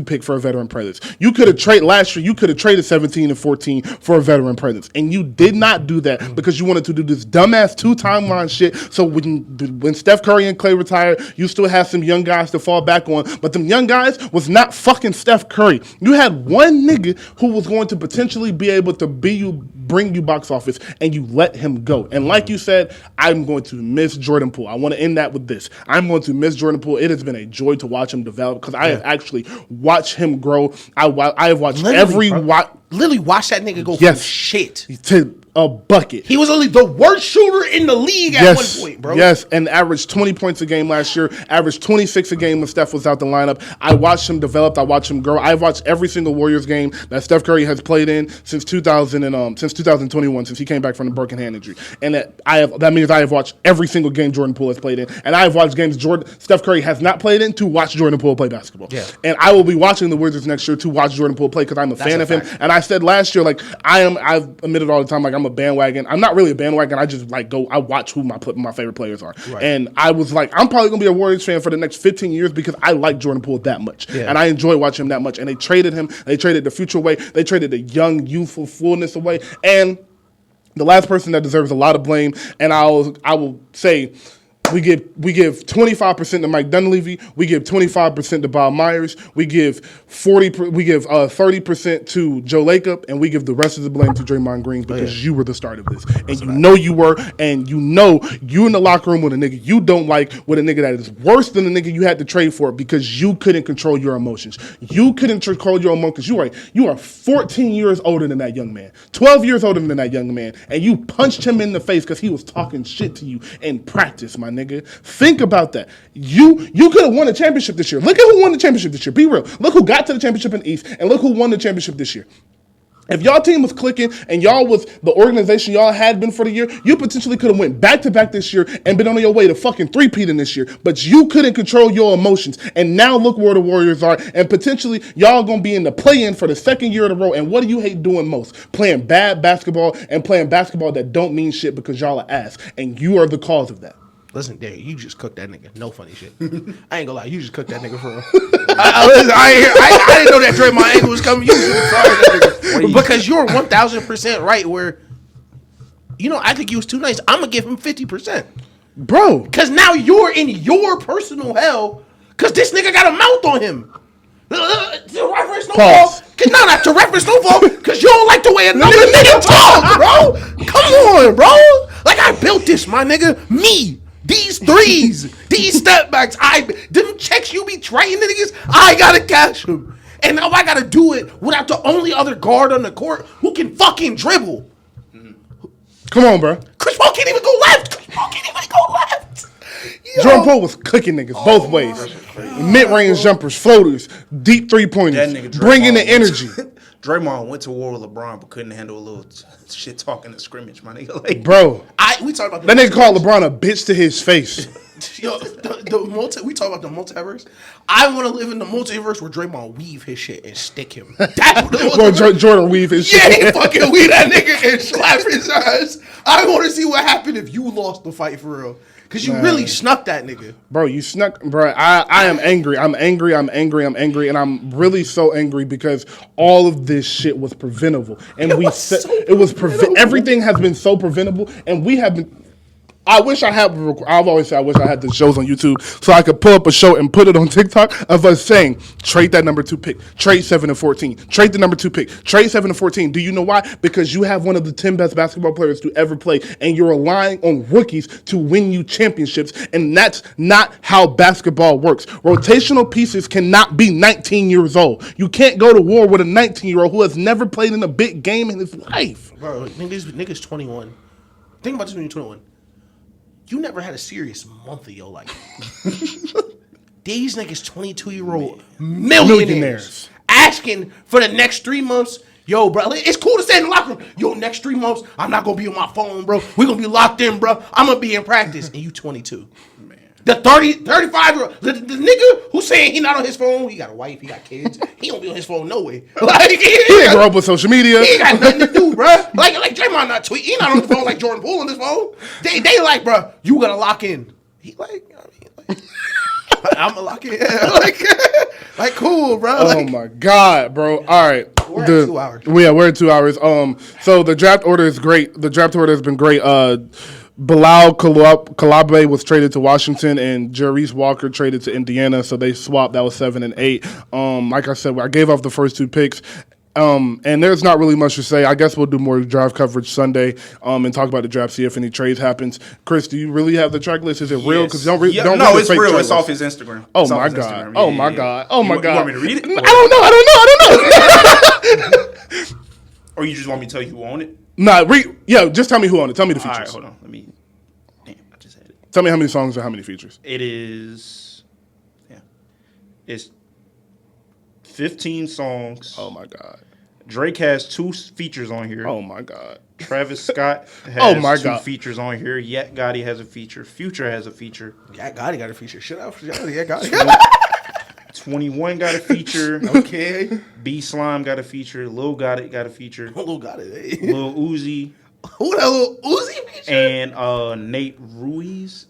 B: pick for a veteran presence. You could have traded last year. You could have traded 17 and 14 for a veteran presence, and you did not do that because you wanted to do this dumbass 2-timeline shit. So when Steph Curry and Clay retired, you still have some young guys to fall back on, but them young guys was not fucking Steph Curry. You had one nigga who was going to potentially be able to bring you box office, and you let him go. And like you said, I'm going to miss Jordan Poole. I want to end that with this. I'm going to miss Jordan Poole. It has been a joy to watch him develop because I have actually watched him grow. I have watched
A: literally watch that nigga go from shit
B: to a bucket.
A: He was only the worst shooter in the league at one point, bro.
B: Yes, and averaged 20 points a game last year, averaged 26 a game when Steph was out the lineup. I watched him develop. I watched him grow. I've watched every single Warriors game that Steph Curry has played in since 2021, since he came back from the broken hand injury. And that means I have watched every single game Jordan Poole has played in. And I have watched games Steph Curry has not played in to watch Jordan Poole play basketball. Yeah. And I will be watching the Wizards next year to watch Jordan Poole play because I'm a fan of him. And I said last year, like, I've admitted all the time, like, I'm a bandwagon. I'm not really a bandwagon. I just I watch who my favorite players are. Right. And I was like, I'm probably going to be a Warriors fan for the next 15 years because I like Jordan Poole that much. Yeah. And I enjoy watching him that much. And they traded him. They traded the future away. They traded the young, youthful fullness away. And the last person that deserves a lot of blame, and I will say, we give 25% to Mike Dunleavy. We give 25% to Bob Myers. We give 30% to Joe Lacob, and we give the rest of the blame to Draymond Green because you were the start of this, and you know you were, and you know you in the locker room with a nigga you don't like, with a nigga that is worse than the nigga you had to trade for because you couldn't control your emotions. You couldn't control your emotions. You are 14 years older than that young man, 12 years older than that young man, and you punched him in the face because he was talking shit to you in practice, my nigga. Think about that. You could have won a championship this year. Look at who won the championship this year. Be real. Look who got to the championship in the East, and look who won the championship this year. If y'all team was clicking and y'all was the organization y'all had been for the year, you potentially could have went back-to-back this year and been on your way to fucking three-peating this year. But you couldn't control your emotions. And now look where the Warriors are. And potentially y'all going to be in the play-in for the second year in a row. And what do you hate doing most? Playing bad basketball and playing basketball that don't mean shit because y'all are ass. And you are the cause of that.
A: Listen, Derek, you just cooked that nigga. No funny shit. I ain't gonna lie, you just cooked that nigga for real. I didn't know that Draymond angle was coming. You sorry, that nigga. Because you're 1,000% right. Where, I think he was too nice. I'm gonna give him 50%,
B: bro.
A: Because now you're in your personal hell. Because this nigga got a mouth on him. To reference Snowfall. Not to reference Snowfall. Because you don't like the way another nigga talk, bro. Come on, bro. Like I built this, my nigga. Me. These threes, these step backs, them checks you be trading niggas, I gotta cash them. And now I gotta do it without the only other guard on the court who can fucking dribble.
B: Come on, bro.
A: Chris Paul can't even go left.
B: Jordan Poole was cooking niggas both ways. Mid-range jumpers, floaters, deep three-pointers, bringing the energy.
C: Draymond went to war with LeBron but couldn't handle a little shit talking in scrimmage, my nigga. Like,
B: bro,
A: we talk about
B: that nigga called LeBron a bitch to his face.
A: Yo, we talk about the multiverse. I want to live in the multiverse where Draymond weave his shit and stick him. That's
B: what Jordan weave his shit.
A: Yeah, he fucking weave that nigga and slap his ass. I want to see what happened if you lost the fight for real. Because you really snuck that nigga. Bro,
B: you snuck. Bro, I am angry. I'm angry. And I'm really so angry because all of this shit was preventable. And everything has been so preventable. And we have been. I've always said I wish I had the shows on YouTube so I could pull up a show and put it on TikTok of us saying, trade that number 2 pick, trade 7 and 14, trade the number 2 pick, trade 7 and 14. Do you know why? Because you have one of the 10 best basketball players to ever play, and you're relying on rookies to win you championships, and that's not how basketball works. Rotational pieces cannot be 19 years old. You can't go to war with a 19-year-old who has never played in a big game in his life.
A: Bro, niggas 21. think about this when you're 21. You never had a serious month of your life. These niggas 22-year-old millionaires asking for the next 3 months. Yo, bro, it's cool to stay in the locker room. Yo, next 3 months, I'm not going to be on my phone, bro. We're going to be locked in, bro. I'm going to be in practice. And you 22. Man. The 35-year-old, the nigga who's saying he not on his phone, he got a wife, he got kids. He don't be on his phone no way. Like, he
B: didn't grow up with social media.
A: He ain't got nothing to do, bro. Like Draymond not tweet. He not on the phone like Jordan Poole on his phone. They like, bro, you got to lock in. He I'm a lock in. like cool, bro.
B: Oh my God, bro. All right.
A: We're at 2 hours.
B: We're at 2 hours. So the draft order is great. The draft order has been great. Bilal Calabe was traded to Washington and Jarice Walker traded to Indiana. So they swapped. That was 7 and 8. Like I said, I gave up the first 2 picks. And there's not really much to say. I guess we'll do more draft coverage Sunday and talk about the draft, see if any trades happens. Chris, do you really have the track list? Is it real? Because
C: no, it's real. It's off his Instagram.
B: Oh my God. Oh my God. Oh my God.
C: You want me to read it?
B: I don't know.
C: Or you just want me to tell you who owned it?
B: Nah, just tell me who owned it. Tell me the features.
C: All right, hold on. Damn, I just had it.
B: Tell me how many songs or how many features.
C: It's 15 songs.
B: Oh my God.
C: Drake has 2 features on here.
B: Oh my God.
C: Travis Scott has 2
B: God.
C: featers on here. Yet Gotti has a feature. Future has a feature.
A: Yet Gotti got a feature. Shut up. Yet Gotti.
C: 21 got a feature.
A: Okay.
C: B Slime got a feature. Lil Gotti got a feature.
A: Lil Gotti.
C: Lil Uzi.
A: Who that Lil Uzi feature?
C: And Nate Ruiz.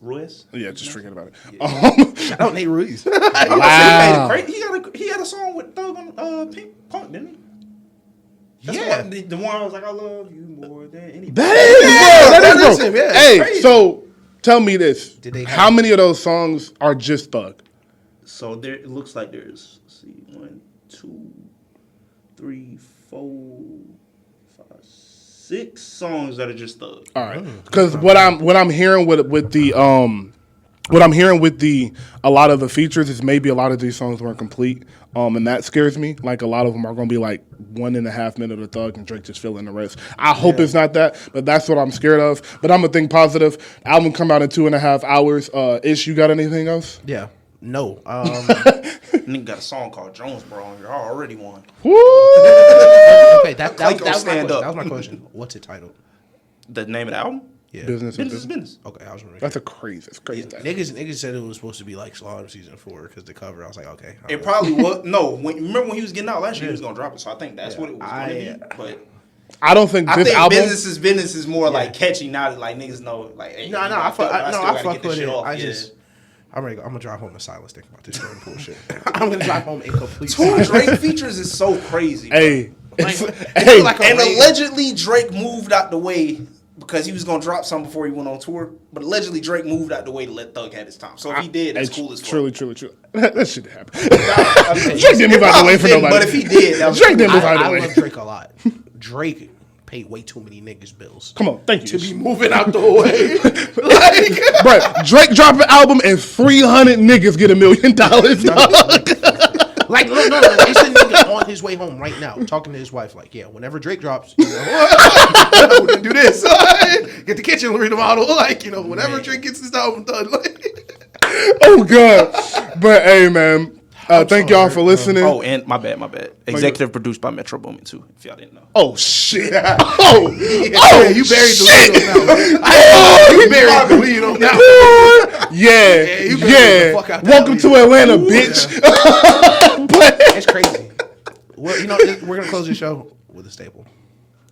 B: Yeah, just forget about it.
A: Shout out Nate Ruiz.
B: Wow.
C: He had a song with Thug on Pink Punk, didn't he? That's the one I was like, I love you more than anybody.
B: That is him. Yeah. Hey,
C: crazy.
B: So tell me this: how many of those songs are just Thug?
C: So it looks like there's 1, 2, 3, 4, 5, 6 songs that are just Thug.
B: All right, because what I'm hearing with the a lot of the features is maybe a lot of these songs weren't complete, and that scares me. Like a lot of them are going to be like 1.5 minutes of Thug and Drake just filling the rest. I hope it's not that, but that's what I'm scared of. But I'm gonna think positive. Album come out in 2.5 hours. Ish, you got anything else?
A: Yeah. No.
C: Nigga got a song called Jonesboro on here. I already won.
B: Woo!
A: Okay, that was my question. What's it titled?
C: The name of the album?
A: Yeah.
B: Business.
A: Okay, I was wondering.
B: That's crazy.
A: Niggas said it was supposed to be like Slaughter season 4 because the cover. I was like, okay.
C: It probably was. No, remember when he was getting out last year, he was gonna drop it. So I think that's what it was gonna be. But
B: I don't think this album.
C: Business is more like catchy now that like niggas know. Like, hey,
A: I fuck with it. I'm gonna drive home in silence thinking about this Jordan Poole shit. I'm gonna drive home in complete
C: 2 Drake features is so crazy.
B: Hey,
C: and allegedly Drake moved out the way because he was gonna drop something before he went on tour. But allegedly Drake moved out the way to let Thug have his time. So if he did, that's cool as fuck.
B: Truly. That shit happened. Drake didn't move out the way for nobody.
C: But if he did, that was
B: Drake didn't move out the way.
A: I love Drake a lot. Drake paid way too many niggas bills.
B: Come on, thank you.
A: To be moving out the way.
B: Bro, Drake dropped an album and 300 niggas get $1 million.
A: Like, no. It's a nigga on his way home right now talking to his wife. Like, yeah, whenever Drake drops, we're gonna do this. Get the kitchen remodel. Like, whenever Drake gets this album done.
B: Oh, God. But, hey, man. Thank y'all for listening.
C: Oh, and my bad. Executive produced by Metro Boomin too, if y'all didn't know.
B: Oh shit!
A: You buried the lead on that one. You buried the lead on that one.
B: Yeah. Welcome to Atlanta, bitch. But
A: it's crazy. Well, we're gonna close the show with a staple.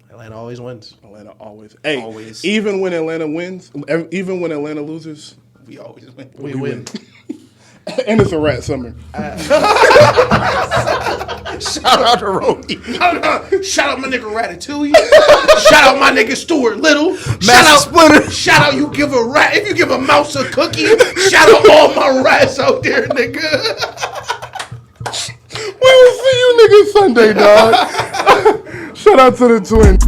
A: Atlanta always wins.
B: Atlanta always. Hey, always. Even when Atlanta wins, even when Atlanta loses,
C: we always win.
A: We win.
B: And it's a rat summer.
C: Shout out to Rody.
A: Shout out my nigga Ratatouille. Shout out my nigga Stuart Little. Shout out you give a rat. If you give a mouse a cookie, shout out all my rats out there, nigga.
B: We will see you niggas Sunday, dog. Shout out to the twins.